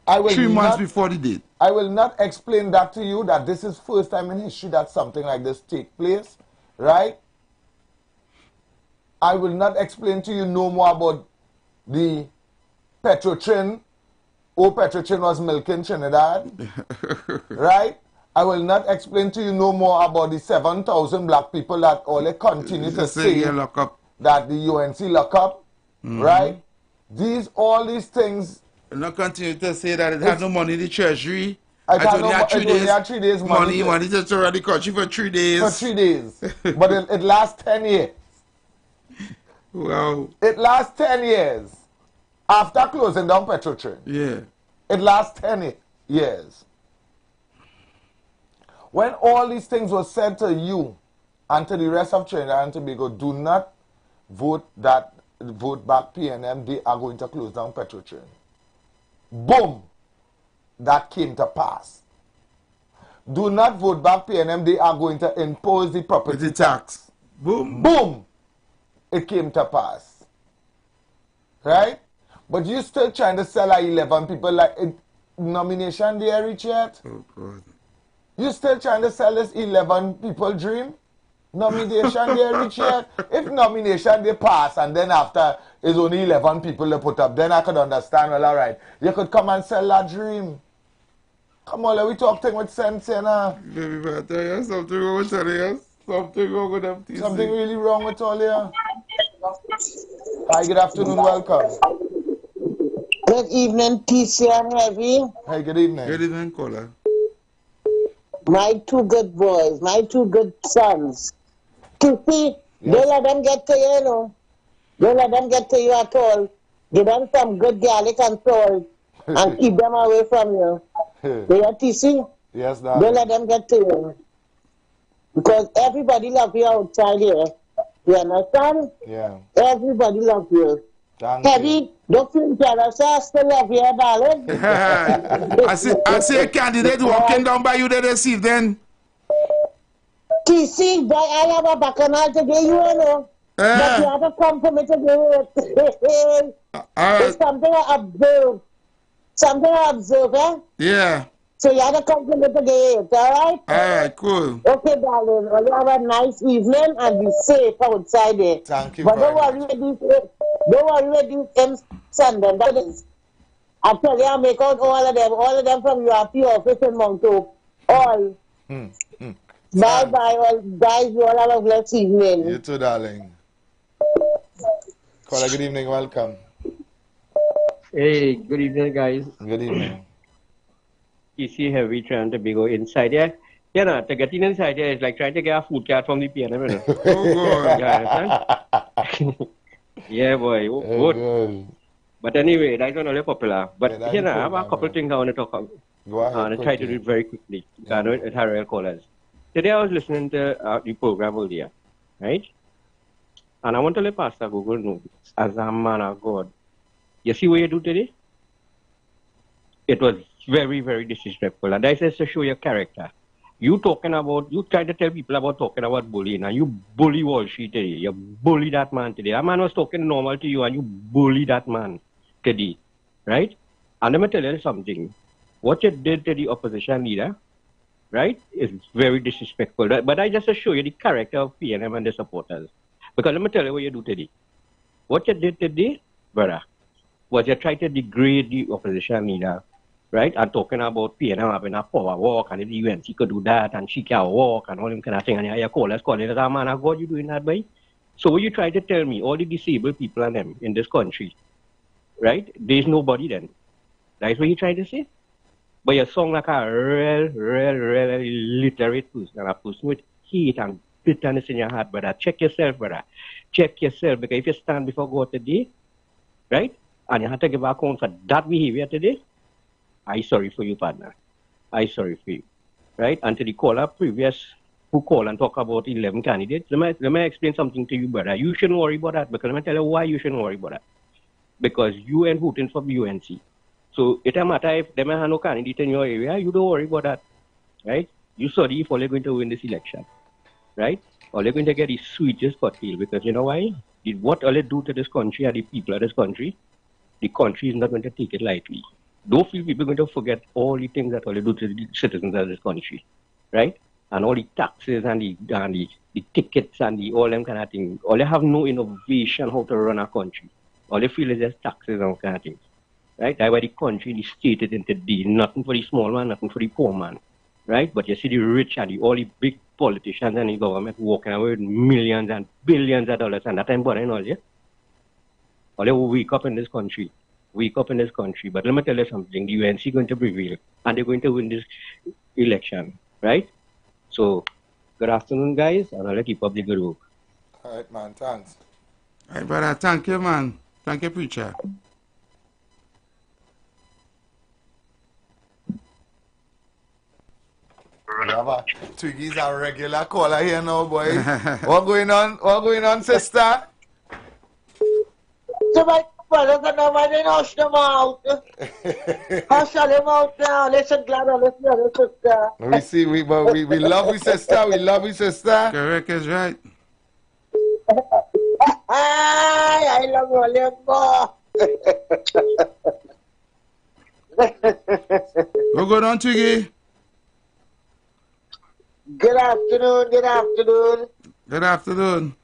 3 months before the date. I will not explain that to you, that this is first time in history that something like this take place. Right? I will not explain to you no more about the Petrotrin. Petrotrin was milking Trinidad. Right? I will not explain to you no more about the 7,000 black people that all they continue to say that the UNC lock up. Right? All these things. And not continue to say that it had no money in the treasury. It only had 3 days money to throw the country for 3 days. For 3 days. But it lasts 10 years. Wow. It lasts 10 years. After closing down Petrotrin. Yeah. It lasts 10 years. When all these things were said to you and to the rest of Trinidad and Tobago, do not vote back PNM, they are going to close down Petrotrin. Boom! That came to pass. Do not vote back PNM, they are going to impose the property tax. Boom! Boom! It came to pass. Right? But you still trying to sell 11 people like nomination day reach yet? Oh, God. You still trying to sell this 11 people dream? Nomination day reach yet? If nomination day pass and then after is only 11 people to put up, then I could understand, well, all right. You could come and sell that dream. Come on, let me talk thing with sense here now. Baby, but I tell you something wrong with you. Something wrong with them. Something really wrong with all here. Hi, good afternoon, welcome. Good evening, TC and Heavy. Hey, good evening. Good evening, caller. My two good boys, my two good sons. TC, don't let them get to you, you know. Don't let them get to you at all. Give them some good garlic and salt and keep them away from you. You hear, TC? Yes, darling. Don't let them get to you. Because everybody loves you outside here. You understand? Yeah. Everybody loves you. Heavy, don't feel jealous. I still love you, darling. I see a candidate walking down by you there this evening. TC, boy, I have a bacchanal today, you know. But you have to come for me to do it. It's something I observe. Something I observe, eh? Yeah. So you have to come for me to do it, alright? Alright, cool. Okay, darling. Well, you have a nice evening and be safe outside there. Thank you. But don't worry with these Sunday. That is. I tell you, I make out all of them from your office in Mount Hope. All. Bye-bye, all guys. You all have a blessed evening. You too, darling. Caller, good evening, welcome. Hey, good evening, guys. Good evening. You see Heavy trying to go inside there. Yeah, no, to get inside there is like trying to get a food card from the PNM. You know? Oh, God. Yeah, understand? Yeah, boy. Good. But anyway, that's not only popular. But yeah, I have a couple of things I want to talk about. Go ahead. I want to try to do it very quickly. I know it had real callers. Today I was listening to the program earlier, right? And I want to let Pastor Google know, as a man of God, you see what you do today? It was very, very disrespectful. And that is to show your character. You try to tell people about talking about bullying, and you bully Wall Street today. You bully that man today. That man was talking normal to you, and you bully that man today, right? And let me tell you something. What you did to the opposition leader, right, is very disrespectful. But I just to show you the character of PNM and the supporters. Because let me tell you what you do today. What you did today, brother, was you try to degrade the opposition leader, right? And talking about PNM having a power walk and the UNC could do that and she can walk and all them kind of thing. And you call us calling us, man of God, you doing that, boy? So what you try to tell me, all the disabled people and them in this country, right? There's nobody then. That's what you trying to say? But you sound like a real illiterate person, and a person with hate and bitterness in your heart, brother. Check yourself, brother. Check yourself, because if you stand before God today, right, and you have to give account for that behavior today, I'm sorry for you, partner. I'm sorry for you, right? And to the caller previous who call and talk about 11 candidates, let me explain something to you, brother. You shouldn't worry about that, because let me tell you why you shouldn't worry about that. Because you ain't voting for UNC. So it doesn't matter if they may have no candidate in your area, you don't worry about that, right? You sorry if all they're going to win this election, right? All they're going to get is sweetest cocktail, because you know why? What all they do to this country and the people of this country, the country is not going to take it lightly. Don't feel people are going to forget all the things that all they do to the citizens of this country, right? And all the taxes and the tickets and all them kind of things. All they have no innovation how to run a country. All they feel is just taxes and all kind of things. Right? That's why the country, the state is into deal. Nothing for the small man, nothing for the poor man. Right? But you see the rich and all the big politicians and the government walking away with millions and billions of dollars, and that ain't bothering all you. All they will wake up in this country. Wake up in this country. But let me tell you something, the UNC is going to prevail and they're going to win this election. Right? So, good afternoon, guys, and I'll keep up the good work. All right, man. Thanks. All right, brother. Thank you, man. Thank you, preacher. Twiggy's a regular caller here now, boy. What going on? What going on, sister? So my brothers and nobody hush them out. Hush them out now. Listen, Glad, listen, sister. We see, we love you, sister. We love you, sister. Correct is right. I love you, more. What going on, Twiggy? Good afternoon, good afternoon. Good afternoon.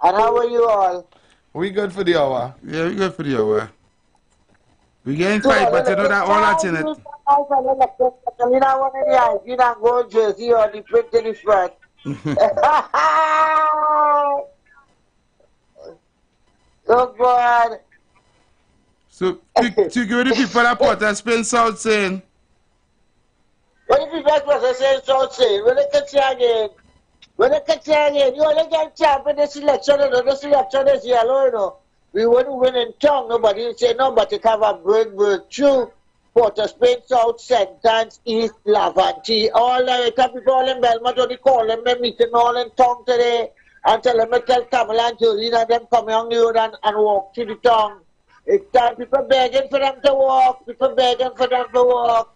And how are you all? We good for the hour. Yeah, we good for the hour. We getting fight, but you know that all that's in it. You don't want any eyes. You don't go jersey or the print in the front. Oh, God. So, to give the people at Port and Spain South saying, what if you guys was saying so say? When they catch you again? When they catch you again, you only get champ in this election, and this election is yellow, you know. We wouldn't win in tongue, nobody would say no, but it have a breakthrough. Port of Spain, South, Sentence, East, Lavanti, all the people all in Belmont, only call them, they meeting all in tongue today, and tell them, tell Kamala and Jolene and them come on the road and walk to the tongue. It's time people begging for them to walk, people begging for them to walk.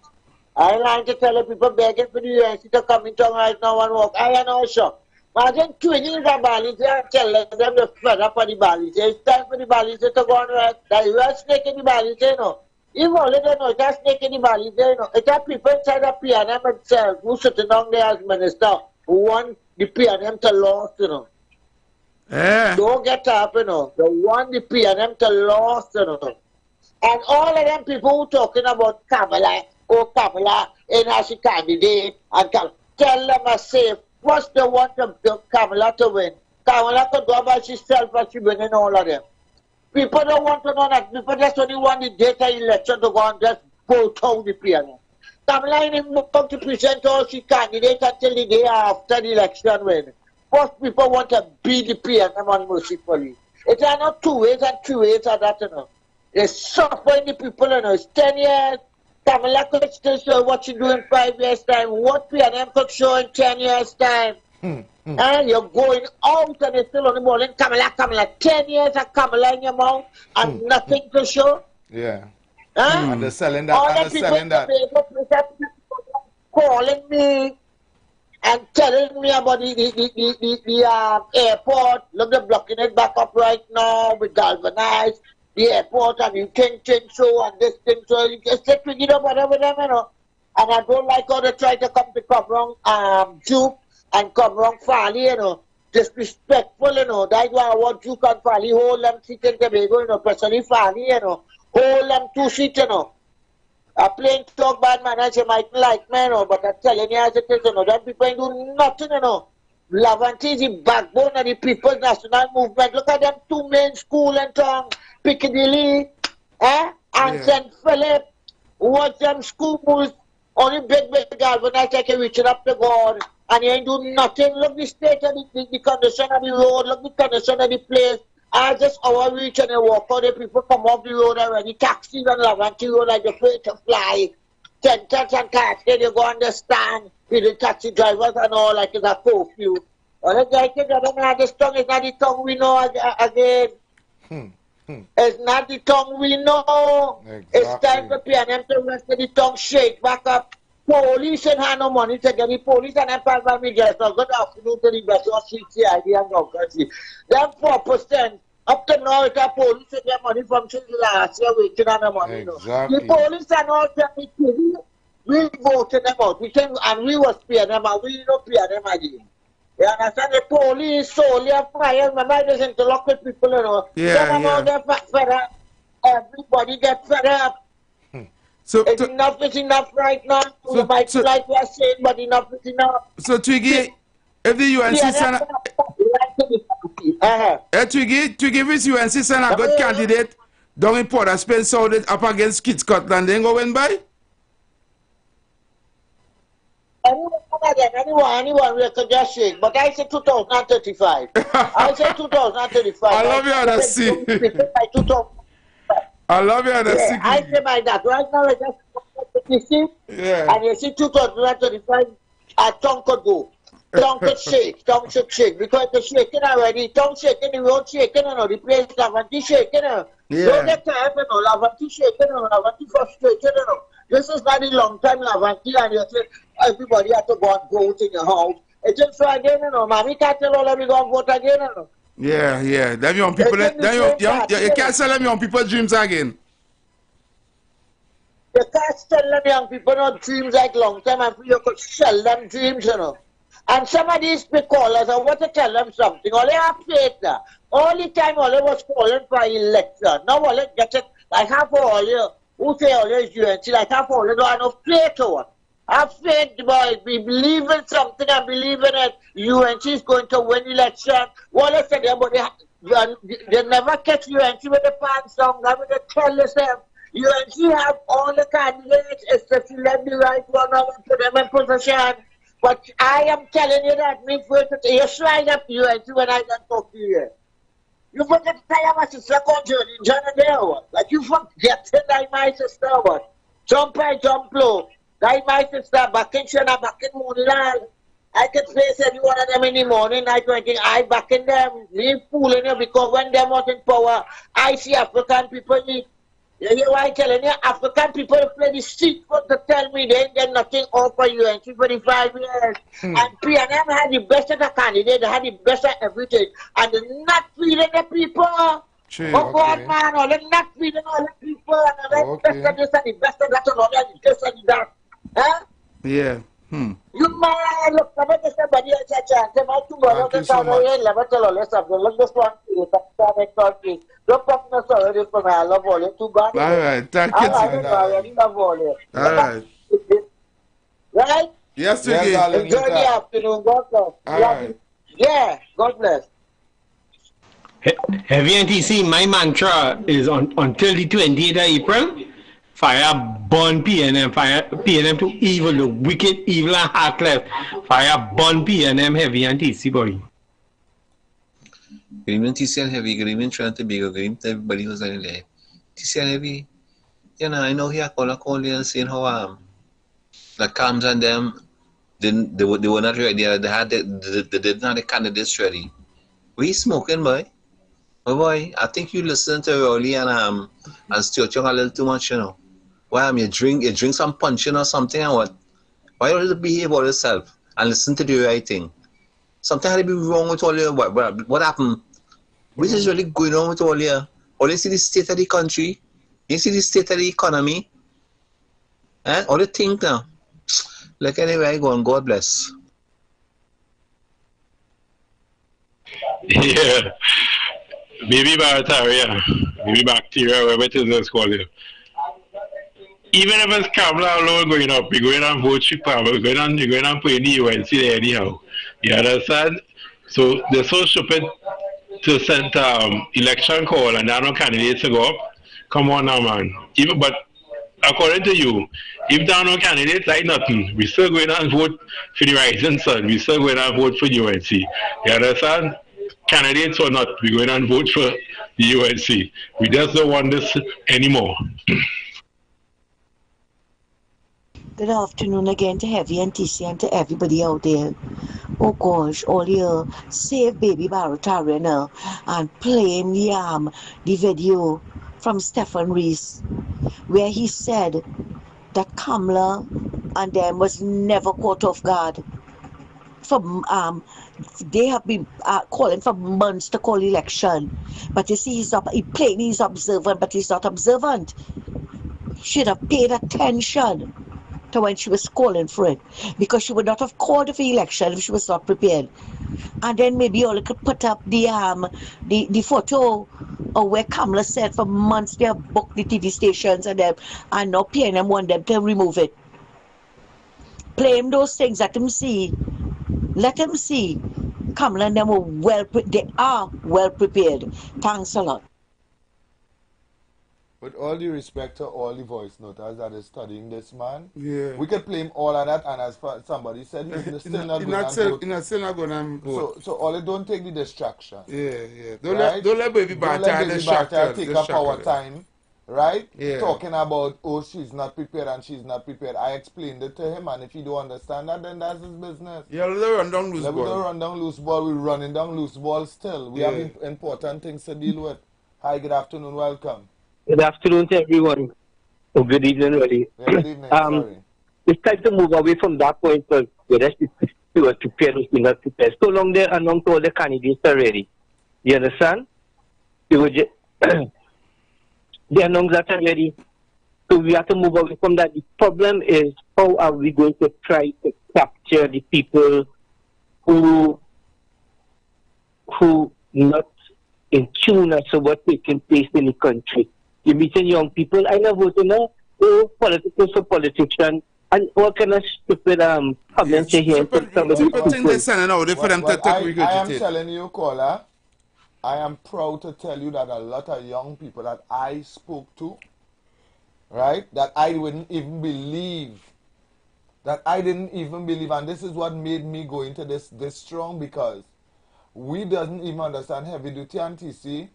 I like to tell the people begging for the UNC to come in town right now and walk. I know, sure. Imagine twinning the balance and tell them to fed up on the balance. It's time for the balance to go on right. That you are snake in the balance, you know. Even only they know it's a snake in the balance, you know. It's a people inside the PNM itself who sitting down there as minister who want the PNM to lost, you know. Yeah. Don't get up, you know. They want the PNM to lost, you know. And all of them people who talking about Kamala, Kamala ain't as a candidate, and tell them a safe. What's the want of Kamala to win? Kamala could go by herself and she winning all of them. People don't want to know that. People just only want the data election to go and just vote out the PNM. Kamala ain't even come to present all she candidate until the day after the election win. Most people want to beat the PNM unmercifully. It's not 2 ways and 3 ways of that, you know. They're suffering the people, you know. It's 10 years. Kamala could still show what she do in 5 years' time. What PNM could show in 10 years' time. And you're going out and you're still on the ball. And Kamala, 10 years of Kamala in your mouth and nothing to show. Yeah. And they're selling that. And they're selling that. Calling me and telling me about the airport. Look, they're blocking it back up right now with galvanized. The airport and you think so and this thing so. You just say, pick it up, whatever them, you know. And I don't like how they try to come wrong Duke and come wrong Farley, you know. Disrespectful, you know. That's why I want Duke and Farley hold them seat in Tobago, you know. Personally, Farley, you know. Hold them 2 seats, you know. A plain talk bad man, I say, might like me, you know. But I'm telling you as it is, you know. Them people ain't do nothing, you know. Laventille is the backbone of the People's National Movement. Look at them two main schools in town, Piccadilly, and St. Philip. Watch them schools, only big galvanized like reaching up to God, and you ain't doing nothing. Look the state of the condition of the road, look the condition of the place. I just our reach and they walk out, the people come off the road already, taxis and Laventille road like they're afraid to fly. Tents and cars, then you go understand with the taxi drivers and all like it's a curfew. All the guys think that this tongue is not the tongue we know again. It's not the tongue we know. Exactly. It's time for PNM to rest the tongue shake back up. Police and have no money to get the police and empire me just so good afternoon to the best of CCID and democracy. Them 4%. Up to now, the police and get money from since last year waiting on the money. Exactly. The police and all we voted them out. We came and we was PNM and we don't PNM again. You understand? The police, soldier, fire, remember I just interlock with people, you know. Some of them get fed up. Everybody get fed up. So enough is enough right now. You might like we are saying, but enough is enough. So Twiggy, if the UNC send Twiggy, if the UNC send a good candidate, don't report a spend so up against Kid Scotland, they go win by? Anyone we could just shake, but I say 2035. I say 2035. I love you on the sea. I love you on the sea. I say by that. Right now, I just see, and you see 2035, a tongue could go. Tongue could shake, because it's shaking already. Tongue shaking, the road shaking, you know, the place Laventille shaking, Don't get tired, you know, Laventille shaking, you know, Laventille frustrated, you know. This is not a long time Laventille, and you say, everybody has to go and vote in your house. It's just so again, you know, mommy can't tell all of you go and vote again, you know. Yeah. Them young people, you can't sell them young people dreams again. You can't sell them young people no dreams like long time, and you could sell them dreams, you know. And some of these big callers, I want to tell them something. All they have faith now. All the time, all they was calling for election. Now, all they get it, like half of all you, who say all is UNC, like half of all you don't have no faith to it. Have faith, boys. We believe in something and believe in it. UNC is going to win election. What I said about they never catch UNC with the fan song, never the careless them. UNC have all the candidates, it's just to let the right one and put them in position. But I am telling you that me first, you slide up UNC when I don't talk to you. You forget to tell my sister journey, like you forget that my sister what? Jump high, jump low. Like my sister, back in China, back in Moonlight. I can face any one of them in the morning, night drinking. I back in them, me fooling you because when them was in power, I see African people. You hear what I'm telling you? African people play the street for to tell me they ain't get nothing over UNC for the 5 years. And PNM had the best of the candidate, they had the best of everything. And they're not feeding the people. God, man, they're not feeding all the people. And they're best of this and the best of that and all that, the best of that. Huh? Yeah. You might look at somebody else at chance. They might tomorrow get out of here, never tell all this stuff. Look this one, don't pop no sorry for me. I love all you. Too bad. All right, thank you. I love all you. All right. Right? Yes, Enjoy the afternoon. God bless. Right. Yeah, God bless. Heavy NTC, my mantra is until the 28th of April. Fire burn PNM, fire PNM to evil, the wicked, evil and heartless. Fire burn PNM, Heavy and TC, boy. Good evening, TC and Heavy. Good evening, Trent Tobago. Good evening to everybody who's in there. TC and Heavy, you know, I know here call you and saying how the Cams and them they were not ready. They didn't have the candidates ready. We smoking, boy. Oh boy, I think you listen to Rolly and Stuart Young a little too much, you know. Why you drink some punching or something and what? Why don't you behave about yourself and listen to the right thing? Something had to be wrong with all your what happened? What is really going on with all your? All you see the state of the country, you see the state of the economy, and all you think now. Like anyway, go on. God bless. Yeah. Maybe bacteria, maybe bacteria, whatever it is, let's call it. Even if it's Kamala alone going up, you're going on vote Chicago, you're going on playing the UNC there anyhow. You understand? So they're so stupid to send election call and there are no candidates to go up. Come on now, man. Even but according to you, if there are no candidates, like nothing, we still going and vote for the Rising Sun. We still going and vote for the UNC. You understand? Candidates or not, we're going and vote for the UNC. We just don't want this anymore. Good afternoon again to Heavy and TC and to everybody out there. Oh gosh, all you save baby Baratari now and playing the video from Stephen Rees where he said that Kamala and them was never caught off guard. They have been calling for months to call election, but you see he's observant, but he's not observant. Should have paid attention to when she was calling for it, because she would not have called for election if she was not prepared. And then maybe all could put up the photo of where Kamala said for months they have booked the TV stations and them and now PNM want them to remove it. Play him those things, let him see. Let him see. Kamala and them they are well prepared. Thanks a lot. With all due respect to all the voice noters that is studying this man, yeah, we could play him all of that, and as somebody said, he's still not going to vote. So all it don't take the distraction. Yeah. Don't let baby Barter take up our time, right? Yeah. Talking about, oh, she's not prepared and she's not prepared. I explained it to him, and if he don't understand that, then that's his business. Yeah, let run down loose ball. We don't run down loose ball. We're running down loose ball still. We have important things to deal with. Hi, good afternoon. Welcome. Good afternoon to everyone. Oh, good evening, really. Yeah, good evening. Sorry. It's time to move away from that point of whether she was prepared or not prepared. So long they're announced all the candidates already. You understand? They announced that already. So we have to move away from that. The problem is, how are we going to try to capture the people who not in tune as to what's taking place in the country? You're meeting young people. I know voting now. Oh, politicians for politicians. And what kind of stupid comments you hear from some of these people? I am telling you, caller, I am proud to tell you that a lot of young people that I spoke to, right, that I wouldn't even believe, and this is what made me go into this strong, because we doesn't even understand heavy duty and TC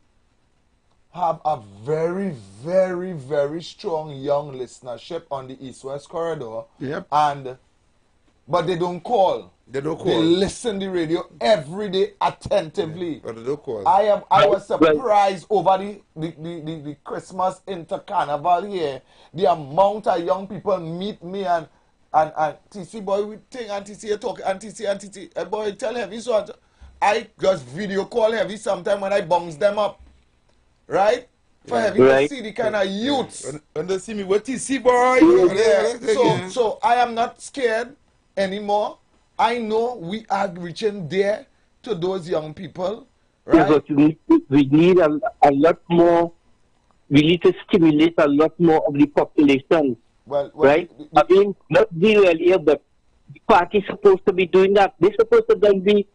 have a very, very, very strong young listenership on the East-West corridor. Yep. But they don't call. They listen the radio every day attentively. Yeah, but they don't call. I was surprised over the Christmas inter-carnival here. The amount of young people meet me and TC boy, we think, and TC you talk, and TC, boy, tell Heavy so. I just video call Heavy sometime when I bounce them up. Right? For Heavy to see the kind of youths. When they see me, what TC boy? So I am not scared anymore. I know we are reaching there to those young people. Right? But we need a lot more. We need to stimulate a lot more of the population. Right? I mean, not really, but the party is supposed to be doing that. They're supposed to then be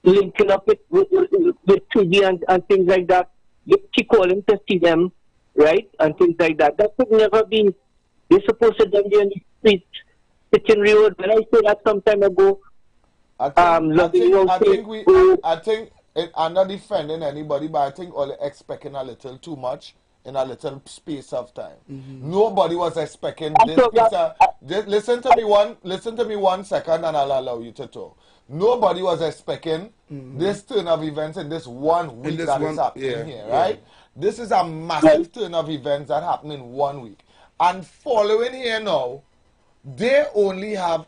linking up with 2G and things like that. You keep calling to see them, right? And things like that. That could never be. They're supposed to then be on the street, sitting road. When I said that some time ago, I'm not defending anybody, but I think all expecting a little too much in a little space of time. Mm-hmm. Nobody was expecting this piece of, listen to me 1 second and I'll allow you to talk. Nobody was expecting this turn of events in this 1 week is happening here, right? Yeah. This is a massive turn of events that happened in 1 week. And following here now, they only have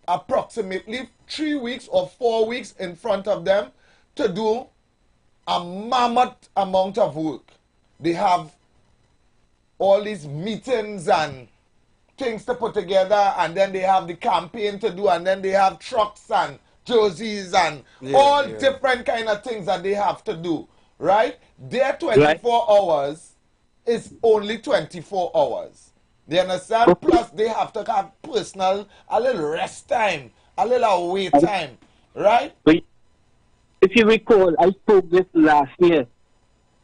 approximately 3 weeks or 4 weeks in front of them to do a mammoth amount of work. They have all these meetings and things to put together, and then they have the campaign to do, and then they have trucks and jerseys and different kind of things that they have to do, right? Their 24 hours is only 24 hours. Do you understand? Plus, they have to have personal, a little rest time, a little away time. Right? But if you recall, I spoke this last year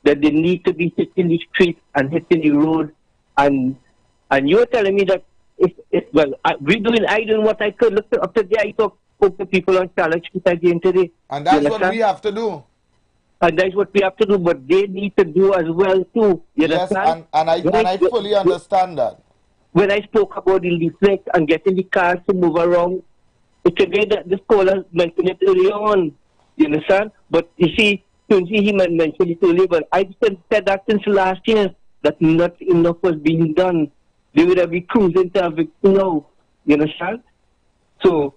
that they need to be hitting the street and hitting the road, and you're telling me that I doing what I could. Look up today, I spoke to people on Charlotte Street again today. And that's what we have to do. And that's what we have to do, but they need to do as well too. You understand? And I fully understand that. When I spoke about the leaflet and getting the cars to move around, it's again that the scholar mentioned it early on. You understand? But you see, he mentioned it earlier, but I said that since last year, that not enough was being done. They would have been cruising to have it now. You understand? So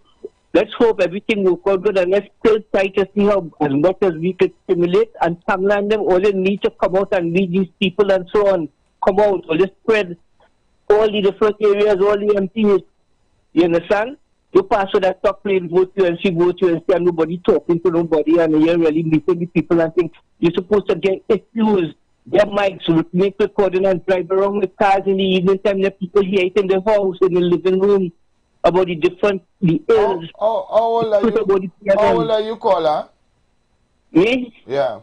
let's hope everything will go good, and let's still try to see how as much as we could stimulate and Tamla them all need to come out and meet these people and so on. Come out, or just spread all the different areas, all the MPs. You understand? You pass with that top plane, vote UNC, and nobody talking to nobody, and you're really meeting the people and things. You're supposed to get excused. Their mics, make recording and drive around with cars in the evening time. There are people here in the house, in the living room, about the ills. How old are you, caller? Me? Yeah.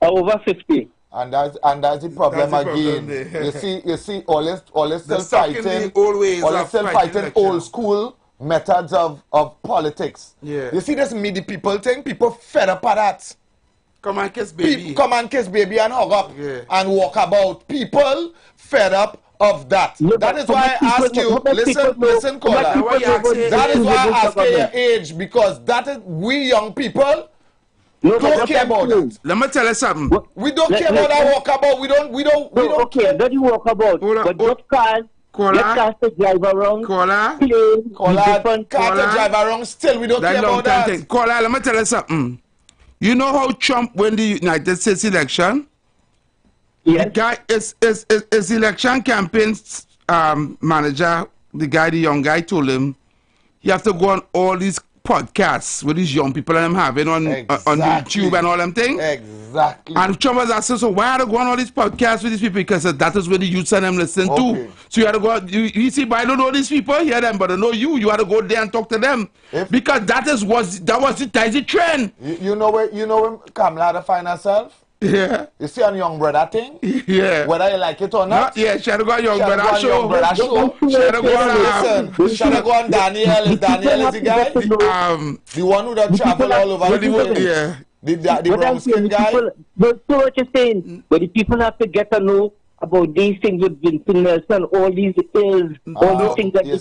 Over 50. And that's the problem again. You see, all is still fighting. Old school methods of politics. Yeah. You see this media people thing. People fed up of that. Come and kiss baby. Come and kiss baby and hug up and walk about. People fed up of that. That is why I ask you. Listen, caller. That is why I ask you your age, because that is we young people. Don't care about that. Let me tell you something. We don't care about that walkabout. We don't okay, care. Don't you walkabout? But just cars. Let cars to drive around. Caller, car to drive around. Still, we don't care about that. Caller, let me tell you something. You know how Trump won the United States election? Yes. The guy is election campaign manager. The young guy told him you have to go on all these podcasts with these young people and them having on YouTube and all them things. Exactly. And Trump was asking, so why are they going on all these podcasts with these people? Because that is where the youths and them listen to. So you have to go, you see, but I don't know these people, hear them, but I know you. You have to go there and talk to them. Because that was the trend. You know where Kamala had to find herself? Yeah. You see on Young Brother thing? Yeah. Whether you like it or not? Yeah, she had to go on Young Brother show. She had to go on Daniel. Is Daniel is the guy? The one who don't travel all over the world. Yeah. The brown skin guy. But so what you're saying, but the people have to get to know about these things with Vincent Nelson, all these ills, all these things that you're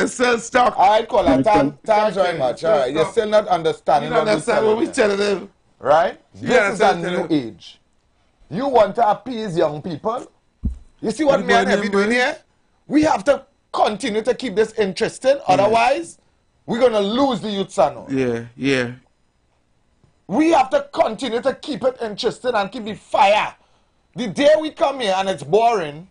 still stuck. All right, caller. Thanks very much. All right, you're still not understanding what we telling them. Right? This is a new age. You want to appease young people? You see what me and Heavy doing here? We have to continue to keep this interesting. Otherwise, we're going to lose the youth channel. Yeah. We have to continue to keep it interesting and keep the fire. The day we come here and it's boring,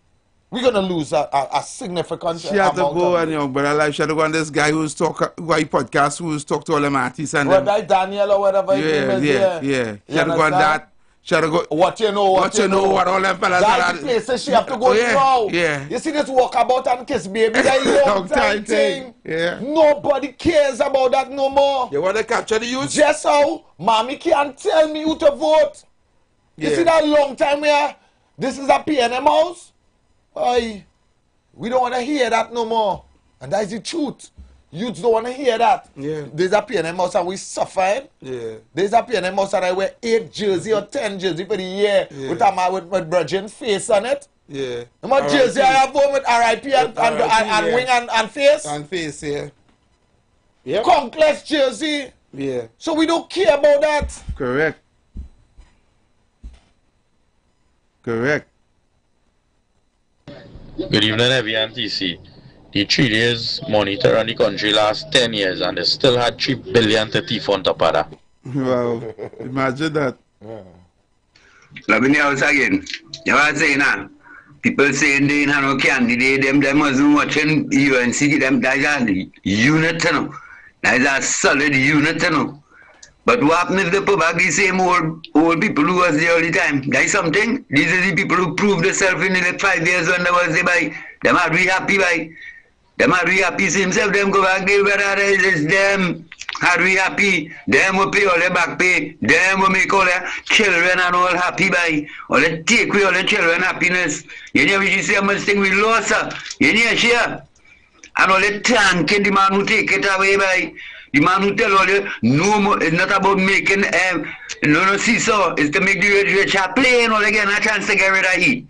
we're going to lose a significant amount. She had to go and young brother life. She had to go on this guy who's podcast who's talk to all them artists and them. Like Daniel or whatever his name is. Yeah. She had to go on that. She had to go. What you know, what all them fellas. That's the places she have to go now. Yeah. You see this walkabout and kiss baby, that long time thing. Yeah. Nobody cares about that no more. You want to capture the youth? Just how mommy can't tell me who to vote. You see that long time here? This is a PNM house. We don't want to hear that no more. And that is the truth. Youths don't want to hear that. Yeah. There's a PNM house and we suffering. Yeah. There's a PNM house and I wear 8 jersey or 10 jersey for the year with a man with Virgin face on it. Yeah. My jersey I have on with RIP and wing and face. And face, yeah. Yep. Conquest jersey. Yeah. So we don't care about that. Correct. Good evening, everyone. TC. The 3 days monitor on the country last 10 years and they still had 3 billion to thief on top of that. Wow. Imagine that. Let me house again. You know what I'm saying now? People saying they ain't have no candidate, them wasn't watching UNC, them that's a unit, you know. That's a solid unit, you know. But what happens if they put back the same old people who was there all the time? That's something. These are the people who proved themselves in the 5 years when they was there by. Them are really happy by. Them are we happy himself, them go back there, whether it's them. Are we happy? Them will pay all their back pay. Them will make all their children and all happy by. All they take away all the children happiness. You know, we say much thing we lost, sir. You know, share. And all the thanking the man who take it away by. The man who tell all you, no more, it's not about making, no seesaw. It's to make the rich plain all again, a chance to get rid of it.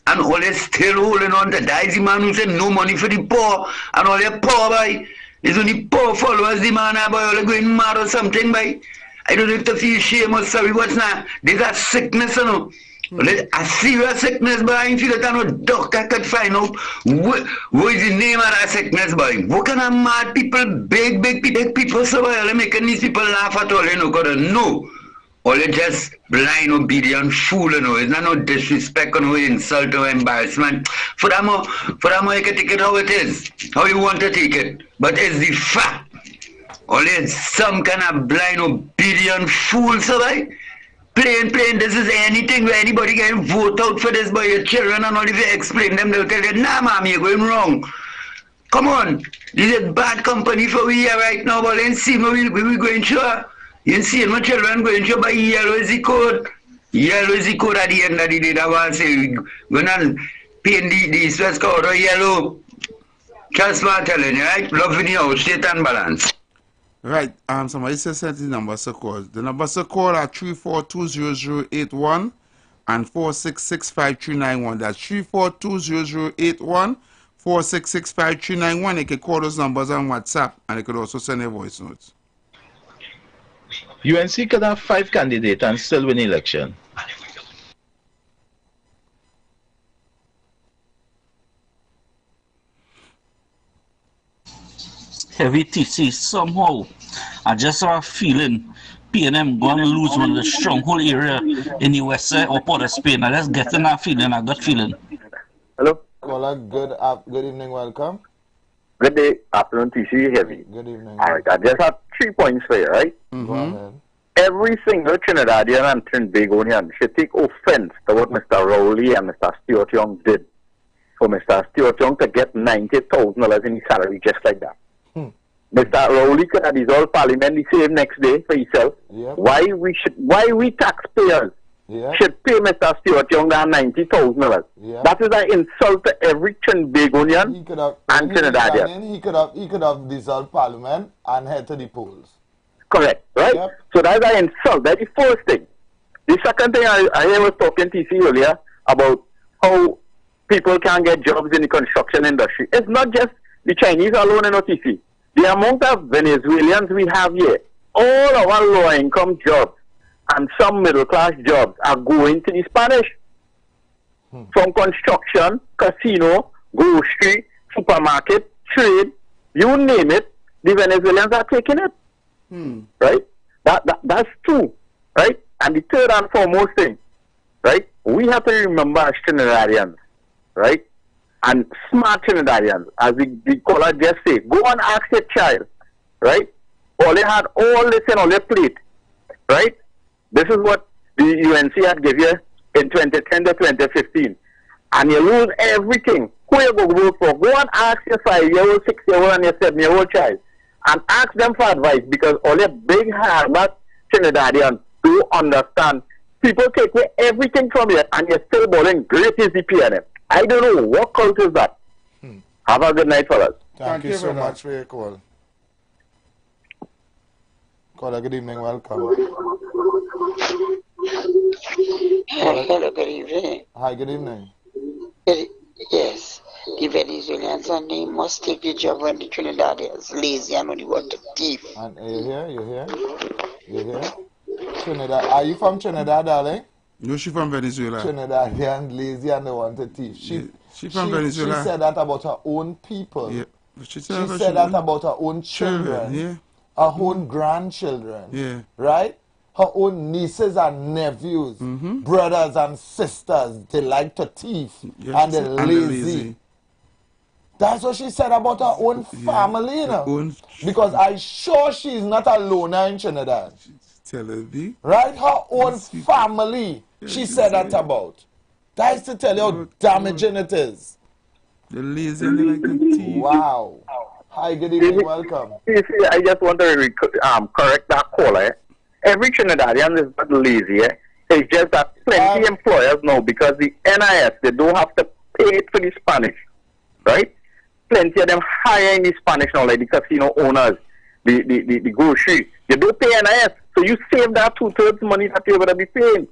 And all they still holding on to that is the man who said no money for the poor. And all they poor by. It's only poor followers the man boy all going mad or something by. I don't have to feel shame or sorry. What's not? There's a sickness, you know. A serious sickness, boy. I feel that no doctor could find out what is the name of that sickness, boy. What kind of mad people, big people, so they're making these people laugh at all, you know, because no. Or they just blind, obedient fool, you know. It's not no disrespect or no insult or embarrassment. For that more, you can take it how it is, how you want to take it. But it's the fact. Or it's some kind of blind, obedient fool, so right? Plain, this is anything where anybody can vote out for this by your children and all. If you explain them, they'll tell you, nah, mom, you're going wrong. Come on. This is a bad company for we here right now, but let's see what we're going through. You see my children going through by yellow is the code. Yellow is the code at the end of the day. That was say, we're not paying the stress code or yellow. Just what I'm telling you, right? Loving you out, state and balance. Right, somebody says send the numbers to call. The numbers to call are 3420081 and 4665391. That's 3420081, 4665391. You can call those numbers on WhatsApp and you could also send a voice note. UNC could have 5 candidates and still win election. Heavy TC somehow. I just have a feeling PNM going to lose one of the stronghold area in the west side or Port of Spain. I just getting that feeling, I got feeling. Hello? Caller, good evening, welcome. Good day, afternoon, TC Heavy. Good evening. All right, I just have 3 points for you, right? Go ahead. Every single Trinidadian and Trinbagonian should take offense to what Mr. Rowley and Mr. Stuart Young did for Mr. Stuart Young to get $90,000 in his salary just like that. Mr. Rowley could have dissolved Parliament the same next day for himself. Yep. Why we taxpayers should pay Mr. Stuart Young that $90,000? That is an insult to every Trinbagonian and Trinidadian. He could have dissolved Parliament and head to the polls. Correct, right? Yep. So that's an insult. That's the first thing. The second thing I was talking to you earlier about how people can't get jobs in the construction industry. It's not just the Chinese alone in OTC. The amount of Venezuelans we have here, all our low-income jobs and some middle-class jobs are going to the Spanish. From construction, casino, grocery, supermarket, trade, you name it, the Venezuelans are taking it. Right? That's true. Right? And the third and foremost thing, right? We have to remember as Trinidadians, right? And smart Trinidadians, as the caller just said, go and ask your child, right? All they had all this on their plate, right? This is what the UNC had given you in 2010 to 2015. And you lose everything. Who you go vote for? Go and ask your 5-year-old, 6-year-old, and your 7-year-old child. And ask them for advice, because all the big hard Trinidadians do understand. People take away everything from you and you're still balling great is the PNM. I don't know what cult is that. Have a good night, fellas. Thank you so much for your call. Caller, good evening, welcome. Hello, good evening. Hi, good evening. Yes, the Venezuelans and they must take the job when the Trinidadians lazy and only want to thief. And you here? Trinidad. Are you from Trinidad, darling? No, she from Venezuela. Trinidadian, lazy, and they want to thief. She from Venezuela. She said that about her own people. Yeah. She said that about her own children. Yeah. Her own grandchildren. Yeah. Right? Her own nieces and nephews, brothers and sisters, they like to thief and they're lazy. That's what she said about her own family, you know. Because I'm sure she's not a loner in Trinidad. Tell her, B. Right? Her own family, she said that about. That is to tell you how damaging it is. The lazy and they like the thief. Wow. Hi, good evening, welcome. See, I just want to correct that caller. Every Trinidadian is not lazy. It's just that plenty employers know because the NIS, they don't have to pay for the Spanish, right? Plenty of them hiring the Spanish now, like the casino owners, the grocery. They don't pay NIS, so you save that 2/3 money that you're going to be paying.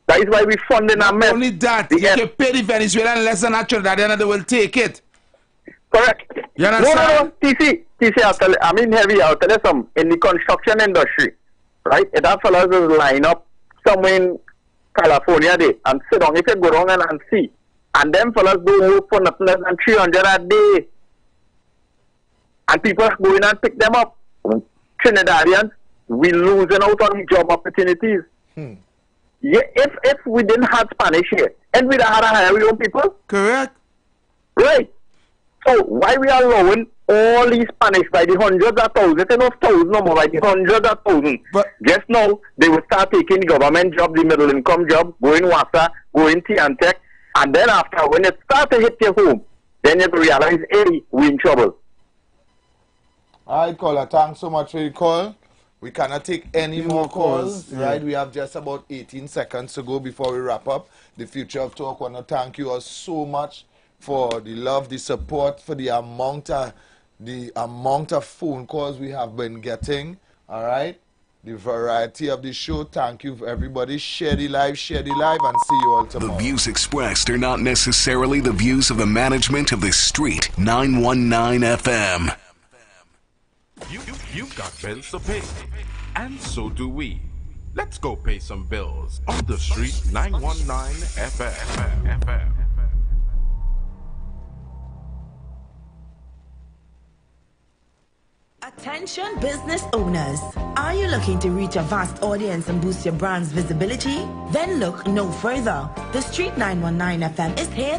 That is why we funding a mess. Only that, if you pay the Venezuelan less than a Trinidadian, they will take it. Correct. You understand? No, TC, I'll tell you, I mean heavy, I'll tell you some. In the construction industry, right? If that fellas is line up somewhere in California there and sit down, if you go down and see, and them fellas do work for nothing less than 300 a day. And people go in and pick them up. Trinidadians, we losing out on the job opportunities. Yeah, if we didn't have Spanish here, and we'd have had to hire our own people. Correct. Right. So why we are allowing all these Spanish by the hundreds of thousands, not thousands no more, by the hundreds of thousands. But just now, they will start taking the government job, the middle income job, going WASA, going T&Tech, and then after, when it starts to hit your home, then you realize, hey, we're in trouble. All right, caller, thanks so much for your call. We cannot take any more calls, right? We have just about 18 seconds to go before we wrap up. The Future of Talk, I want to thank you all so much for the love, the support, for the amount of phone calls we have been getting, all right? The variety of the show. Thank you, everybody. Share the live, and see you all tomorrow. The views expressed are not necessarily the views of the management of the Street 919 FM. You've got bills to pay, and so do we. Let's go pay some bills on the Street 919 FM. Attention business owners. Are you looking to reach a vast audience and boost your brand's visibility? Then look no further. The Street 919 FM is here